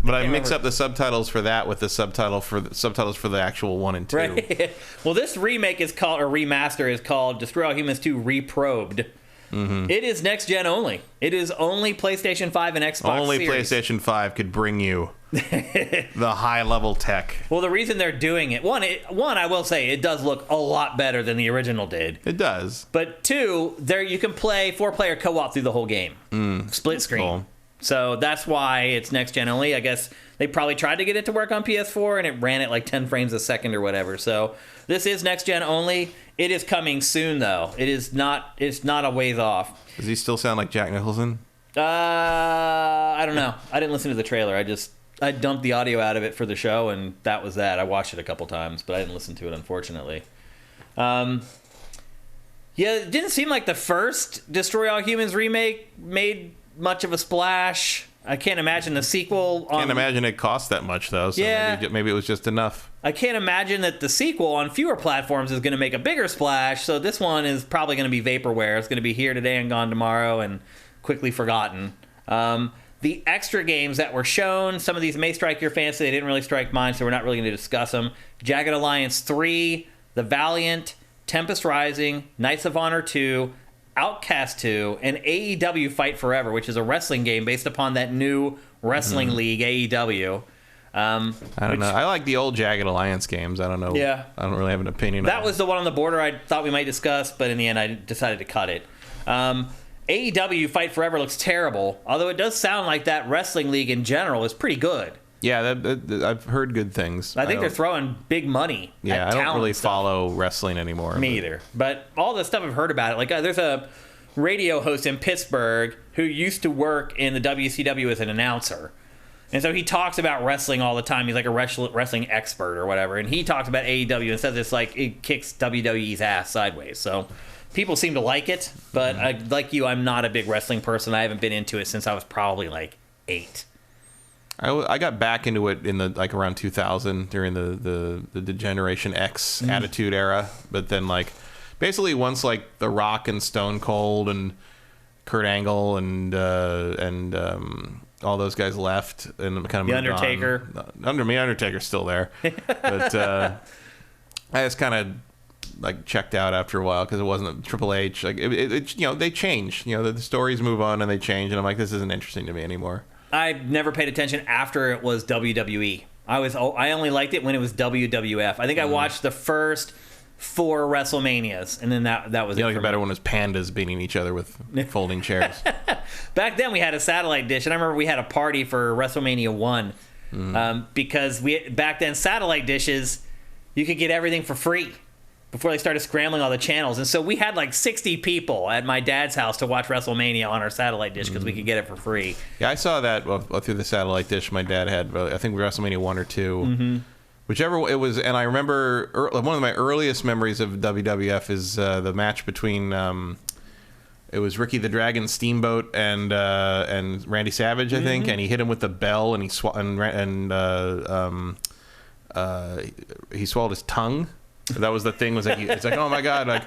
But I mix up the subtitles for that with the subtitles for the actual 1 and 2. Right. Well, this remake is called, or remaster is called Destroy All Humans 2 Reprobed. Mm-hmm. It is next gen only. It is only PlayStation 5 and Xbox Only Series. PlayStation 5 could bring you the high level tech. Well, the reason they're doing it, one, I will say, it does look a lot better than the original did. It does. But 2, you can play 4-player co-op through the whole game. Split screen. Cool. So that's why it's next gen only. I guess they probably tried to get it to work on PS4 and it ran at like 10 frames a second or whatever. So this is next gen only. It is coming soon though. It's not a ways off. Does he still sound like Jack Nicholson? I don't know. I didn't listen to the trailer. I dumped the audio out of it for the show and that was that. I watched it a couple times, but I didn't listen to it unfortunately. Yeah, it didn't seem like the first Destroy All Humans remake made much of a splash. I can't imagine the sequel. Can't imagine it cost that much, though. So maybe it was just enough. I can't imagine that the sequel on fewer platforms is going to make a bigger splash. So this one is probably going to be vaporware. It's going to be here today and gone tomorrow and quickly forgotten. The extra games that were shown, some of these may strike your fancy. They didn't really strike mine, so we're not really going to discuss them. Jagged Alliance 3, The Valiant, Tempest Rising, Knights of Honor 2, Outcast 2, and AEW Fight Forever, which is a wrestling game based upon that new wrestling league, AEW. I don't know. I like the old Jagged Alliance games. I don't know. Yeah. I don't really have an opinion on that. Was the one on the border I thought we might discuss, but in the end I decided to cut it. AEW Fight Forever looks terrible, although it does sound like that wrestling league in general is pretty good. Yeah, I've heard good things. I think they're throwing big money. Yeah, I don't really follow wrestling anymore. Me either. But all the stuff I've heard about it, like there's a radio host in Pittsburgh who used to work in the WCW as an announcer. And so he talks about wrestling all the time. He's like a wrestling expert or whatever. And he talks about AEW and says it's like it kicks WWE's ass sideways. So people seem to like it. But like you, I'm not a big wrestling person. I haven't been into it since I was probably like 8. I got back into it in the like around 2000 during the Generation X Attitude Era, but then like basically once like The Rock and Stone Cold and Kurt Angle and all those guys left and kind of The Undertaker. Undertaker's still there, but I just kind of like checked out after a while because it wasn't a Triple H. Like it they change. The stories move on and they change, and I'm like, this isn't interesting to me anymore. I never paid attention after it was WWE. I only liked it when it was WWF. I think I watched the first 4 WrestleManias, and then that was it. Like a better one was pandas beating each other with folding chairs. Back then we had a satellite dish, and I remember we had a party for WrestleMania 1 because back then satellite dishes, you could get everything for free before they started scrambling all the channels. And so we had like 60 people at my dad's house to watch WrestleMania on our satellite dish because we could get it for free. Yeah, I saw that through the satellite dish my dad had. I think WrestleMania 1 or 2. Whichever it was. And I remember one of my earliest memories of WWF is the match between it was Ricky the Dragon Steamboat and Randy Savage, I think. And he hit him with the bell and he swallowed his tongue. That was the thing. Was like it's like, oh my god, like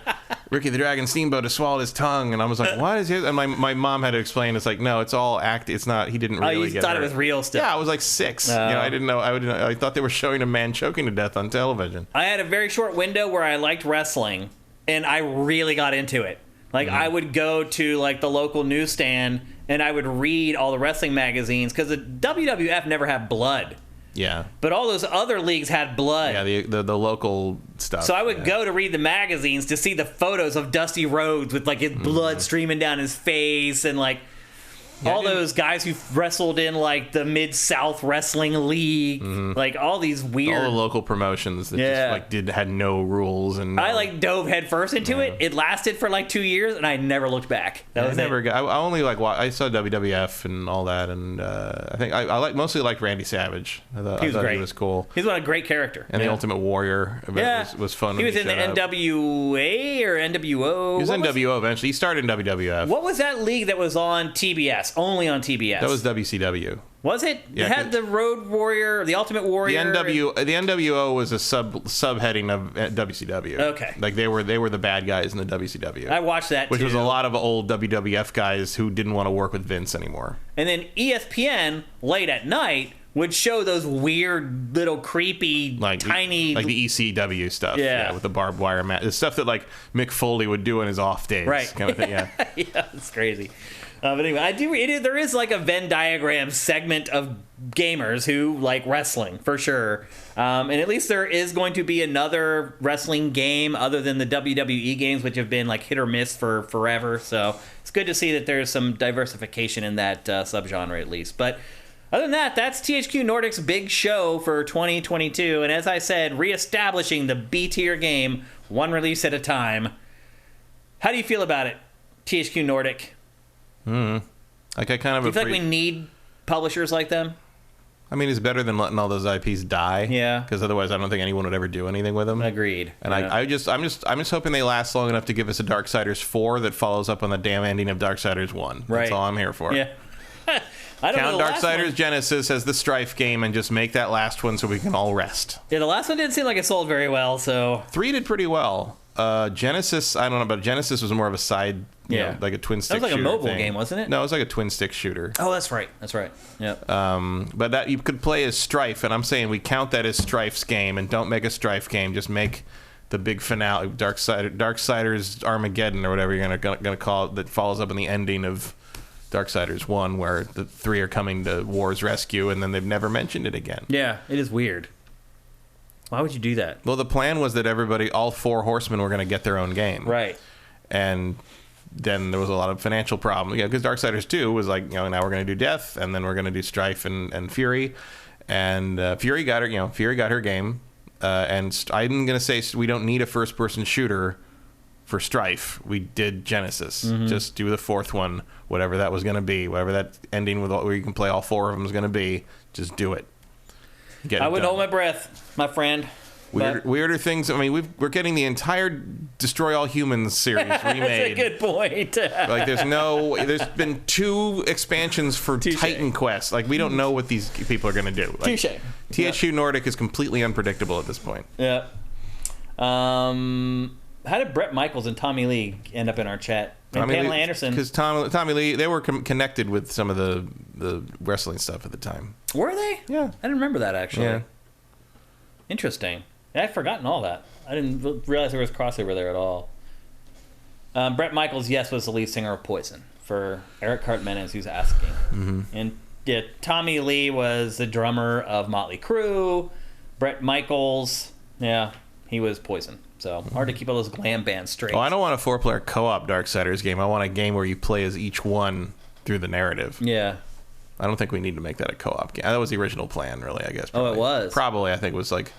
Ricky the Dragon Steamboat has swallowed his tongue, and I was like, what is his? And my mom had to explain. It's like, no, it's all act. It's not. He didn't really. You thought it was real stuff. Yeah, I was like 6. I didn't know. I thought they were showing a man choking to death on television. I had a very short window where I liked wrestling, and I really got into it. Like I would go to like the local newsstand, and I would read all the wrestling magazines because the WWF never had blood. Yeah. But all those other leagues had blood. Yeah, the local stuff. So I would go to read the magazines to see the photos of Dusty Rhodes with like his blood streaming down his face and like all those guys who wrestled in like the Mid-South Wrestling League, like all these weird... All the local promotions that just like had no rules. And I like dove headfirst into it. It lasted for like 2 years and I never looked back. I only like I saw WWF and all that, and I think I mostly liked Randy Savage. I thought he was cool. He's a great character. And the Ultimate Warrior was fun. He was in the NWA or NWO. He was NWO eventually. He started in WWF. What was that league that was on TBS? Only on TBS. That was WCW. Was it? Yeah, it had the Road Warrior, the Ultimate Warrior. The NWO was a subheading of WCW. Okay. Like they were the bad guys in the WCW. I watched that which too. was a lot of old WWF guys who didn't want to work with Vince anymore. And then ESPN late at night would show those weird little creepy tiny like the ECW stuff. Yeah. With the barbed wire mat. The stuff that like Mick Foley would do on his off days. Right. Kind of thing. Yeah. Yeah, it's crazy. But anyway, there is like a Venn diagram segment of gamers who like wrestling for sure. And at least there is going to be another wrestling game other than the WWE games, which have been like hit or miss for forever. So it's good to see that there's some diversification in that subgenre at least. But other than that, that's THQ Nordic's big show for 2022. And as I said, reestablishing the B-tier game one release at a time. How do you feel about it, THQ Nordic? Like I kind of. Do you feel like we need publishers like them? I mean, it's better than letting all those IPs die. Yeah. Because otherwise, I don't think anyone would ever do anything with them. Agreed. And yeah. I'm just hoping they last long enough to give us a Darksiders 4 that follows up on the damn ending of Darksiders 1. That's all I'm here for. Yeah. Count Darksiders Genesis as the Strife game and just make that last one so we can all rest. Yeah, the last one didn't seem like it sold very well, so... 3 did pretty well. Genesis, I don't know, but Genesis was more of a side, you know, like a twin stick shooter. That was like a mobile game, wasn't it? No, it was like a twin stick shooter. Oh, that's right. Yeah. But that you could play as Strife, and I'm saying we count that as Strife's game, and don't make a Strife game. Just make the big finale, Darksiders Armageddon, or whatever you're gonna call it, that follows up in the ending of Darksiders 1, where the 3 are coming to War's rescue, and then they've never mentioned it again. Yeah, it is weird. Why would you do that? Well, the plan was that all 4 horsemen were going to get their own game. Right. And then there was a lot of financial problems. Yeah, because Darksiders 2 was like, now we're going to do Death, and then we're going to do Strife and Fury. And Fury got her game. And I'm going to say we don't need a first-person shooter for Strife. We did Genesis. Just do the 4th one, whatever that was going to be, whatever that ending where you can play all 4 of them is going to be. Just do it. I wouldn't hold my breath, my friend. Weirder things. I mean, we're getting the entire Destroy All Humans series remade. That's a good point. Like, there's been 2 expansions for Titan Quest. Like, we don't know what these people are going to do. Like, Touché. THQ Nordic is completely unpredictable at this point. Yeah. How did Bret Michaels and Tommy Lee end up in our chat? And Pamela Anderson. Because Tommy Lee, they were connected with some of the wrestling stuff at the time. Were they? Yeah. I didn't remember that, actually. Yeah. Interesting. I'd forgotten all that. I didn't realize there was crossover there at all. Bret Michaels, yes, was the lead singer of Poison, for Eric Cartmenez, who's asking. And yeah, Tommy Lee was the drummer of Motley Crue. Bret Michaels, yeah, he was Poison. So hard to keep all those glam bands straight. Oh, I don't want a 4-player co-op Darksiders game. I want a game where you play as each one through the narrative. Yeah. I don't think we need to make that a co-op game. That was the original plan, really, I guess. Probably. Oh, it was? Probably, I think it was like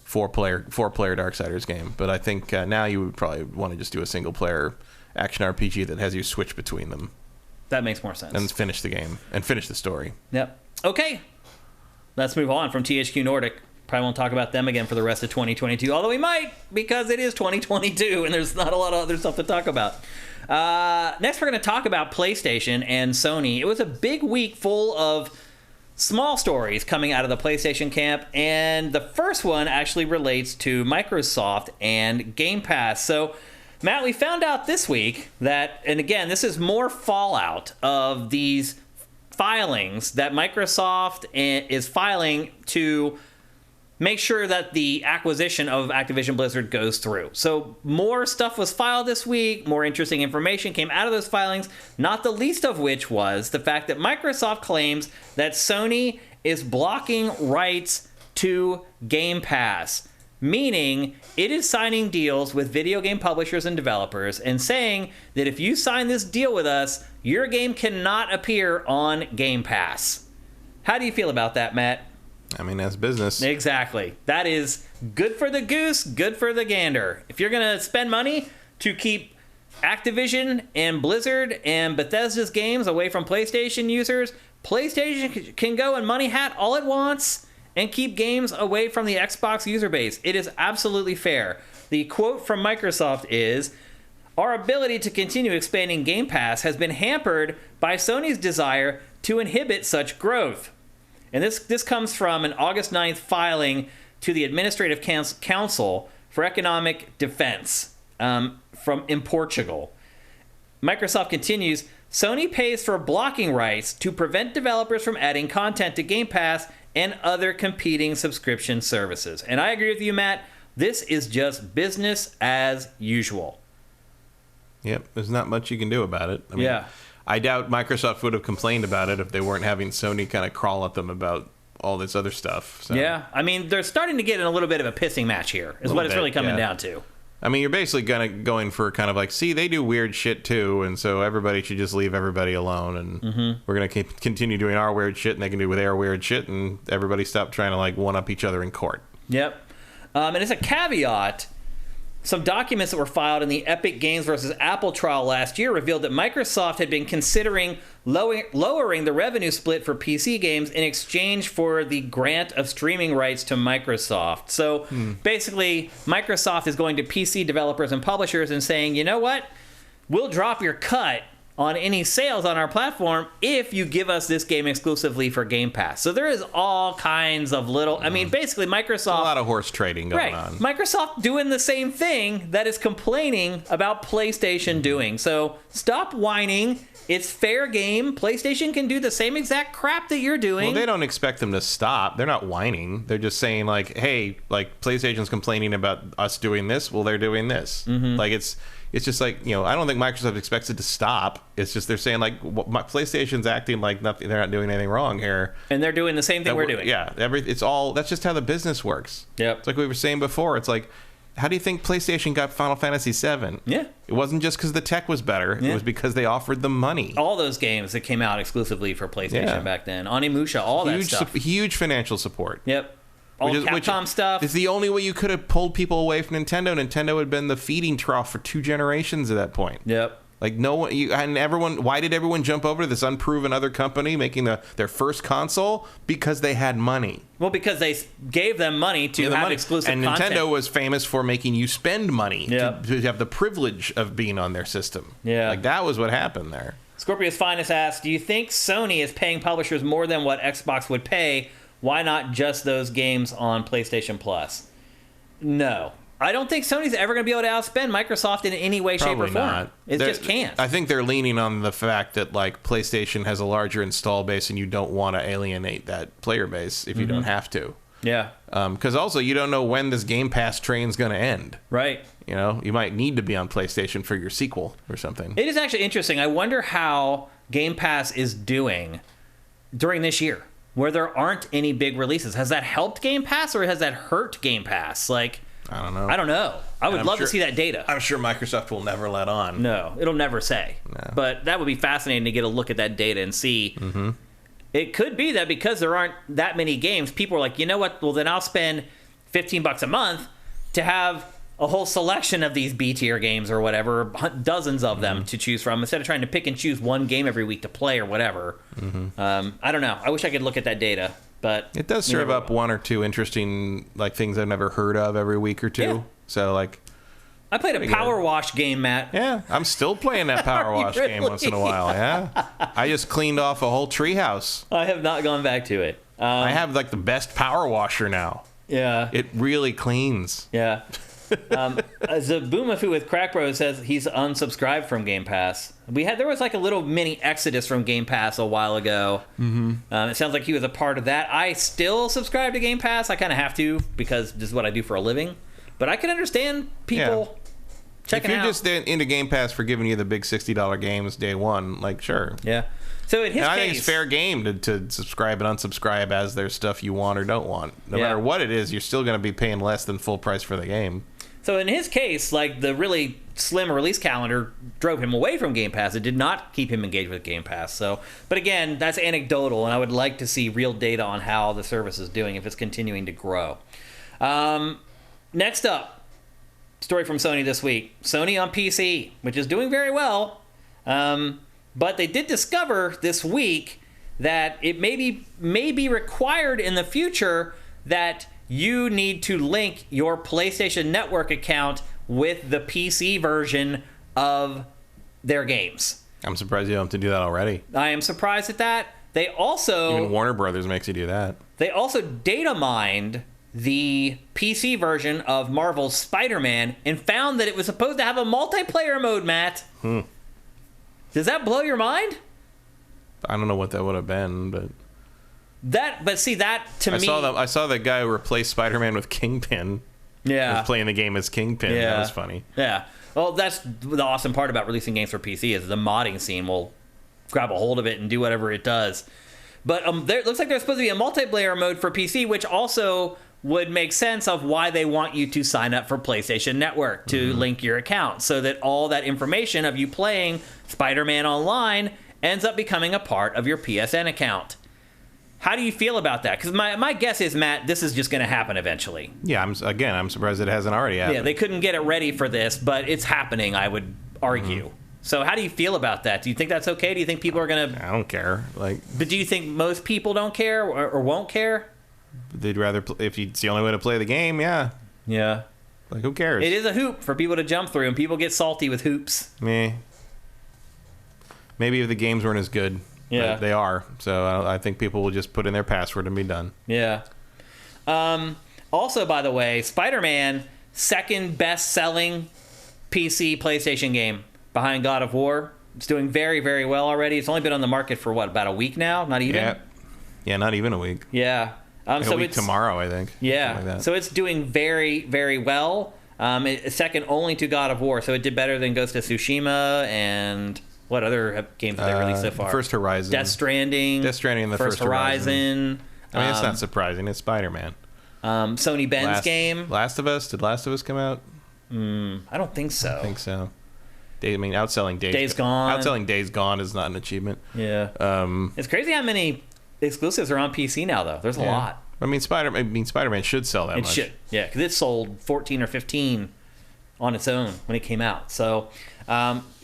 4-player Darksiders game. But I think now you would probably want to just do a single-player action RPG that has you switch between them. That makes more sense. And finish the game. And finish the story. Yep. Okay. Let's move on from THQ Nordic. Probably won't talk about them again for the rest of 2022, although we might, because it is 2022 and there's not a lot of other stuff to talk about. Next, we're going to talk about PlayStation and Sony. It was a big week full of small stories coming out of the PlayStation camp, and the first one actually relates to Microsoft and Game Pass. So, Matt, we found out this week that, and again, this is more fallout of these filings that Microsoft is filing to make sure that the acquisition of Activision Blizzard goes through. So more stuff was filed this week, more interesting information came out of those filings, not the least of which was the fact that Microsoft claims that Sony is blocking rights to Game Pass, meaning it is signing deals with video game publishers and developers and saying that if you sign this deal with us, your game cannot appear on Game Pass. How do you feel about that, Matt? I mean, that's business. Exactly. That is good for the goose, good for the gander. If you're going to spend money to keep Activision and Blizzard and Bethesda's games away from PlayStation users, PlayStation can go and money hat all it wants and keep games away from the Xbox user base. It is absolutely fair. The quote from Microsoft is, "Our ability to continue expanding Game Pass has been hampered by Sony's desire to inhibit such growth." And this comes from an August 9th filing to the Administrative Council for Economic Defense in Portugal. Microsoft continues, "Sony pays for blocking rights to prevent developers from adding content to Game Pass and other competing subscription services." And I agree with you, Matt. This is just business as usual. Yep, there's not much you can do about it. I mean, yeah. I doubt Microsoft would have complained about it if they weren't having Sony kind of crawl at them about all this other stuff. So. Yeah, I mean, they're starting to get in a little bit of a pissing match here, is what it's really coming down to. I mean, you're basically going for kind of like, see, they do weird shit too, and so everybody should just leave everybody alone, and we're going to continue doing our weird shit, and they can do with their weird shit, and everybody stop trying to like one-up each other in court. Yep. And as a caveat, some documents that were filed in the Epic Games versus Apple trial last year revealed that Microsoft had been considering lowering the revenue split for PC games in exchange for the grant of streaming rights to Microsoft. So basically, Microsoft is going to PC developers and publishers and saying, you know what? We'll drop your cut on any sales on our platform if you give us this game exclusively for Game Pass. So there is all kinds of little... I mean, basically, Microsoft... a lot of horse trading going on. Microsoft doing the same thing that is complaining about PlayStation doing. So stop whining. It's fair game. PlayStation can do the same exact crap that you're doing. Well, they don't expect them to stop. They're not whining. They're just saying, like, hey, like, PlayStation's complaining about us doing this. Well, they're doing this. Like, it's just like, you know, I don't think Microsoft expects it to stop. It's just they're saying, like, PlayStation's acting like nothing. They're not doing anything wrong here. And they're doing the same thing we're doing. Yeah. It's all... That's just how the business works. Yep. It's like we were saying before. It's like... How do you think PlayStation got Final Fantasy VII? Yeah. It wasn't just because the tech was better. It was because they offered them money. All those games that came out exclusively for PlayStation back then. Onimusha, all that stuff. Huge financial support. Yep. All Capcom stuff. It's the only way you could have pulled people away from Nintendo. Nintendo had been the feeding trough for 2 generations at that point. Yep. Like, no one, and everyone, why did everyone jump over to this unproven other company making their first console? Because they had money. Well, because they gave them money to have exclusive content. And Nintendo was famous for making you spend money to have the privilege of being on their system. Yeah. Like, that was what happened there. Scorpius Finest asks, do you think Sony is paying publishers more than what Xbox would pay? Why not just those games on PlayStation Plus? No. I don't think Sony's ever going to be able to outspend Microsoft in any way, shape, or form. Not. It just can't. I think they're leaning on the fact that, like, PlayStation has a larger install base and you don't want to alienate that player base if you don't have to. Yeah. Because also, you don't know when this Game Pass train's going to end. Right. You know, you might need to be on PlayStation for your sequel or something. It is actually interesting. I wonder how Game Pass is doing during this year, where there aren't any big releases. Has that helped Game Pass or has that hurt Game Pass? Like... I don't know. I would love to see that data. I'm sure Microsoft will never let on. No, it'll never say. No. But that would be fascinating to get a look at that data and see. It could be that because there aren't that many games, people are like, you know what? Well, then I'll spend $15 a month to have a whole selection of these B-tier games or whatever, dozens of them to choose from, instead of trying to pick and choose one game every week to play or whatever. I don't know. I wish I could look at that data. But it does serve up one or two interesting, like, things I've never heard of every week or two. Yeah. So, like, I played a Power Wash game, Matt. Yeah, I'm still playing that Power Wash game once in a while. Yeah, I just cleaned off a whole treehouse. I have not gone back to it. I have, like, the best power washer now. Yeah, it really cleans. Yeah. Zabumafu with Crack Bros says he's unsubscribed from Game Pass. There was like a little mini exodus from Game Pass a while ago. It sounds like he was a part of that. I still subscribe to Game Pass. I kind of have to because this is what I do for a living. But I can understand people checking out. If you're just into Game Pass for giving you the big $60 games day one, like, sure. Yeah. So in his case, I think it's fair game to subscribe and unsubscribe as there's stuff you want or don't want. No matter what it is, you're still going to be paying less than full price for the game. So in his case, like, the really slim release calendar drove him away from Game Pass. It did not keep him engaged with Game Pass. So, but again, that's anecdotal, and I would like to see real data on how the service is doing, if it's continuing to grow. Next up, story from Sony this week. Sony on PC, which is doing very well. But they did discover this week that it may be required in the future that you need to link your PlayStation Network account with the PC version of their games. I'm surprised you don't have to do that already. I am surprised at that. They also... Even Warner Brothers makes you do that. They also data mined the PC version of Marvel's Spider-Man and found that it was supposed to have a multiplayer mode, Matt. Does that blow your mind? I don't know what that would have been, but... See, that to me... I saw that guy who replaced Spider-Man with Kingpin. Yeah. Was playing the game as Kingpin. Yeah. That was funny. Yeah. Well, that's the awesome part about releasing games for PC is the modding scene will grab a hold of it and do whatever it does. But it looks like there's supposed to be a multiplayer mode for PC, which also would make sense of why they want you to sign up for PlayStation Network to link your account, so that all that information of you playing Spider-Man Online ends up becoming a part of your PSN account. How do you feel about that? Because my guess is, Matt, this is just going to happen eventually. Yeah, I'm surprised it hasn't already happened. Yeah, they couldn't get it ready for this, but it's happening, I would argue. So how do you feel about that? Do you think that's okay? Do you think people are going to... I don't care. But do you think most people don't care or won't care? They'd rather... If it's the only way to play the game, yeah. Yeah. Like, who cares? It is a hoop for people to jump through, and people get salty with hoops. Meh. Maybe if the games weren't as good. Yeah. They are. So I think people will just put in their password and be done. Yeah. Also, by the way, Spider-Man, second best-selling PC PlayStation game behind God of War. It's doing very, very well already. It's only been on the market for, what, about a week now? Not even? Yeah, not even a week. Yeah. So a week tomorrow, I think. Yeah. Like so it's doing very, very well. It's second only to God of War. So it did better than Ghost of Tsushima and... What other games have they released so far? First Horizon. Death Stranding. And the First Horizon. I mean, it's not surprising. It's Spider-Man. Sony Ben's game. Last of Us? Did Last of Us come out? I don't think so. I think so. Outselling Days Gone. Outselling Days Gone is not an achievement. Yeah. It's crazy how many exclusives are on PC now, though. There's a lot. I mean, Spider-Man should sell that much. It should. Yeah, because it sold 14 or 15 on its own when it came out. So...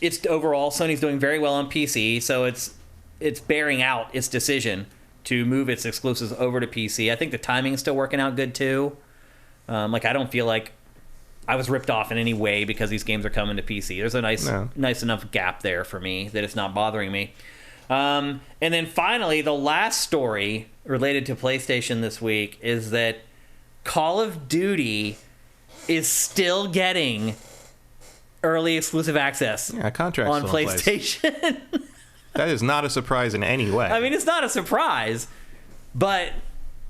it's overall Sony's doing very well on PC, so it's bearing out its decision to move its exclusives over to PC. I think the timing is still working out good too. I don't feel like I was ripped off in any way because these games are coming to PC. There's a nice enough gap there for me that it's not bothering me. And then finally, the last story related to PlayStation this week is that Call of Duty is still getting early exclusive access contracts on PlayStation. That is not a surprise in any way. I mean, it's not a surprise, but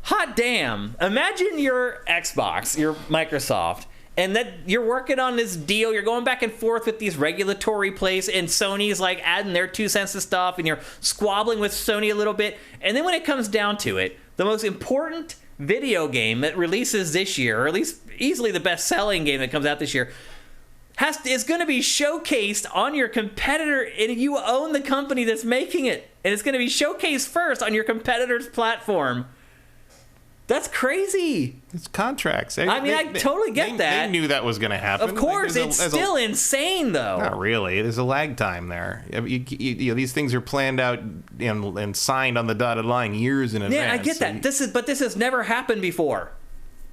hot damn. Imagine your Xbox, your Microsoft, and that you're working on this deal. You're going back and forth with these regulatory plays, and Sony's like adding their 2 cents to stuff, and you're squabbling with Sony a little bit. And then when it comes down to it, the most important video game that releases this year, or at least easily the best-selling game that comes out this year, is going to be showcased on your competitor, and you own the company that's making it, and it's going to be showcased first on your competitor's platform. That's crazy. It's contracts. I totally get that. They knew that was going to happen. Of course, it's still insane, though. Not really. There's a lag time there. These things are planned out and signed on the dotted line years in advance. Yeah, I get that. This has never happened before.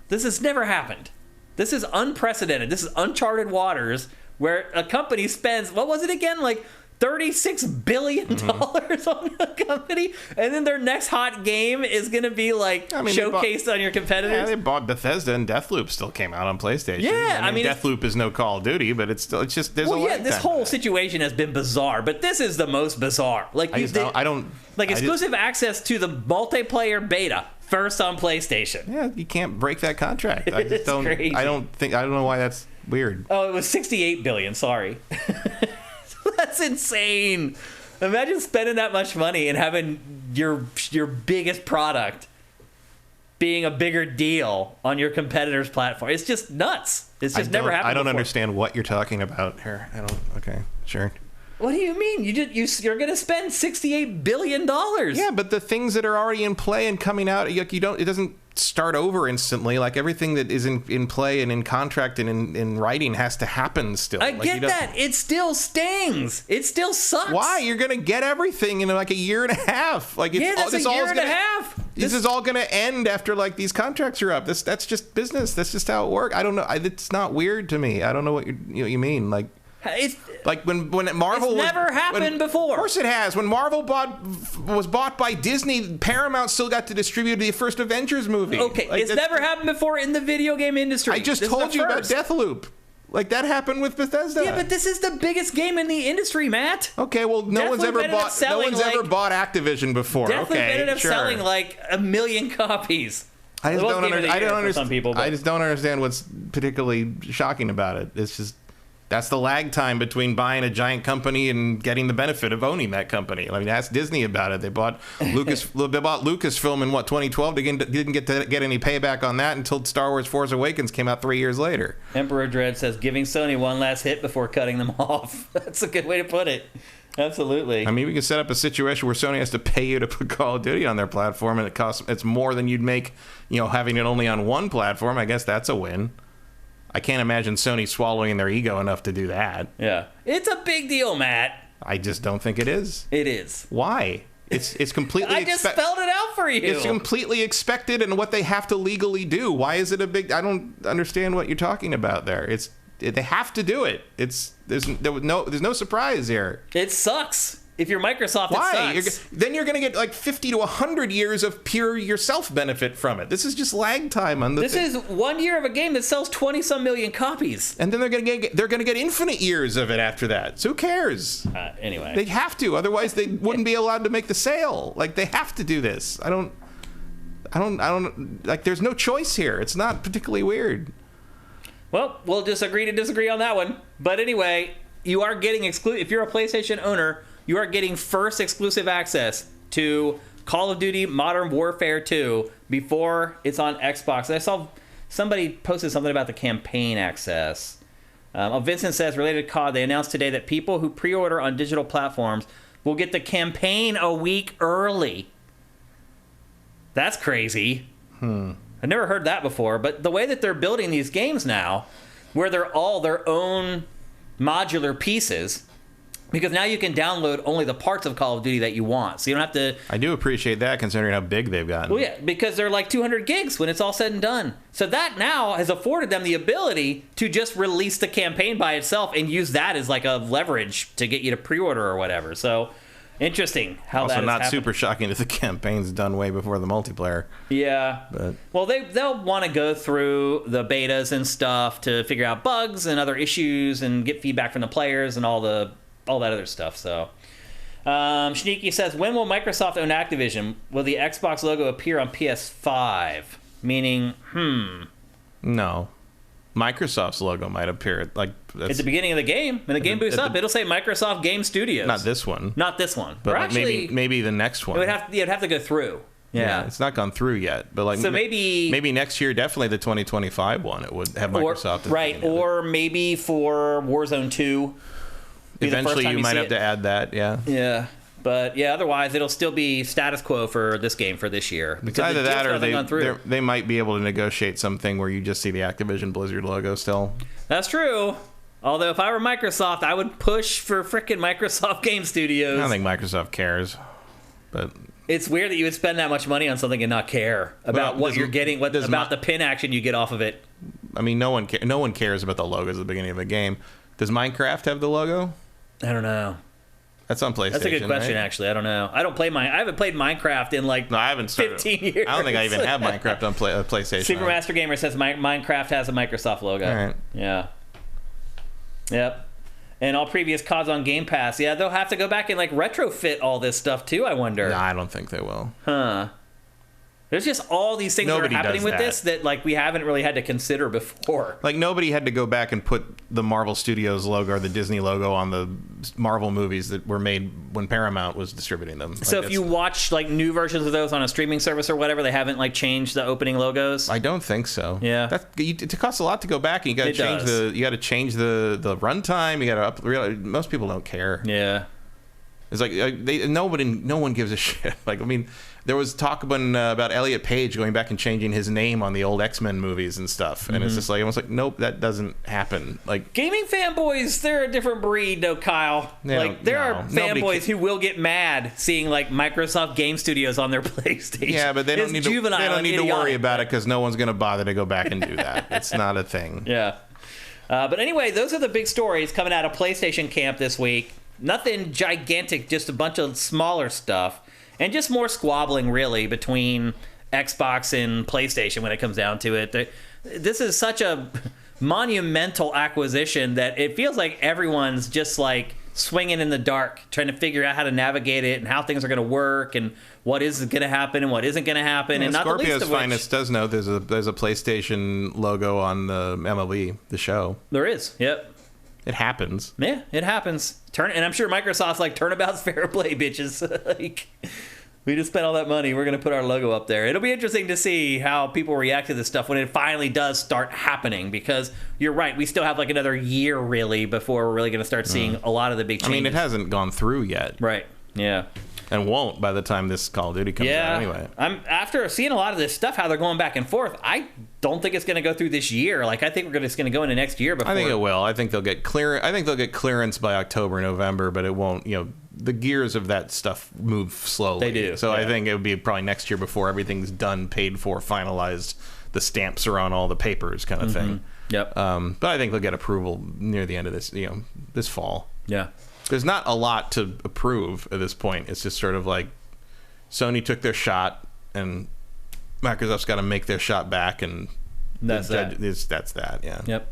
This has never happened. This is unprecedented. This is uncharted waters where a company spends, what was it again? Like $36 billion on a company, and then their next hot game is going to be showcased on your competitors. Yeah, they bought Bethesda, and Deathloop still came out on PlayStation. Yeah, I mean Deathloop is no Call of Duty, but it's just there's a lag time. This whole situation has been bizarre, but this is the most bizarre. Exclusive access to the multiplayer beta first on PlayStation. Yeah, you can't break that contract. Crazy. I don't know why that's weird. Oh, it was $68 billion. Sorry. That's insane. Imagine spending that much money and having your biggest product being a bigger deal on your competitor's platform. It's just nuts. It's just never happened I don't before. understand what you're talking about here. Okay, sure. What do you mean? You're going to spend $68 billion. Yeah, but the things that are already in play and coming out, it doesn't start over instantly. Like everything that is in play and in contract and in writing has to happen still. I get that. It still stings. It still sucks. Why? You're going to get everything in like a year and a half. That's a year and a half. This is all going to end after like these contracts are up. That's just business. That's just how it works. I don't know. It's not weird to me. I don't know what you mean. Like. It's like when Marvel it's never happened before. Of course it has. When Marvel was bought by Disney, Paramount still got to distribute the first Avengers movie. Okay, it's never happened before in the video game industry. I just told you about Deathloop. Like that happened with Bethesda. Yeah, but this is the biggest game in the industry, Matt. Okay, well no one's ever bought Activision before. Deathloop ended up selling like 1 million copies. I just don't understand. Some people, I just don't understand what's particularly shocking about it. It's just. That's the lag time between buying a giant company and getting the benefit of owning that company. I mean, ask Disney about it. They bought Lucasfilm in 2012. They didn't get any payback on that until Star Wars: Force Awakens came out 3 years later. Emperor Dread says giving Sony one last hit before cutting them off. That's a good way to put it. Absolutely. I mean, we can set up a situation where Sony has to pay you to put Call of Duty on their platform, and it's more than you'd make, having it only on one platform. I guess that's a win. I can't imagine Sony swallowing their ego enough to do that. Yeah. It's a big deal, Matt. I just don't think it is. It is. Why? It's completely... I just spelled it out for you. It's completely expected and what they have to legally do. Why is it a big... I don't understand what you're talking about there. They have to do it. There's no surprise here. It sucks. if you're Microsoft, why? it sucks. Then you're going to get like 50 to 100 years of pure yourself benefit from it. This is just lag time on the. This is 1 year of a game that sells 20-some million copies, and then they're going to get infinite years of it after that. So who cares? Anyway, they have to. Otherwise, they wouldn't be allowed to make the sale. Like they have to do this. I don't. Like there's no choice here. It's not particularly weird. Well, we'll just agree to disagree on that one. But anyway, you are getting if you're a PlayStation owner, you are getting first exclusive access to Call of Duty Modern Warfare 2 before it's on Xbox. I saw somebody posted something about the campaign access. Vincent says, related to COD, they announced today that people who pre-order on digital platforms will get the campaign a week early. That's crazy. I've never heard that before, but the way that they're building these games now, where they're all their own modular pieces, because now you can download only the parts of Call of Duty that you want, so you don't have to. I do appreciate that, considering how big they've gotten. Well, yeah, because they're like 200 gigs when it's all said and done. So that now has afforded them the ability to just release the campaign by itself and use that as like a leverage to get you to pre-order or whatever. So interesting how also that is not happening. Super shocking that the campaign's done way before the multiplayer. Yeah. But well, they'll want to go through the betas and stuff to figure out bugs and other issues and get feedback from the players and all that other stuff. So Sneaky says, when will Microsoft own Activision? Will the Xbox logo appear on PS5? Meaning, no. Microsoft's logo might appear at Not this one. Not this one. But or like actually, maybe the next one. It'd have to go through. Yeah. It's not gone through yet. But like so maybe next year, definitely the 2025 one, it would have Microsoft. Right, or maybe for Warzone 2. Eventually you might have to add that, yeah. Yeah. But yeah, otherwise it'll still be status quo for this game for this year. It's either that or they might be able to negotiate something where you just see the Activision Blizzard logo still. That's true. Although if I were Microsoft, I would push for frickin' Microsoft Game Studios. I don't think Microsoft cares. But it's weird that you would spend that much money on something and not care about what you're getting, about the pin action you get off of it. I mean, no one cares about the logos at the beginning of a game. Does Minecraft have the logo? I don't know. That's on PlayStation. That's a good question, right? Actually. I don't know. I haven't played Minecraft in I haven't 15 years. I don't think I even have Minecraft on PlayStation. Supermaster Gamer says Minecraft has a Microsoft logo. All right. Yeah. Yep. And all previous CODs on Game Pass. Yeah, they'll have to go back and retrofit all this stuff too, I wonder. No, I don't think they will. Huh. There's just all these things that are happening with this that we haven't really had to consider before. Like nobody had to go back and put the Marvel Studios logo or the Disney logo on the Marvel movies that were made when Paramount was distributing them. So if you watch new versions of those on a streaming service or whatever, they haven't changed the opening logos. I don't think so. Yeah, it costs a lot to go back, and you got to change the runtime. You got to most people don't care. Yeah, it's like no one gives a shit. There was talk about Elliot Page going back and changing his name on the old X-Men movies and stuff, and it's just almost nope, that doesn't happen. Gaming fanboys, they're a different breed, though, Kyle. There are fanboys who will get mad seeing Microsoft Game Studios on their PlayStation. Yeah, but they don't need to worry about it because no one's going to bother to go back and do that. It's not a thing. Yeah. But anyway, those are the big stories coming out of PlayStation Camp this week. Nothing gigantic, just a bunch of smaller stuff. And just more squabbling, really, between Xbox and PlayStation when it comes down to it. This is such a monumental acquisition that it feels like everyone's just swinging in the dark, trying to figure out how to navigate it and how things are going to work and what is going to happen and what isn't going to happen. And not Scorpio's the least of which, Finest does know there's a PlayStation logo on the MLB, the show. There is, yep. It happens. Yeah, it happens. And I'm sure Microsoft's turnabout's fair play, bitches. We just spent all that money. We're going to put our logo up there. It'll be interesting to see how people react to this stuff when it finally does start happening. Because you're right, we still have another year, really, before we're really going to start seeing a lot of the big changes. I mean, it hasn't gone through yet. Right, yeah. And won't by the time this Call of Duty comes out anyway. After seeing a lot of this stuff, how they're going back and forth, I don't think it's going to go through this year. I think we're just going to go into next year before. I think it will. I think they'll get clearance by October, November, but it won't. The gears of that stuff move slowly. They do. So I think it would be probably next year before everything's done, paid for, finalized. The stamps are on all the papers, kind of thing. Yep. But I think they'll get approval near the end of this, this fall. Yeah. There's not a lot to approve at this point. It's just sort of like Sony took their shot, and Microsoft's got to make their shot back, and that's that. Yeah. Yep.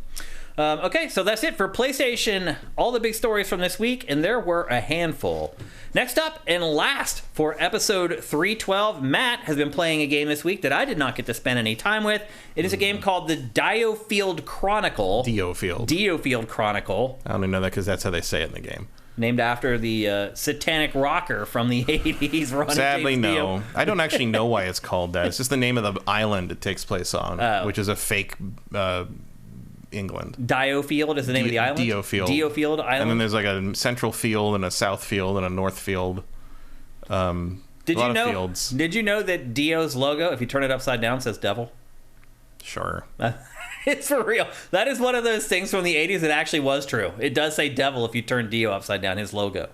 Okay, so that's it for PlayStation. All the big stories from this week, and there were a handful. Next up and last for episode 312, Matt has been playing a game this week that I did not get to spend any time with. It is a game called the DioField Chronicle. DioField Chronicle. I only know that because that's how they say it in the game. Named after the satanic rocker from the 80s. Ron Sadly, James no. Dio. I don't actually know why it's called that. It's just the name of the island it takes place on, which is a fake England. DioField is the name of the island? DioField Island. And then there's like a central field and a south field and a north field. Did you know that Dio's logo, if you turn it upside down, says devil? Sure. It's for real. That is one of those things from the 80s that actually was true. It does say devil if you turn Dio upside down, his logo.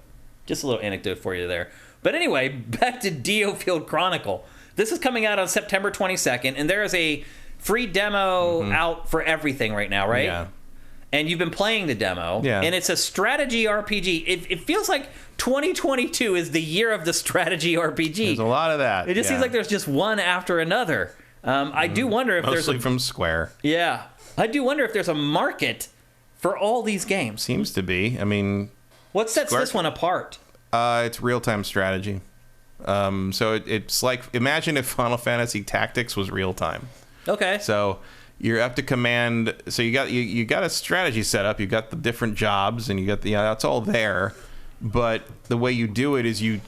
Just a little anecdote for you there. But anyway, back to DioField Chronicle. This is coming out on September 22nd, and there is a free demo out for everything right now, right? Yeah. And you've been playing the demo. Yeah. And it's a strategy RPG. It feels like 2022 is the year of the strategy RPG. There's a lot of that. It just seems like there's just one after another. I do wonder if Mostly from Square. Yeah. I do wonder if there's a market for all these games. Seems to be. I mean... What sets this one apart? It's real-time strategy. So it's like... Imagine if Final Fantasy Tactics was real-time. Okay. So you have to command... So you got a strategy set up. You got the different jobs, and you got the... it's all there. But the way you do it is you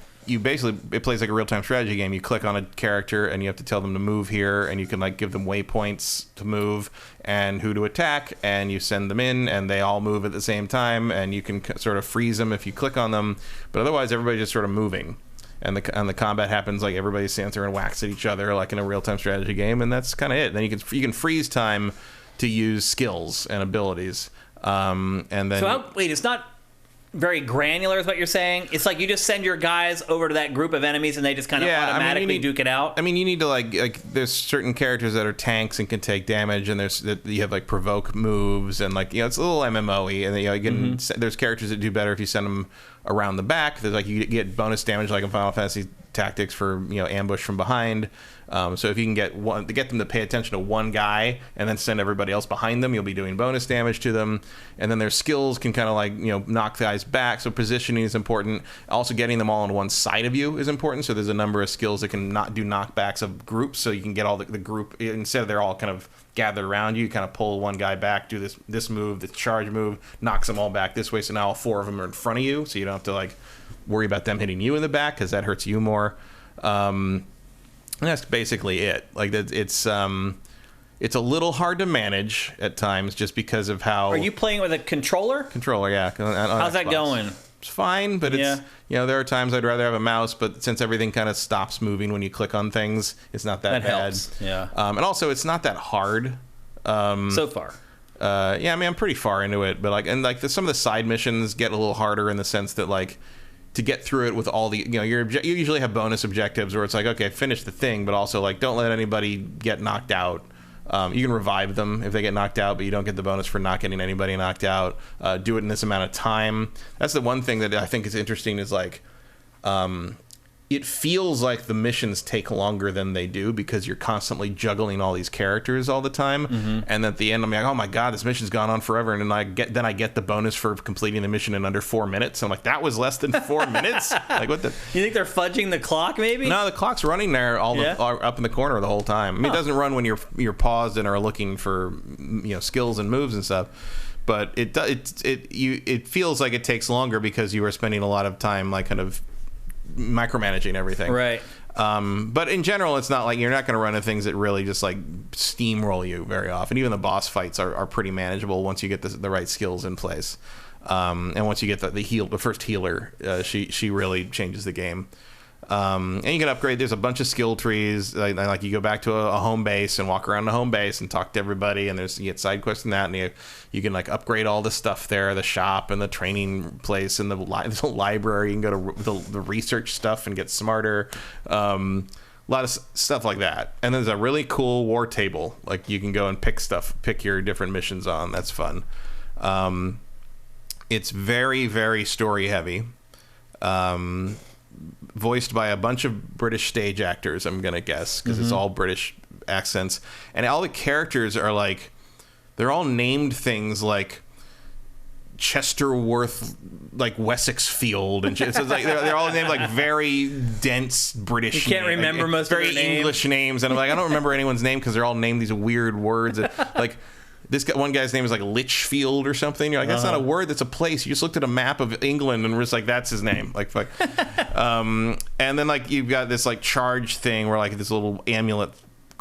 basically, it plays like a real-time strategy game. You click on a character and you have to tell them to move here, and you can like give them waypoints to move and who to attack, and you send them in and they all move at the same time, and you can sort of freeze them if you click on them, but otherwise everybody's just sort of moving, and the combat happens like everybody stands there and whacks at each other like in a real-time strategy game, and that's kind of it. Then you can freeze time to use skills and abilities, and then wait, it's not very granular is what you're saying? It's like you just send your guys over to that group of enemies and they just kind of automatically duke it out? I mean, you need to like there's certain characters that are tanks and can take damage, and you have like provoke moves, and like, it's a little MMO-y, and you there's characters that do better if you send them around the back. There's like you get bonus damage like in Final Fantasy Tactics for ambush from behind. So if you can get them to pay attention to one guy and then send everybody else behind them, you'll be doing bonus damage to them. And then their skills can kind of like knock the guys back. So positioning is important. Also, getting them all on one side of you is important. So there's a number of skills that can do knockbacks of groups. So you can get all the group, instead of they're all kind of gathered around you, kind of pull one guy back, do this move, this charge move, knocks them all back this way. So now all four of them are in front of you. So you don't have to like worry about them hitting you in the back, because that hurts you more. And that's basically it. Like it's a little hard to manage at times just because of how. Are you playing with a controller? Controller, yeah. How's that going? It's fine, but it's there are times I'd rather have a mouse, but since everything kind of stops moving when you click on things, it's not that bad. Helps. Yeah. And also it's not that hard. So far. I mean, I'm pretty far into it, but some of the side missions get a little harder in the sense that like, to get through it with all the, you usually have bonus objectives where it's like, okay, finish the thing, but also like, don't let anybody get knocked out. You can revive them if they get knocked out, but you don't get the bonus for not getting anybody knocked out. Do it in this amount of time. That's the one thing that I think is interesting is like, it feels like the missions take longer than they do because you're constantly juggling all these characters all the time. And at the end, I'm like, oh my god, this mission's gone on forever. And then I get the bonus for completing the mission in under 4 minutes. I'm like, that was less than 4 minutes. Like, what the? You think they're fudging the clock? Maybe. No, the clock's running there up in the corner the whole time. I mean, it doesn't run when you're paused and are looking for skills and moves and stuff. But it feels like it takes longer because you are spending a lot of time like kind of micromanaging everything, right? But in general, it's not like you're not going to run into things that really just like steamroll you very often. Even the boss fights are pretty manageable once you get the right skills in place, and once you get the first healer, she really changes the game. And you can upgrade. There's a bunch of skill trees. Like you go back to a home base and walk around the home base and talk to everybody. And you get side quests and that. And you can like upgrade all the stuff there, the shop and the training place and the library. You can go to the research stuff and get smarter. A lot of stuff like that. And there's a really cool war table. Like you can go and pick your different missions on. That's fun. It's very, very story heavy. Voiced by a bunch of British stage actors, I'm going to guess, because it's all British accents. And all the characters are like, they're all named things like Chesterworth, like Wessex Field, and so it's like they're all named like very dense British. You can't remember most very of their names. English names, and I'm like, I don't remember anyone's name because they're all named these weird words. Like this guy, one guy's name is like Lichfield or something. You're like, that's not a word, that's a place. You just looked at a map of England and we're just like, that's his name. Like, fuck. And then like you've got this like charge thing where like this little amulet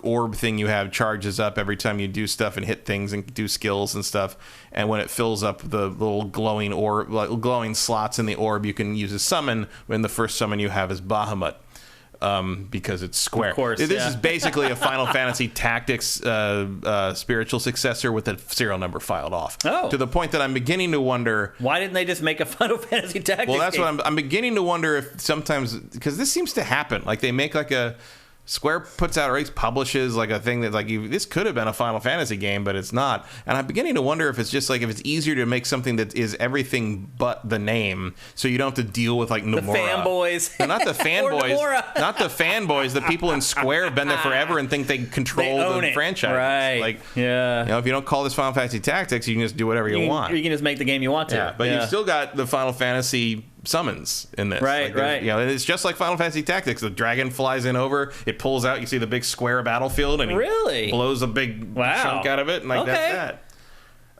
orb thing you have charges up every time you do stuff and hit things and do skills and stuff, and when it fills up the little glowing orb, like glowing slots in the orb, you can use a summon. When the first summon you have is Bahamut, because it's square. Of course, this is basically a Final Fantasy Tactics spiritual successor with a serial number filed off. To the point that I'm beginning to wonder, why didn't they just make a Final Fantasy Tactics well, that's game? what I'm beginning to wonder if sometimes, because this seems to happen, like they make like a Square puts out or at least publishes like a thing that like this could have been a Final Fantasy game, but it's not. And I'm beginning to wonder if it's just like if it's easier to make something that is everything but the name, so you don't have to deal with like Nomura. The fanboys. No, not the fanboys. Not the fanboys. The people in Square have been there forever and think they control the franchise. Right. Like, yeah. You know, if you don't call this Final Fantasy Tactics, you can just do whatever you want. You can just make the game you want to. Yeah, but you've still got the Final Fantasy summons in this. Right, right. You know, it's just like Final Fantasy Tactics. The dragon flies in over, it pulls out, you see the big square battlefield, and he blows a big chunk out of it, and like that's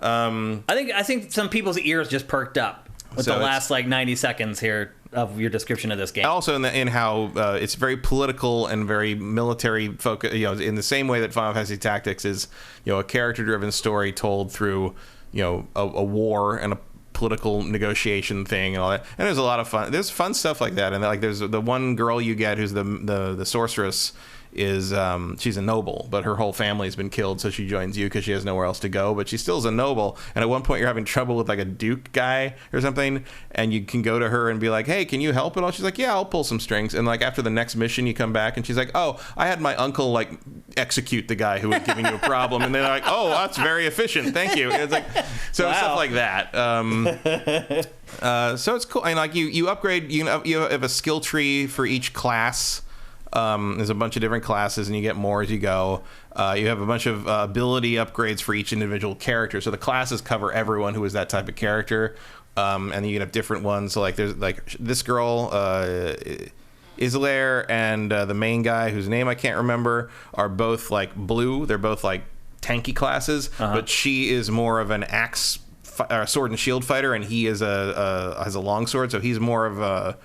that. I think some people's ears just perked up with the last like 90 seconds here of your description of this game. Also in how it's very political and very military focus, you know, in the same way that Final Fantasy Tactics is, you know, a character-driven story told through, you know, a war and a political negotiation thing and all that. And there's a lot of fun. There's fun stuff like that. And like there's the one girl you get who's the sorceress is she's a noble, but her whole family's been killed, so she joins you because she has nowhere else to go, but she still is a noble. And at one point you're having trouble with like a duke guy or something, and you can go to her and be like, hey, can you help at all? She's like, yeah, I'll pull some strings. And like after the next mission you come back and she's like, oh, I had my uncle like execute the guy who was giving you a problem. And they're like, oh, that's very efficient, thank you. And it's like stuff like that. So it's cool. And like you upgrade, you have a skill tree for each class. There's a bunch of different classes, and you get more as you go. You have a bunch of ability upgrades for each individual character. So the classes cover everyone who is that type of character, and then you can have different ones. So like there's like this girl, Islaire, and the main guy whose name I can't remember are both like blue. They're both like tanky classes, but she is more of an axe, sword and shield fighter, and he is has a long sword. So he's more of a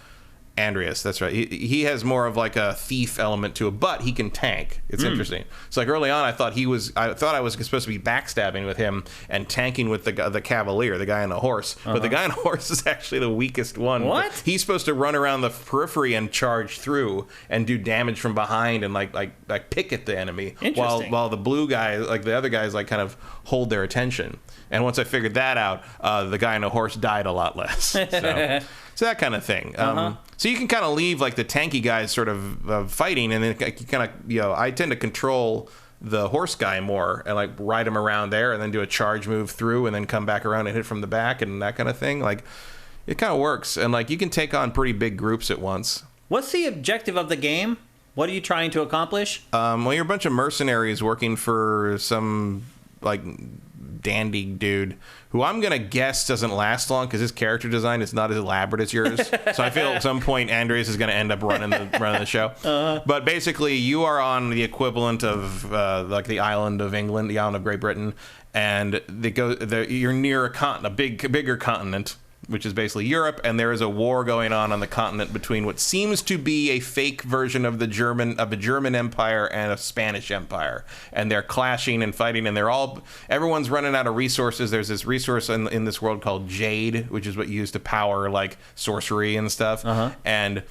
Andreas, that's right. He has more of like a thief element to it, but he can tank. It's interesting. So like early on, I thought I was supposed to be backstabbing with him and tanking with the cavalier, the guy on the horse. But the guy on the horse is actually the weakest one. What? He's supposed to run around the periphery and charge through and do damage from behind and like pick at the enemy. Interesting. While the blue guy, like the other guys, like kind of hold their attention. And once I figured that out, the guy on the horse died a lot less. So that kind of thing. So you can kind of leave like the tanky guys sort of fighting, and then you kind of, you know, I tend to control the horse guy more and like ride him around there and then do a charge move through and then come back around and hit from the back and that kind of thing. Like it kind of works, and like you can take on pretty big groups at once. What's the objective of the game? What are you trying to accomplish? Well, you're a bunch of mercenaries working for some like dandy dude who I'm gonna guess doesn't last long because his character design is not as elaborate as yours. So I feel at some point Andreas is gonna end up running the show. But basically, you are on the equivalent of like the island of England, the island of Great Britain, and you're near a bigger continent, which is basically Europe, and there is a war going on the continent between what seems to be a fake version of a German empire and a Spanish empire, and they're clashing and fighting, and everyone's running out of resources. There's this resource in this world called Jade, which is what you use to power like sorcery and stuff, and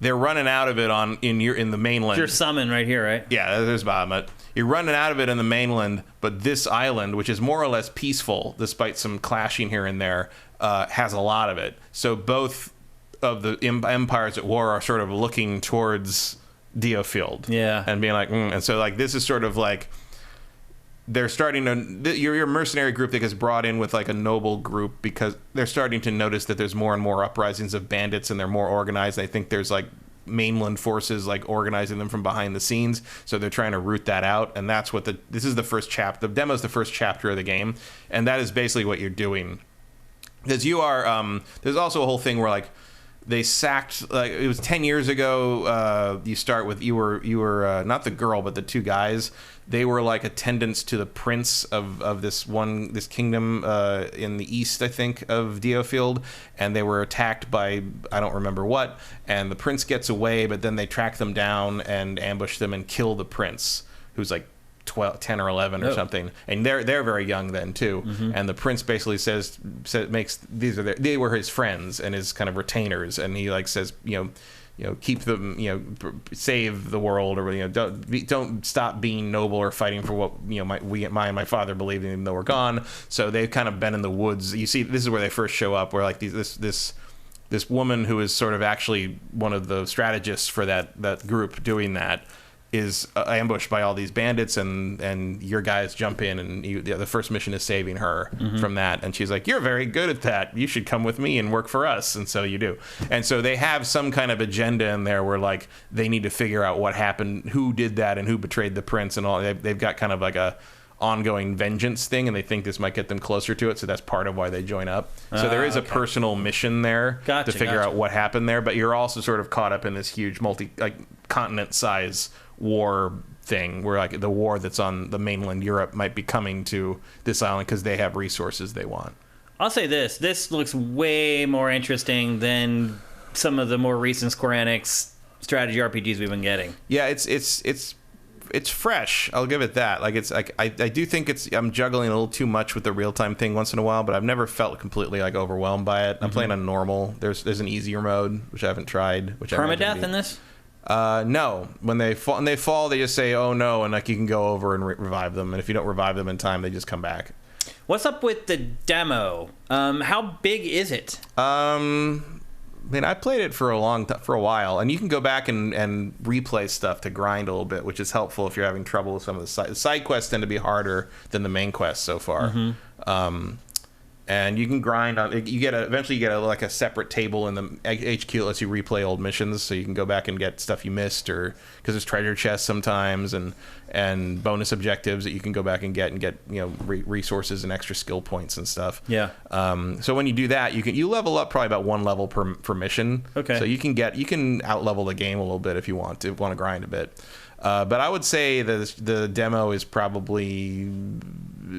they're running out of it in the mainland. Your summon right here, right? Yeah, there's Bahamut. You're running out of it in the mainland, but this island, which is more or less peaceful, despite some clashing here and there, has a lot of it. So both of the empires at war are sort of looking towards DioField. Yeah. And being like, and so like this is sort of like they're starting to you're a mercenary group that gets brought in with like a noble group because they're starting to notice that there's more and more uprisings of bandits and they're more organized. I think there's like mainland forces like organizing them from behind the scenes, so they're trying to root that out, and that's what this is the first chapter. The demo is the first chapter of the game, and that is basically what you're doing. Because you are there's also a whole thing where like they sacked, like it was 10 years ago. You start with you were not the girl but the two guys. They were like attendants to the prince of this kingdom in the east, I think, of DioField, and they were attacked by I don't remember what, and the prince gets away, but then they track them down and ambush them and kill the prince, who's like 10 or 11 or something, and they're very young then too. And the prince basically says makes they were his friends and his kind of retainers, and he like says, keep them, save the world, or don't stop being noble or fighting for what my father believed in, even though we're gone. So they've kind of been in the woods. You see, this is where they first show up, where like this woman who is sort of actually one of the strategists for that group doing that is ambushed by all these bandits, and your guys jump in, and the first mission is saving her from that. And she's like, "You're very good at that. You should come with me and work for us." And so you do. And so they have some kind of agenda in there where like they need to figure out what happened, who did that, and who betrayed the prince, and all. They've got kind of like a ongoing vengeance thing, and they think this might get them closer to it. So that's part of why they join up. So there is a personal mission there to figure out what happened there. But you're also sort of caught up in this huge continent size war thing where like the war that's on the mainland Europe might be coming to this island because they have resources they want. I'll say this looks way more interesting than some of the more recent Square Enix strategy RPGs we've been getting. Yeah, it's fresh. I'll give it that. Like it's like I do think I'm juggling a little too much with the real time thing once in a while, but I've never felt completely like overwhelmed by it. I'm playing on normal. There's an easier mode which I haven't tried. Permadeath in this? No. When they fall, they just say, "Oh no," and like you can go over and revive them. And if you don't revive them in time, they just come back. What's up with the demo? How big is it? I played it for a while, and you can go back and replay stuff to grind a little bit, which is helpful if you're having trouble with some of the side quests. Tend to be harder than the main quests so far. And you can grind on. Eventually you get a separate table in the HQ that lets you replay old missions, so you can go back and get stuff you missed, or because there's treasure chests sometimes and bonus objectives that you can go back and get resources and extra skill points and stuff. Yeah. So when you do that, you level up probably about one level per mission. Okay. So you can out level the game a little bit if you want to grind a bit. But I would say the demo is probably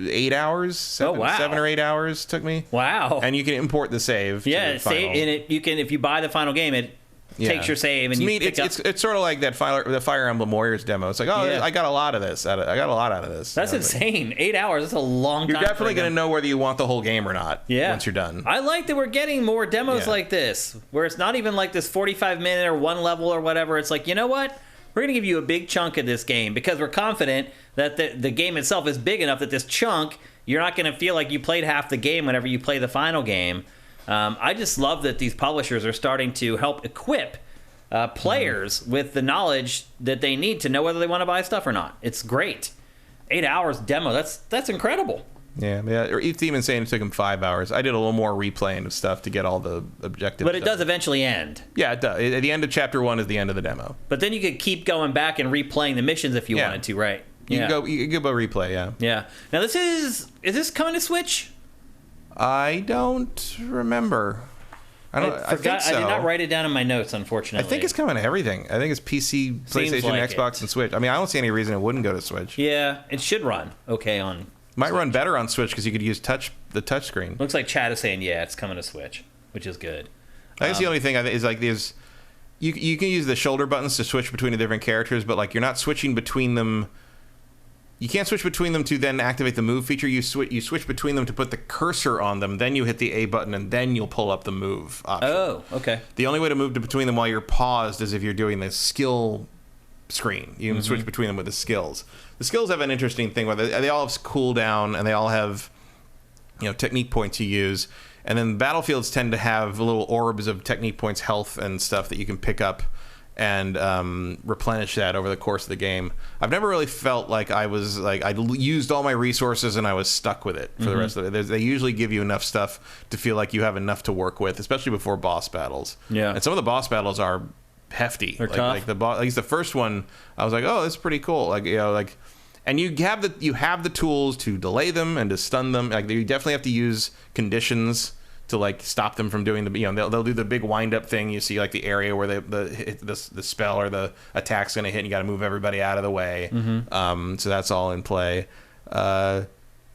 8 hours. 7 or 8 hours took me. Wow. And you can import the save. Yeah, save in it. You can, if you buy the final game, it takes your save and it's sort of like the Fire Emblem Warriors demo. It's like, I got a lot of this. I got a lot out of this. That's insane. 8 hours. That's a long time. You're definitely going to know whether you want the whole game or not. Yeah. Once you're done. I like that we're getting more demos like this, where it's not even like this 45-minute or one level or whatever. It's like, you know what? We're going to give you a big chunk of this game because we're confident that the game itself is big enough that this chunk, you're not going to feel like you played half the game whenever you play the final game. I just love that these publishers are starting to help equip players with the knowledge that they need to know whether they want to buy stuff or not. It's great. 8 hours demo. That's incredible. Yeah. Or it's even saying it took him 5 hours. I did a little more replaying of stuff to get all the objectives. But it does eventually end. Yeah, it does. At the end of chapter 1 is the end of the demo. But then you could keep going back and replaying the missions if you wanted to, right? You can go replay, yeah. Yeah. Now is this coming to Switch? I don't remember. I think so. I did not write it down in my notes, unfortunately. I think it's coming to everything. I think it's PC, PlayStation, Xbox, and Switch. I mean, I don't see any reason it wouldn't go to Switch. Yeah, it should run okay on Might Switch. Run better on Switch because you could use the touch screen. Looks like Chad is saying, it's coming to Switch, which is good. I guess the only thing is like there's you can use the shoulder buttons to switch between the different characters, but like you're not switching between them. You can't switch between them to then activate the move feature. You switch between them to put the cursor on them, then you hit the A button, and then you'll pull up the move option. Oh, okay. The only way to move between them while you're paused is if you're doing the skill screen. You can switch between them with the skills. The skills have an interesting thing where they all have cooldown, and they all have technique points you use. And then battlefields tend to have little orbs of technique points, health, and stuff that you can pick up. and replenish that over the course of the game. I've never really felt like I used all my resources and I was stuck with it for the rest of it. They usually give you enough stuff to feel like you have enough to work with, especially before boss battles. Yeah. And some of the boss battles are hefty. They're tough. Like at least the first one, I was like, oh, this is pretty cool. And you have the tools to delay them and to stun them. Like, you definitely have to use conditions to stop them from doing they'll do the big wind up thing. You see the area where the spell or the attack's going to hit, and you got to move everybody out of the way. So that's all in play. It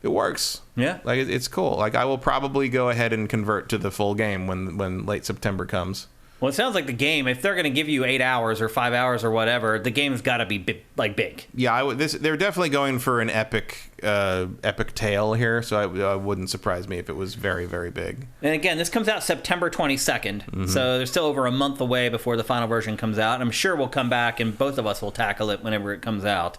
works. Yeah, it's cool. I will probably go ahead and convert to the full game when late September comes. Well, it sounds like the game, if they're going to give you 8 hours or 5 hours or whatever, the game's got to be big. Yeah, they're definitely going for an epic tale here, so it wouldn't surprise me if it was very, very big. And again, this comes out September 22nd, so there's still over a month away before the final version comes out. I'm sure we'll come back and both of us will tackle it whenever it comes out.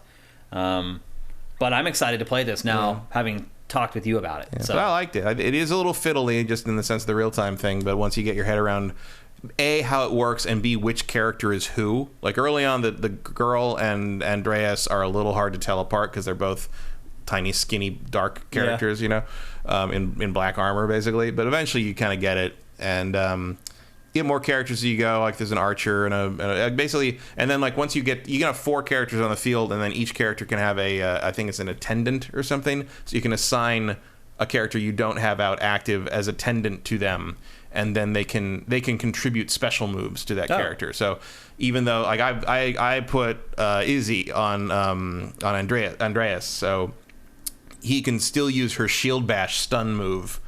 But I'm excited to play this now, having talked with you about it. Yeah, so but I liked it. It is a little fiddly, just in the sense of the real-time thing, but once you get your head around A, how it works, and B, which character is who. Early on, the girl and Andreas are a little hard to tell apart because they're both tiny, skinny, dark characters, in black armor, basically. But eventually you kind of get it, and you get more characters as you go. There's an archer and basically, and then once you can have 4 characters on the field, and then each character can have I think it's an attendant or something. So you can assign a character you don't have out active as attendant to them, and then they can contribute special moves to that character. So even though I put Izzy on Andreas, so he can still use her shield bash stun move.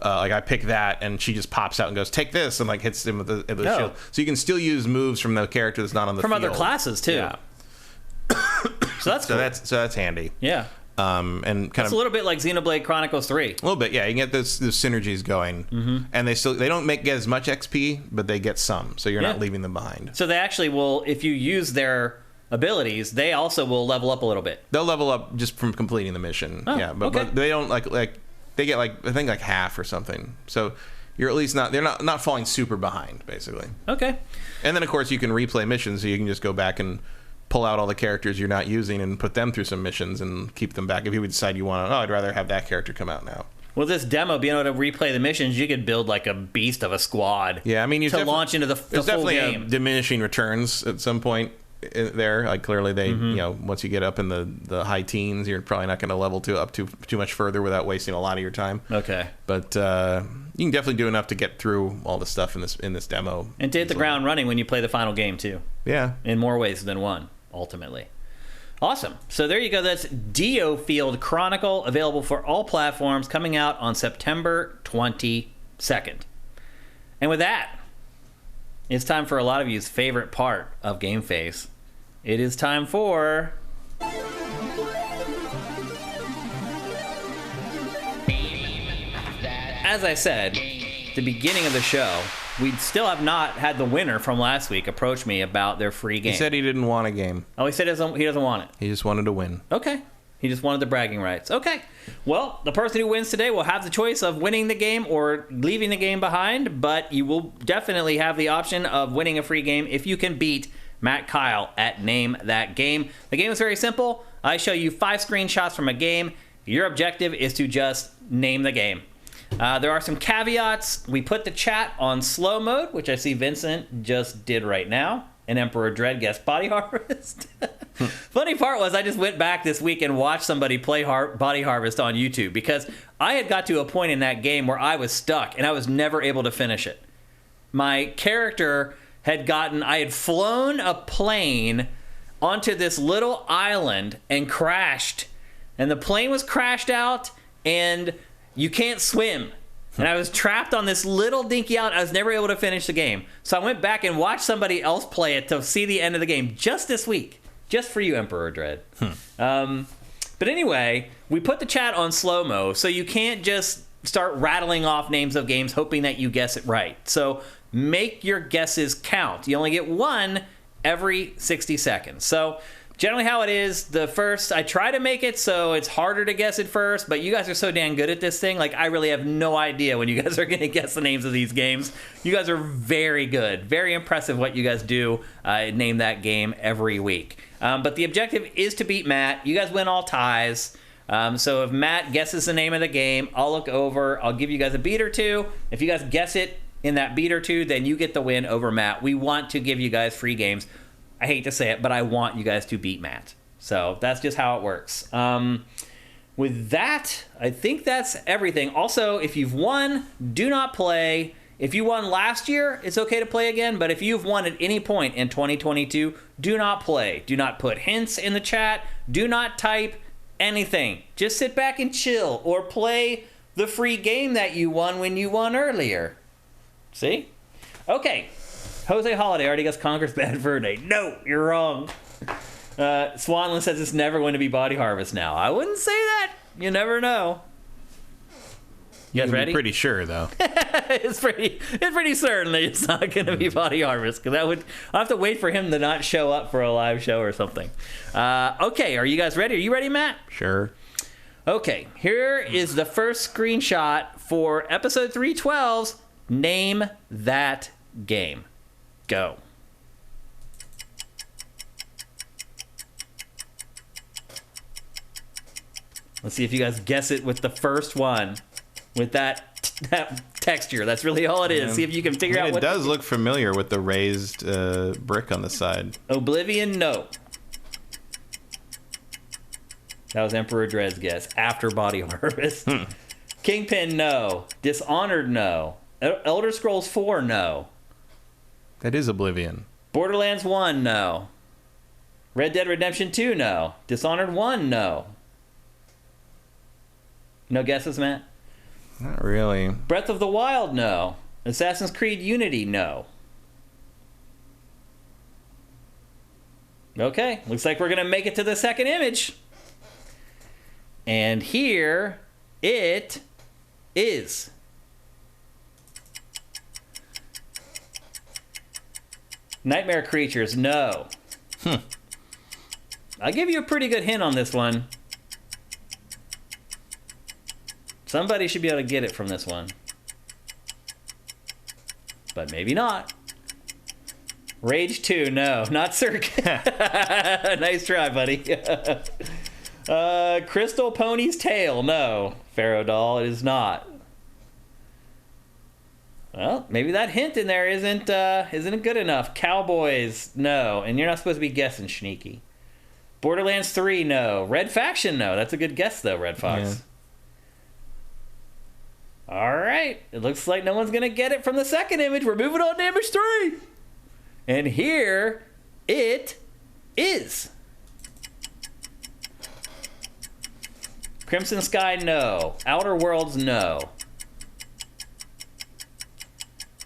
I pick that, and she just pops out and goes, "Take this," and hits him with the shield. So you can still use moves from the character that's not on the field. From other classes too. Yeah. So that's cool. So that's handy. Yeah. And it's a little bit like Xenoblade Chronicles 3. A little bit, yeah. You can get those synergies going, and they don't get as much XP, but they get some, so you're not leaving them behind. So they actually will, if you use their abilities, they also will level up a little bit. They'll level up just from completing the mission. Oh, yeah, but they don't they get I think half or something. So you're at least they're not falling super behind, basically. Okay. And then of course you can replay missions, so you can just go back and pull out all the characters you're not using and put them through some missions and keep them back. If you would decide you want I'd rather have that character come out now. With this demo, being able to replay the missions, you could build a beast of a squad. Yeah, I mean, to launch into the full game. There's definitely diminishing returns at some point there. Clearly they, once you get up in the high teens, you're probably not going to level up too much further without wasting a lot of your time. Okay. But you can definitely do enough to get through all the stuff in this demo. And to hit the ground running when you play the final game too. Yeah. In more ways than one, ultimately. Awesome. So there you go. That's DioField Chronicle, available for all platforms, coming out on September 22nd. And with that, it's time for a lot of you's favorite part of GameFace. It is time for... As I said, at the beginning of the show, we still have not had the winner from last week approach me about their free game. He said he didn't want a game. Oh, he said he doesn't want it. He just wanted to win. Okay. He just wanted the bragging rights. Okay. Well, the person who wins today will have the choice of winning the game or leaving the game behind, but you will definitely have the option of winning a free game if you can beat Matt Kyle at Name That Game. The game is very simple. I show you 5 screenshots from a game. Your objective is to just name the game. There are some caveats. We put the chat on slow mode, which I see Vincent just did right now. And Emperor Dread guessed Body Harvest. Funny part was I just went back this week and watched somebody play Body Harvest on YouTube because I had got to a point in that game where I was stuck and I was never able to finish it. My character I had flown a plane onto this little island and crashed. And the plane was crashed out and you can't swim. And I was trapped on this little dinky island. I was never able to finish the game. So I went back and watched somebody else play it to see the end of the game just this week. Just for you, Emperor Dread. But anyway, we put the chat on slow-mo, so you can't just start rattling off names of games hoping that you guess it right. So make your guesses count. You only get one every 60 seconds. So generally how it is, the first, I try to make it so it's harder to guess at first, but you guys are so dang good at this thing. Like, I really have no idea when you guys are going to guess the names of these games. You guys are very good. Very impressive what you guys do. Name that game every week. But the objective is to beat Matt. You guys win all ties. So if Matt guesses the name of the game, I'll look over. I'll give you guys a beat or two. If you guys guess it in that beat or two, then you get the win over Matt. We want to give you guys free games. I hate to say it, but I want you guys to beat Matt. So that's just how it works. With that, I think that's everything. Also, if you've won, do not play. If you won last year, it's okay to play again. But if you've won at any point in 2022, do not play. Do not put hints in the chat. Do not type anything. Just sit back and chill or play the free game that you won when you won earlier. See? Okay. Jose Holiday already guessed Conker's Bad Fur Day. No, you're wrong. Swanland says it's never going to be Body Harvest now. I wouldn't say that. You never know. You guys ready? Pretty sure, though. it's pretty certain that it's not going to be Body Harvest, because I'll have to wait for him to not show up for a live show or something. Okay, are you guys ready? Are you ready, Matt? Sure. Okay, here is the first screenshot for episode 312's Name That Game. Go. Let's see if you guys guess it with the first one. With that texture. That's really all it is. Yeah. See if you can figure out what... It does look familiar with the raised brick on the side. Oblivion, no. That was Emperor Dread's guess. After Body Harvest. Kingpin, no. Dishonored, no. Elder Scrolls 4, no. That is Oblivion. Borderlands 1, no. Red Dead Redemption 2, no. Dishonored 1, no. No guesses, Matt? Not really. Breath of the Wild, no. Assassin's Creed Unity, no. Okay, looks like we're going to make it to the second image. And here it is. Nightmare Creatures, no. I'll give you a pretty good hint on this one. Somebody should be able to get it from this one. But maybe not. Rage 2, no. Not Cirque. Nice try, buddy. Crystal Pony's Tail, no. Pharaoh Doll, it is not. Well, maybe that hint in there isn't good enough. Cowboys, no. And you're not supposed to be guessing, Sneaky. Borderlands 3, no. Red Faction, no. That's a good guess, though, Red Fox. Yeah. All right. It looks like no one's going to get it from the second image. We're moving on to image 3. And here it is. Crimson Sky, no. Outer Worlds, no.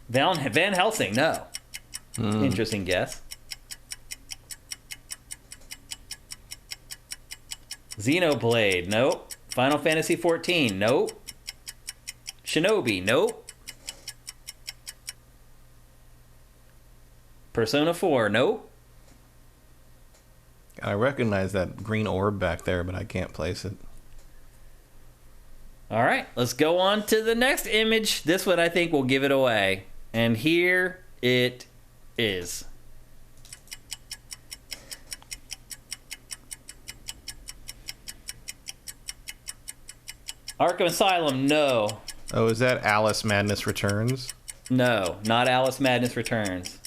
Van Helsing, no. Interesting guess. Xenoblade, nope. Final Fantasy 14, nope. Shinobi, nope. Persona 4, nope. I recognize that green orb back there, but I can't place it. All right, let's go on to the next image. This one I think will give it away. And here it is. Arkham Asylum, no. Oh, is that Alice Madness Returns? No, not Alice Madness Returns.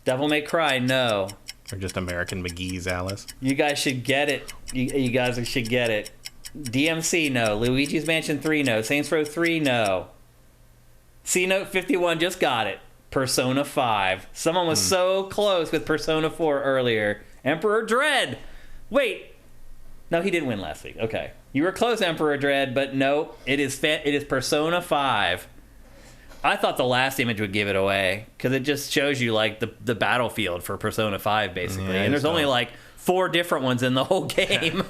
Devil May Cry, no. Or just American McGee's Alice? You guys should get it. You guys should get it. DMC, no. Luigi's Mansion 3, no. Saints Row 3, no. C-Note 51 just got it. Persona 5. Someone was so close with Persona 4 earlier. Emperor Dread. Wait. No, he didn't win last week. Okay. You were close, Emperor Dread, but no. It is Persona 5. I thought the last image would give it away, because it just shows you like the battlefield for Persona 5, basically. Yeah, and there's only like 4 different ones in the whole game.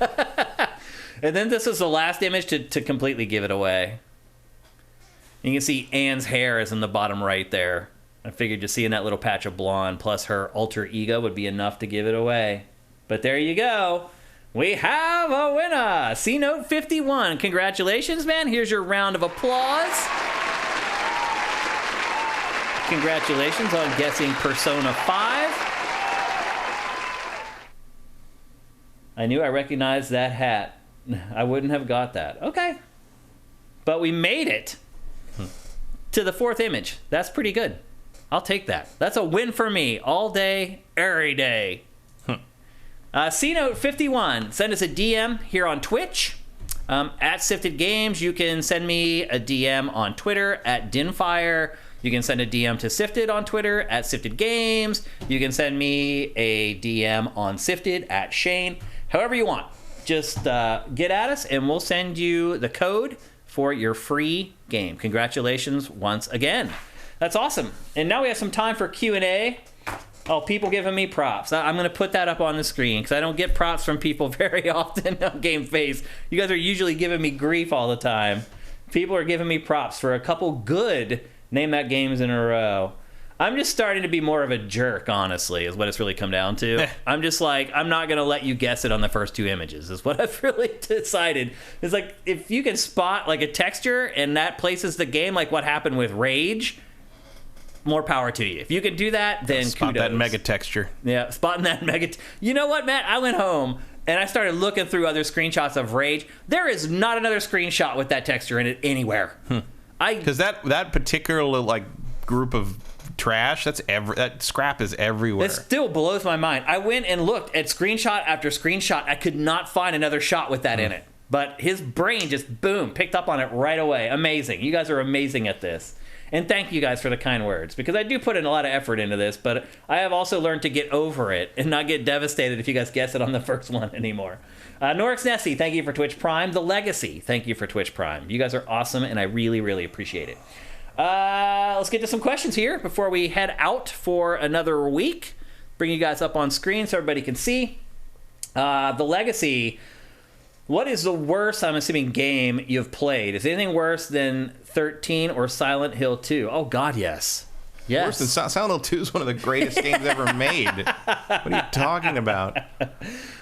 And then this is the last image to completely give it away. You can see Anne's hair is in the bottom right there. I figured just seeing that little patch of blonde plus her alter ego would be enough to give it away. But there you go. We have a winner. C-Note 51. Congratulations, man. Here's your round of applause. Congratulations on guessing Persona 5. I knew I recognized that hat. I wouldn't have got that. Okay. But we made it to the 4th image. That's pretty good. I'll take that. That's a win for me all day, every day. C-Note 51. Send us a DM here on Twitch. At Sifted Games. You can send me a DM on Twitter at Dinfire. You can send a DM to Sifted on Twitter at Sifted Games. You can send me a DM on Sifted at Shane. However you want. Just get at us and we'll send you the code for your free game. Congratulations once again. That's awesome. And now we have some time for Q&A. Oh, people giving me props. I'm going to put that up on the screen because I don't get props from people very often on GameFace. You guys are usually giving me grief all the time. People are giving me props for a couple good Name That games in a row. I'm just starting to be more of a jerk, honestly, is what it's really come down to. I'm just like, I'm not going to let you guess it on the first 2 images, is what I've really decided. It's like, if you can spot like a texture and that places the game, like what happened with Rage, more power to you. If you can do that, then spot kudos. That mega texture. Yeah, spotting that mega. You know what, Matt? I went home and I started looking through other screenshots of Rage. There is not another screenshot with that texture in it anywhere. Because that particular like group of trash, that scrap is everywhere. It still blows my mind. I went and looked at screenshot after screenshot. I could not find another shot with that in it. But his brain just, boom, picked up on it right away. Amazing. You guys are amazing at this. And thank you guys for the kind words, because I do put in a lot of effort into this, but I have also learned to get over it and not get devastated if you guys guess it on the first one anymore. Norix Nessie, thank you for Twitch Prime. The Legacy, thank you for Twitch Prime. You guys are awesome, and I really, really appreciate it. Let's get to some questions here before we head out for another week. Bring you guys up on screen so everybody can see. The Legacy, what is the worst, I'm assuming, game you've played? Is anything worse than 13 or Silent Hill 2? Oh, God, yes. Yes. Worse than Silent Hill 2 is one of the greatest games ever made. What are you talking about?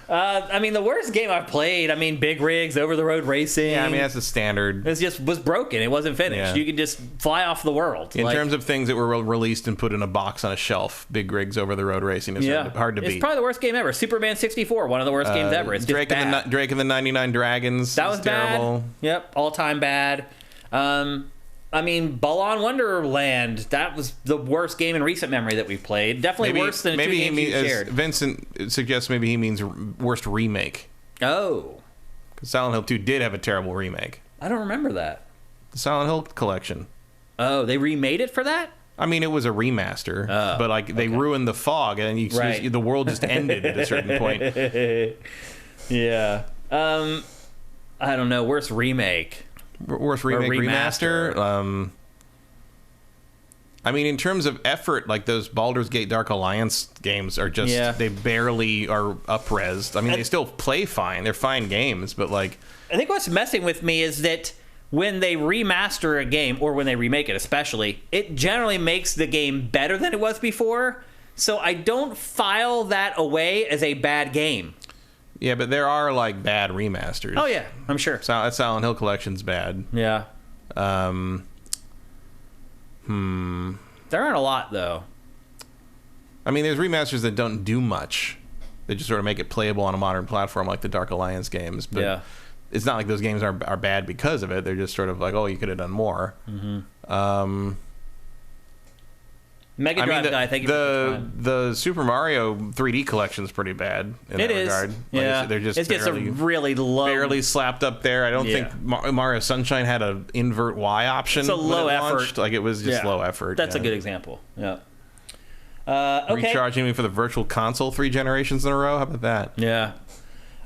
I mean, the worst game I've played, I mean, Big Rigs, Over-the-Road Racing. Yeah, I mean, that's the standard. It was broken. It wasn't finished. Yeah. You could just fly off the world. In terms of things that were released and put in a box on a shelf, Big Rigs, Over-the-Road Racing is hard to beat. It's probably the worst game ever. Superman 64, one of the worst games ever. It's Drake just Drake and the 99 Dragons. That was terrible. Bad. Yep, all-time bad. I mean, Balan Wonderland, that was the worst game in recent memory that we've played. Definitely worse than the 2 games you shared. Vincent suggests maybe he means worst remake. Oh. Because Silent Hill 2 did have a terrible remake. I don't remember that. The Silent Hill collection. Oh, they remade it for that? I mean, it was a remaster, but like they ruined the fog, and the world just ended at a certain point. Yeah. I don't know. Worst remake. Worst remake, remaster. I mean, in terms of effort, like those Baldur's Gate Dark Alliance games are just, they barely are up-resed. I mean, they still play fine. They're fine games, but like... I think what's messing with me is that when they remaster a game, or when they remake it especially, it generally makes the game better than it was before. So I don't file that away as a bad game. Yeah, but there are, like, bad remasters. Oh, yeah, I'm sure. Silent Hill Collection's bad. Yeah. There aren't a lot, though. I mean, there's remasters that don't do much. They just sort of make it playable on a modern platform, like the Dark Alliance games. But it's not like those games are bad because of it. They're just sort of like, oh, you could have done more. Mm-hmm. Mega Drive guy, thank you for the time. The Super Mario 3D collection is pretty bad in that regard. Yeah. Like, they're just it's a really low... Barely slapped up there. I don't think Mario Sunshine had an invert Y option. It's a low effort. Like, it was just low effort. That's a good example. Yeah. Okay. Recharging me for the Virtual Console 3 generations in a row? How about that? Yeah.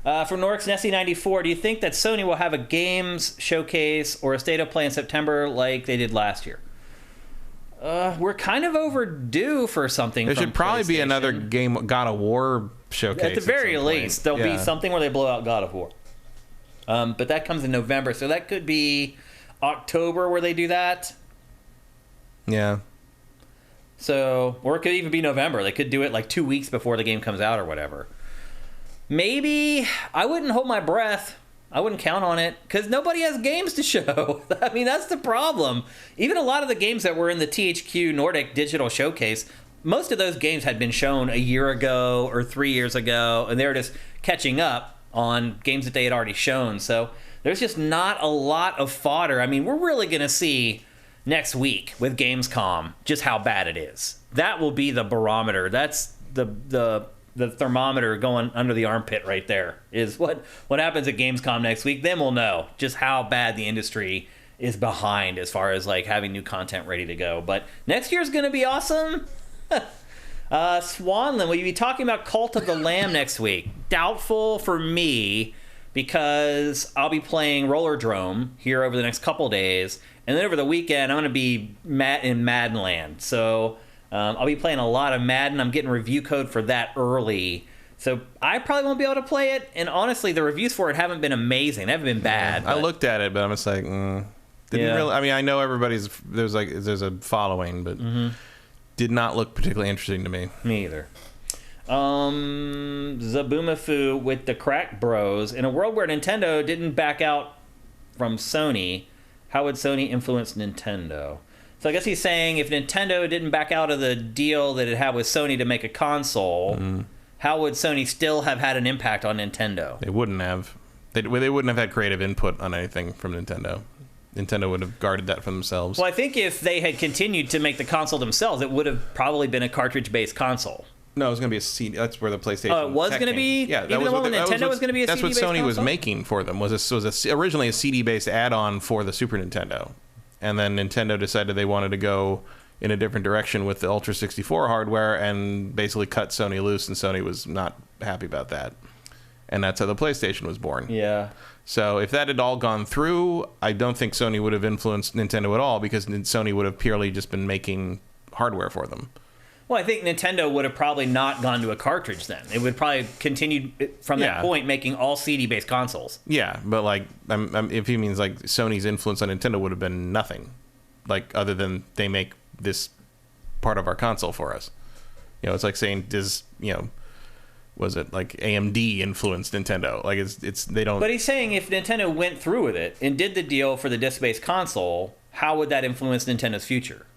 For Norix Nessie 94, do you think that Sony will have a games showcase or a state of play in September like they did last year? We're kind of overdue for something. There should probably be another game, God of War showcase. At the very least, there'll be something where they blow out God of War. But that comes in November, so that could be October where they do that. Yeah. So, or it could even be November. They could do it like 2 weeks before the game comes out or whatever. Maybe. I wouldn't hold my breath. I wouldn't count on it because nobody has games to show. I mean, that's the problem. Even a lot of the games that were in the THQ Nordic Digital Showcase, most of those games had been shown a year ago or 3 years ago, and they were just catching up on games that they had already shown. So there's just not a lot of fodder. I mean, we're really going to see next week with Gamescom just how bad it is. That will be the barometer. That's the thermometer going under the armpit right there is what happens at Gamescom next week. Then we'll know just how bad the industry is behind as far as like having new content ready to go. But next year's going to be awesome. Swanland, will you be talking about Cult of the Lamb next week? Doubtful for me because I'll be playing Rollerdrome here over the next couple days. And then over the weekend, I'm going to be in Madden Land. So I'll be playing a lot of Madden. I'm getting review code for that early. So I probably won't be able to play it. And honestly, the reviews for it haven't been amazing. They haven't been bad. I looked at it, but I'm just like, didn't really. I mean, I know there's a following, but did not look particularly interesting to me. Me either. Zabumafu with the Crack Bros. In a world where Nintendo didn't back out from Sony, how would Sony influence Nintendo? So I guess he's saying if Nintendo didn't back out of the deal that it had with Sony to make a console, how would Sony still have had an impact on Nintendo? They wouldn't have. They wouldn't have had creative input on anything from Nintendo. Nintendo would have guarded that for themselves. Well, I think if they had continued to make the console themselves, it would have probably been a cartridge-based console. No, it was going to be a CD. That's where the PlayStation. Oh, it was going to be. Yeah, even the one with Nintendo was going to be a CD-based console. That's what Sony was making for them. Was originally a CD-based add-on for the Super Nintendo, and then Nintendo decided they wanted to go in a different direction with the Ultra 64 hardware, and basically cut Sony loose, and Sony was not happy about that, and that's how the PlayStation was born. Yeah. So if that had all gone through, I don't think Sony would have influenced Nintendo at all because Sony would have purely just been making hardware for them. Well, I think Nintendo would have probably not gone to a cartridge then. It would probably continue from that point making all CD-based consoles. Yeah, but like, if he means like Sony's influence on Nintendo would have been nothing, like other than they make this part of our console for us. You know, it's like saying was it like AMD influenced Nintendo? Like it's they don't. But he's saying if Nintendo went through with it and did the deal for the disc-based console, how would that influence Nintendo's future?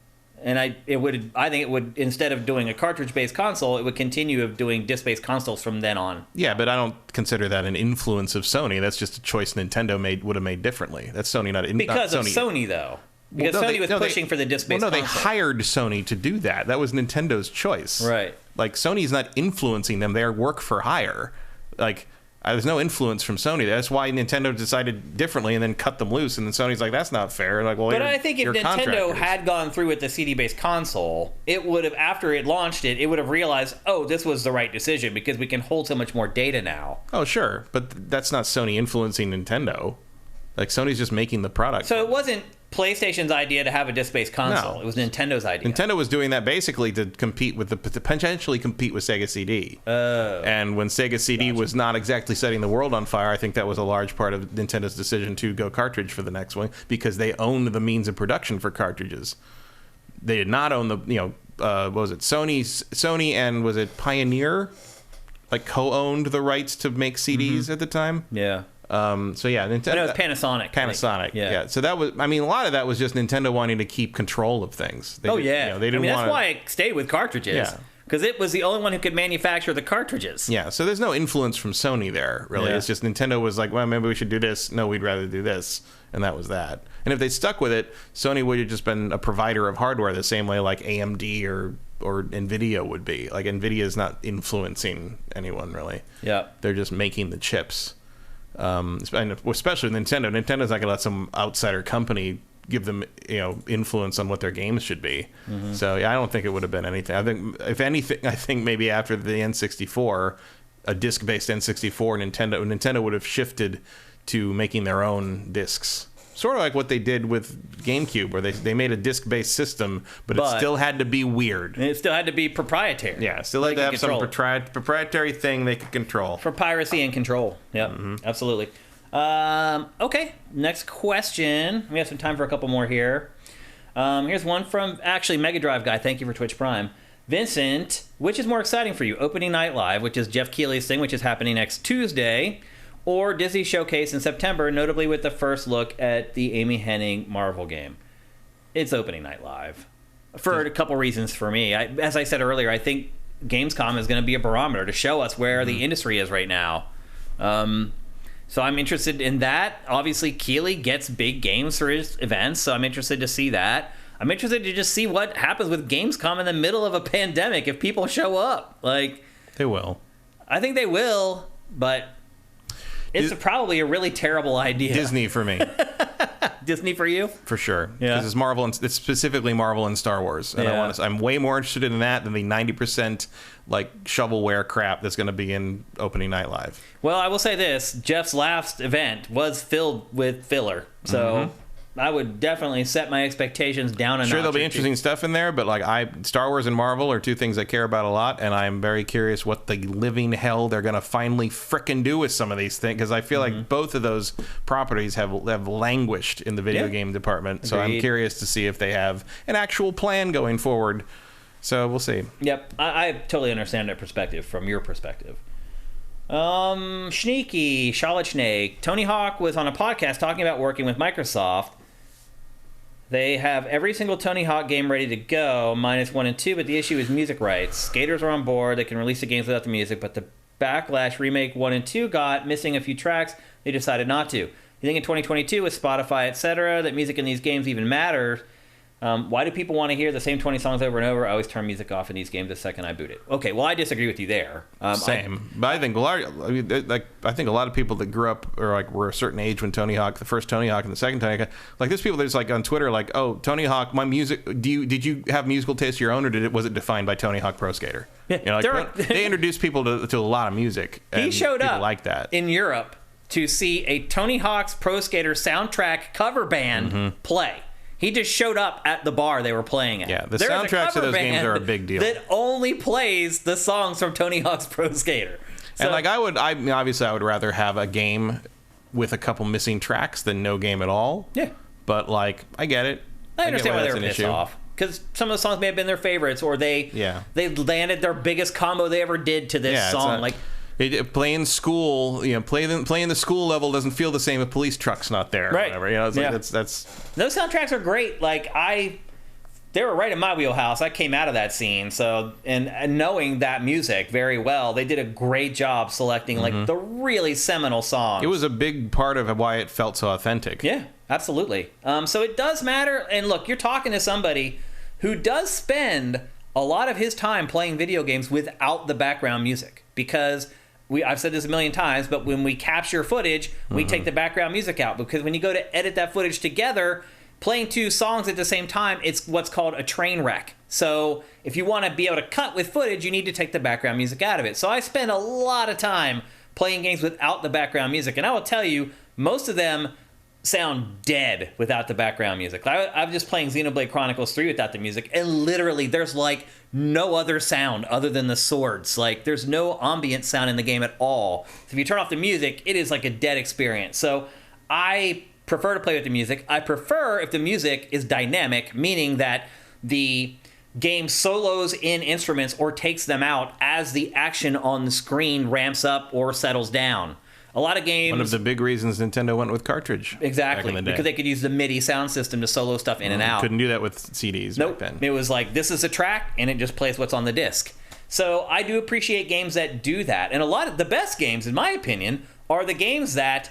And I think it would, instead of doing a cartridge-based console, it would continue of doing disc-based consoles from then on. Yeah, but I don't consider that an influence of Sony. That's just a choice Nintendo would have made differently. That's Sony, because not of Sony, though. Because Sony was pushing for the disc-based console. They hired Sony to do that. That was Nintendo's choice. Right. Like, Sony's not influencing them. They are work for hire. Like, there's no influence from Sony. That's why Nintendo decided differently and then cut them loose. And then Sony's like, that's not fair. Like, well, but I think if Nintendo had gone through with the CD-based console, it would have, after it launched it would have realized, oh, this was the right decision because we can hold so much more data now. Oh, sure. But that's not Sony influencing Nintendo. Like, Sony's just making the product. So it wasn't PlayStation's idea to have a disc-based console. No. It was Nintendo's idea. Nintendo was doing that basically to potentially compete with Sega CD. Oh. And when Sega CD was not exactly setting the world on fire, I think that was a large part of Nintendo's decision to go cartridge for the next one because they owned the means of production for cartridges. They did not own what was it? Sony and was it Pioneer? Like co-owned the rights to make CDs at the time. Yeah. So yeah, Nintendo. It was Panasonic. Panasonic. Yeah. So that was. I mean, a lot of that was just Nintendo wanting to keep control of things. They didn't. That's why it stayed with cartridges. Yeah. Because it was the only one who could manufacture the cartridges. Yeah. So there's no influence from Sony there, really. Yeah. It's just Nintendo was like, well, maybe we should do this. No, we'd rather do this, and that was that. And if they stuck with it, Sony would have just been a provider of hardware the same way like AMD or Nvidia would be. Like Nvidia is not influencing anyone really. Yeah. They're just making the chips. Especially Nintendo. Nintendo's not going to let some outsider company give them, influence on what their games should be. Mm-hmm. So yeah, I don't think it would have been anything. I think, if anything, maybe after the N64, a disc-based N64, Nintendo would have shifted to making their own discs. Sort of like what they did with GameCube, where they made a disc-based system, but it still had to be weird. It still had to be proprietary. Yeah, still had to have some proprietary thing they could control. For piracy and control. Yep, absolutely. Okay, next question. We have some time for a couple more here. Here's one from, actually, Mega Drive Guy. Thank you for Twitch Prime. Vincent, which is more exciting for you? Opening Night Live, which is Jeff Keighley's thing, which is happening next Tuesday, or Disney Showcase in September, notably with the first look at the Amy Hennig Marvel game? It's Opening Night Live. For a couple reasons for me. As I said earlier, I think Gamescom is going to be a barometer to show us where the industry is right now. So I'm interested in that. Obviously, Keighley gets big games for his events, so I'm interested to see that. I'm interested to just see what happens with Gamescom in the middle of a pandemic if people show up. Like, they will. I think they will, but it's probably a really terrible idea. Disney for me. Disney for you? For sure. Yeah. Because it's Marvel, and it's specifically Marvel and Star Wars. And I'm way more interested in that than the 90% like shovelware crap that's going to be in Opening Night Live. Well, I will say this. Jeff's last event was filled with filler. So I would definitely set my expectations down a notch. Sure, there'll be interesting stuff in there, but like Star Wars and Marvel are two things I care about a lot, and I'm very curious what the living hell they're going to finally frickin' do with some of these things, because I feel like both of those properties have languished in the video game department. Agreed. So I'm curious to see if they have an actual plan going forward. So we'll see. Yep, I totally understand that perspective from your perspective. Sneaky, Charlotte Snake. Tony Hawk was on a podcast talking about working with Microsoft. They have every single Tony Hawk game ready to go, minus 1 and 2, but the issue is music rights. Skaters are on board. They can release the games without the music, but the Backlash Remake 1 and 2 got missing a few tracks. They decided not to. You think in 2022 with Spotify, etc., that music in these games even matters? Why do people want to hear the same 20 songs over and over? I always turn music off in these games the second I boot it. Okay, well, I disagree with you there. Same. But I think a lot of people that grew up or like were a certain age when the first Tony Hawk and the second Tony Hawk, like there's people that's like on Twitter like, oh, Tony Hawk, my music, did you have musical taste of your own, or was it defined by Tony Hawk Pro Skater? Yeah, you know, they introduced people to a lot of music. He showed up like that in Europe to see a Tony Hawk's Pro Skater soundtrack cover band play. He just showed up at the bar they were playing at. Yeah, the soundtracks of those games are a big deal. That only plays the songs from Tony Hawk's Pro Skater. So, and like I would rather have a game with a couple missing tracks than no game at all. Yeah. But like, I get it. I understand why they were pissed off. Because some of the songs may have been their favorites, or they landed their biggest combo they ever did to this song. Playing school, playing the school level doesn't feel the same if police truck's not there. Right. Or whatever. It's like that's those soundtracks are great. Like they were right in my wheelhouse. I came out of that scene, so and knowing that music very well, they did a great job selecting like the really seminal songs. It was a big part of why it felt so authentic. Yeah, absolutely. So it does matter. And look, you're talking to somebody who does spend a lot of his time playing video games without the background music, because I've said this a million times, but when we capture footage, we take the background music out, because when you go to edit that footage together, playing two songs at the same time, it's what's called a train wreck. So if you want to be able to cut with footage, you need to take the background music out of it. So I spend a lot of time playing games without the background music, and I will tell you, most of them sound dead without the background music. I'm just playing Xenoblade Chronicles 3 without the music, and literally there's like no other sound other than the swords. Like there's no ambient sound in the game at all. So if you turn off the music, it is like a dead experience. So I prefer to play with the music. I prefer if the music is dynamic, meaning that the game solos in instruments or takes them out as the action on the screen ramps up or settles down. A lot of games... One of the big reasons Nintendo went with cartridge. Exactly, back in the day. because they could use the MIDI sound system to solo stuff in and out. Couldn't do that with CDs back then. It was like, this is a track, and it just plays what's on the disc. So I do appreciate games that do that. And a lot of the best games, in my opinion, are the games that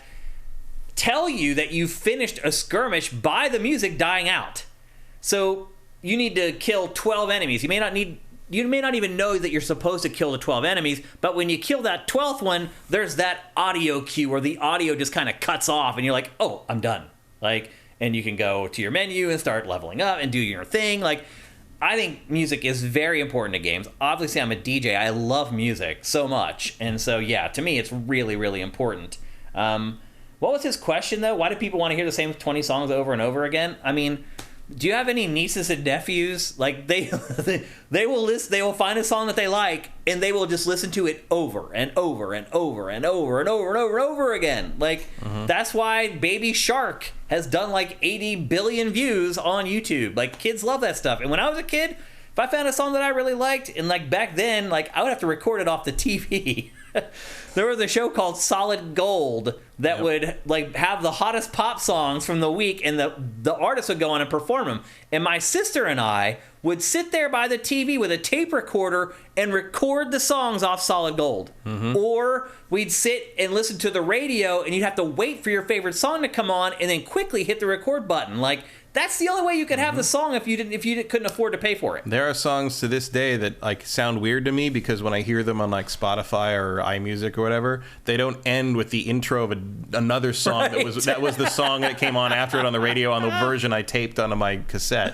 tell you that you've finished a skirmish by the music dying out. So you need to kill 12 enemies. You may not even know that you're supposed to kill the 12 enemies, but when you kill that 12th one, there's that audio cue where the audio just kind of cuts off, and you're like, oh, I'm done. And you can go to your menu and start leveling up and do your thing. I think music is very important to games. Obviously, I'm a DJ. I love music so much. And so, yeah, to me, it's really, really important. What was his question, though? Why do people want to hear the same 20 songs over and over again? I mean, do you have any nieces and nephews? Like they will find a song that they like, and they will just listen to it over and over and over and over and over and over and over again. That's why Baby Shark has done like 80 billion views on YouTube. Like, kids love that stuff. And when I was a kid, if I found a song that I really liked, and like back then, like I would have to record it off the TV. There was a show called Solid Gold that would like have the hottest pop songs from the week, and the artists would go on and perform them. And my sister and I would sit there by the TV with a tape recorder and record the songs off Solid Gold. Or we'd sit and listen to the radio, and you'd have to wait for your favorite song to come on and then quickly hit the record button. Like, that's the only way you could have the song if you couldn't afford to pay for it. There are songs to this day that like sound weird to me because when I hear them on like Spotify or iMusic or whatever, they don't end with the intro of another song that was the song that came on after it on the radio on the version I taped onto my cassette.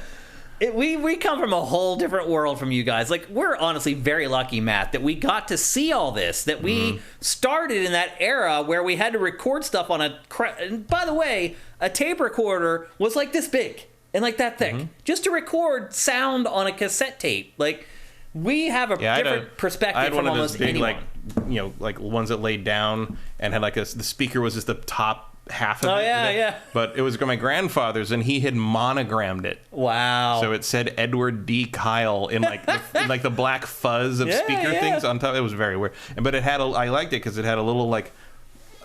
We come from a whole different world from you guys. Like, we're honestly very lucky, Matt, that we got to see all this, that we started in that era where we had to record stuff on and by the way, a tape recorder was like this big and like that thick, just to record sound on a cassette tape. Like, we have a different perspective from almost big, anyone. Like ones that laid down and had like the speaker was just the top half of it. But it was my grandfather's, and he had monogrammed it. Wow. So it said Edward D. Kyle in like the black fuzz of speaker things on top. It was very weird. But it had I liked it because it had a little like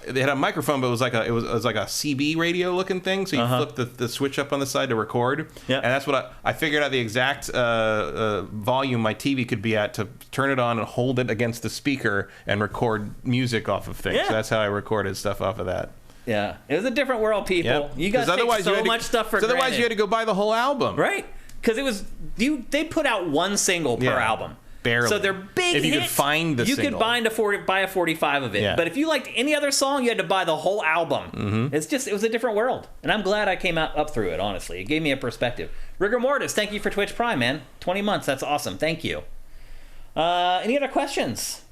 they had a microphone, but it was like a CB radio looking thing. So you flip the switch up on the side to record. Yeah. And that's what I figured out the exact volume my TV could be at to turn it on and hold it against the speaker and record music off of things. Yeah. So that's how I recorded stuff off of that. Yeah, it was a different world, people. Yep. You guys take so much stuff for granted. Otherwise, you had to go buy the whole album, right? Because they put out one single per album, barely. So they're big. If you hits, could find the you single. could buy a 45 of it. Yeah. But if you liked any other song, you had to buy the whole album. It was a different world, and I'm glad I came up through it. Honestly, it gave me a perspective. Rigor Mortis, thank you for Twitch Prime, man. 20 months, that's awesome. Thank you. Any other questions?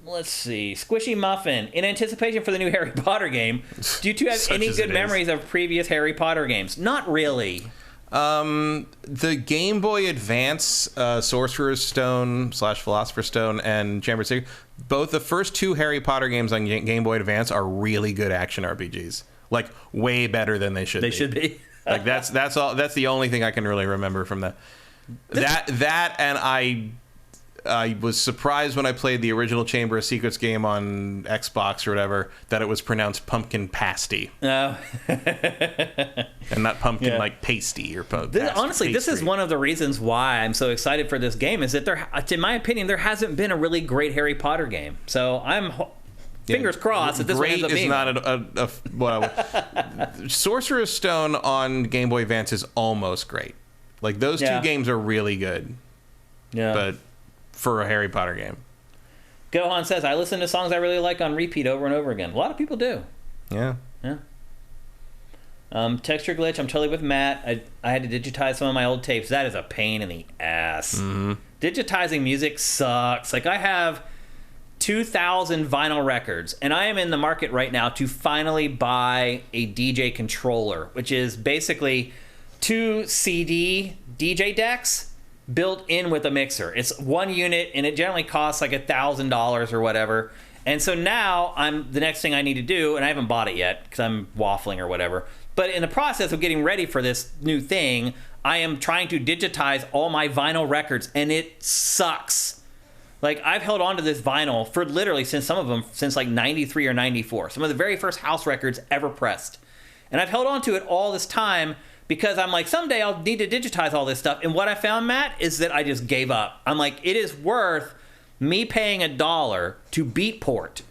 Let's see. Squishy Muffin. In anticipation for the new Harry Potter game, do you two have any good memories of previous Harry Potter games? Not really. The Game Boy Advance, Sorcerer's Stone / Philosopher's Stone and Chamber of Secrets, both the first two Harry Potter games on Game Boy Advance are really good action RPGs. Like, way better than they should be. They should be. Like, that's all. That's the only thing I can really remember from that. That and I was surprised when I played the original Chamber of Secrets game on Xbox or whatever that it was pronounced pumpkin pasty. Oh. And not pumpkin like pasty or honestly, this is one of the reasons why I'm so excited for this game is that in my opinion, there hasn't been a really great Harry Potter game. So I'm fingers crossed that this one ends up being. Great is not Sorcerer's Stone on Game Boy Advance is almost great. Like, those two games are really good. Yeah. But for a Harry Potter game. Gohan says, I listen to songs I really like on repeat over and over again. A lot of people do. Yeah. Texture glitch, I'm totally with Matt. I had to digitize some of my old tapes. That is a pain in the ass. Digitizing music sucks. Like, I have 2,000 vinyl records, and I am in the market right now to finally buy a DJ controller, which is basically 2 CD DJ decks built in with a mixer. It's one unit, and it generally costs like $1,000 or whatever. And so now the next thing I need to do, and I haven't bought it yet because I'm waffling or whatever, but in the process of getting ready for this new thing, I am trying to digitize all my vinyl records, and it sucks. Like, I've held on to this vinyl for literally since like 93 or 94. Some of the very first house records ever pressed. And I've held on to it all this time because I'm like, someday I'll need to digitize all this stuff. And what I found, Matt, is that I just gave up. I'm like, it is worth me paying $1 to Beatport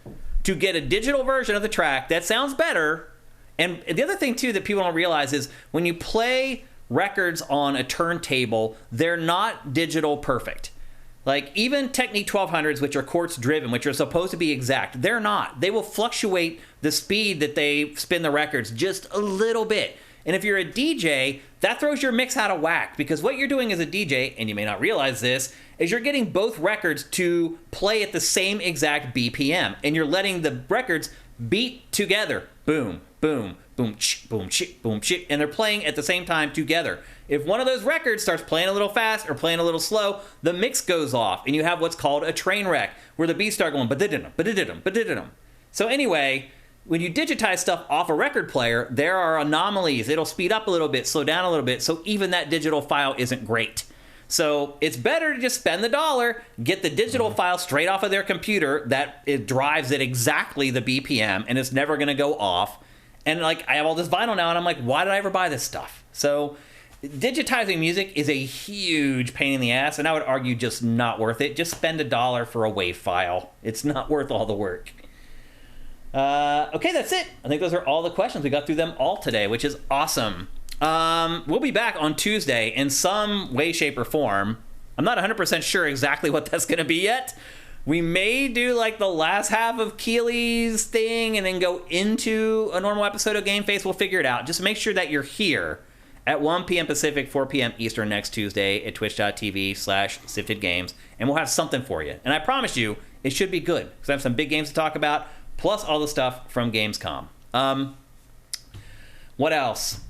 to get a digital version of the track that sounds better. And the other thing, too, that people don't realize is when you play records on a turntable, they're not digital perfect. Like, even Technique 1200s, which are quartz driven, which are supposed to be exact, they're not. They will fluctuate the speed that they spin the records just a little bit. And if you're a DJ, that throws your mix out of whack, because what you're doing as a DJ, and you may not realize this, is you're getting both records to play at the same exact BPM, and you're letting the records beat together. Boom, boom, boom, boom, boom, and they're playing at the same time together. If one of those records starts playing a little fast or playing a little slow, the mix goes off, and you have what's called a train wreck, where the beats start going, ba-da-da-dum, ba-da-da-dum, ba-da-da-dum. So anyway, when you digitize stuff off a record player, there are anomalies. It'll speed up a little bit, slow down a little bit, so even that digital file isn't great. So it's better to just spend the $1, get the digital file straight off of their computer that it drives at exactly the BPM, and it's never going to go off. And like, I have all this vinyl now, and I'm like, why did I ever buy this stuff? So digitizing music is a huge pain in the ass, and I would argue just not worth it. Just spend $1 for a WAV file. It's not worth all the work. Okay, that's it. I think those are all the questions. We got through them all today, which is awesome. We'll be back on Tuesday in some way, shape, or form. I'm not 100% sure exactly what that's going to be yet. We may do like the last half of Keely's thing and then go into a normal episode of GameFace. We'll figure it out. Just make sure that you're here at 1 p.m. Pacific, 4 p.m. Eastern next Tuesday at twitch.tv/SiftedGames, and we'll have something for you. And I promise you, it should be good, because I have some big games to talk about, plus all the stuff from Gamescom. What else?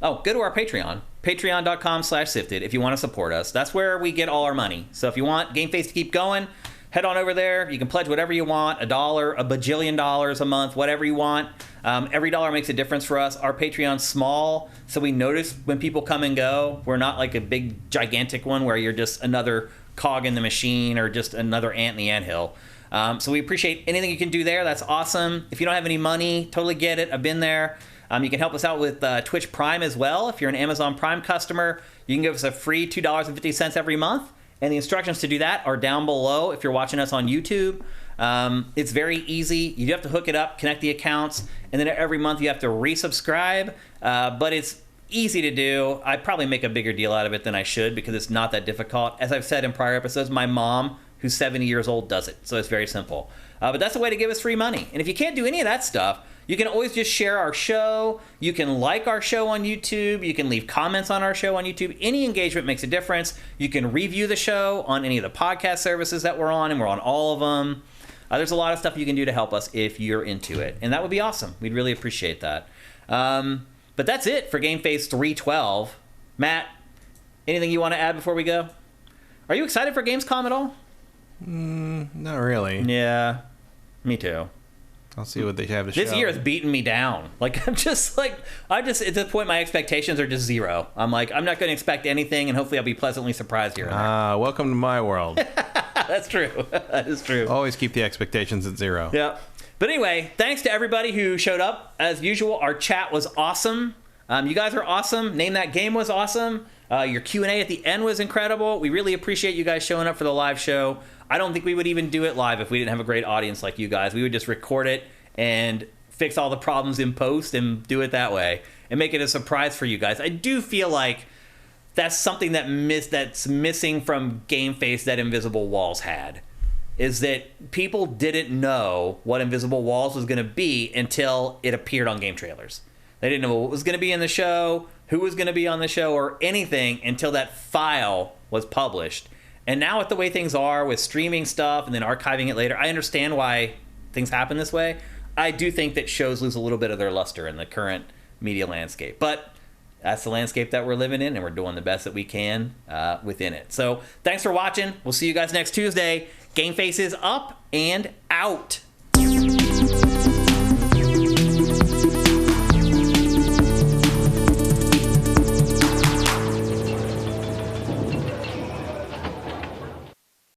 Oh, go to our Patreon, patreon.com/sifted, if you want to support us. That's where we get all our money. So if you want GameFace to keep going, head on over there. You can pledge whatever you want, $1, a bajillion dollars a month, whatever you want. Every dollar makes a difference for us. Our Patreon's small, so we notice when people come and go. We're not like a big, gigantic one where you're just another cog in the machine or just another ant in the anthill. So we appreciate anything you can do there. That's awesome. If you don't have any money, totally get it. I've been there. You can help us out with Twitch Prime as well. If you're an Amazon Prime customer, you can give us a free $2.50 every month. And the instructions to do that are down below if you're watching us on YouTube. It's very easy. You have to hook it up, connect the accounts, and then every month you have to resubscribe. But it's easy to do. I probably make a bigger deal out of it than I should because it's not that difficult. As I've said in prior episodes, my mom, who's 70 years old, does it. So it's very simple. But that's a way to give us free money. And if you can't do any of that stuff, you can always just share our show. You can like our show on YouTube. You can leave comments on our show on YouTube. Any engagement makes a difference. You can review the show on any of the podcast services that we're on, and we're on all of them. There's a lot of stuff you can do to help us if you're into it, and that would be awesome. We'd really appreciate that. But that's it for GameFace 312. Matt, anything you want to add before we go? Are you excited for Gamescom at all? Not really. Yeah, me too. I'll see what they have to show. This year has beaten me down. Like, I'm just at this point, my expectations are just zero. I'm like, I'm not going to expect anything, and hopefully I'll be pleasantly surprised here and there. Welcome to my world. That's true. That is true. Always keep the expectations at zero. Yeah. But anyway, thanks to everybody who showed up. As usual, our chat was awesome. You guys are awesome. Name That Game was awesome. Your Q&A at the end was incredible. We really appreciate you guys showing up for the live show. I don't think we would even do it live if we didn't have a great audience like you guys. We would just record it and fix all the problems in post and do it that way and make it a surprise for you guys. I do feel like that's something that's missing from GameFace that Invisible Walls had, is that people didn't know what Invisible Walls was going to be until it appeared on game trailers. They didn't know what was going to be in the show, who was going to be on the show, or anything until that file was published. And now with the way things are with streaming stuff and then archiving it later, I understand why things happen this way. I do think that shows lose a little bit of their luster in the current media landscape. But that's the landscape that we're living in, and we're doing the best that we can within it. So thanks for watching. We'll see you guys next Tuesday. GameFace is up and out.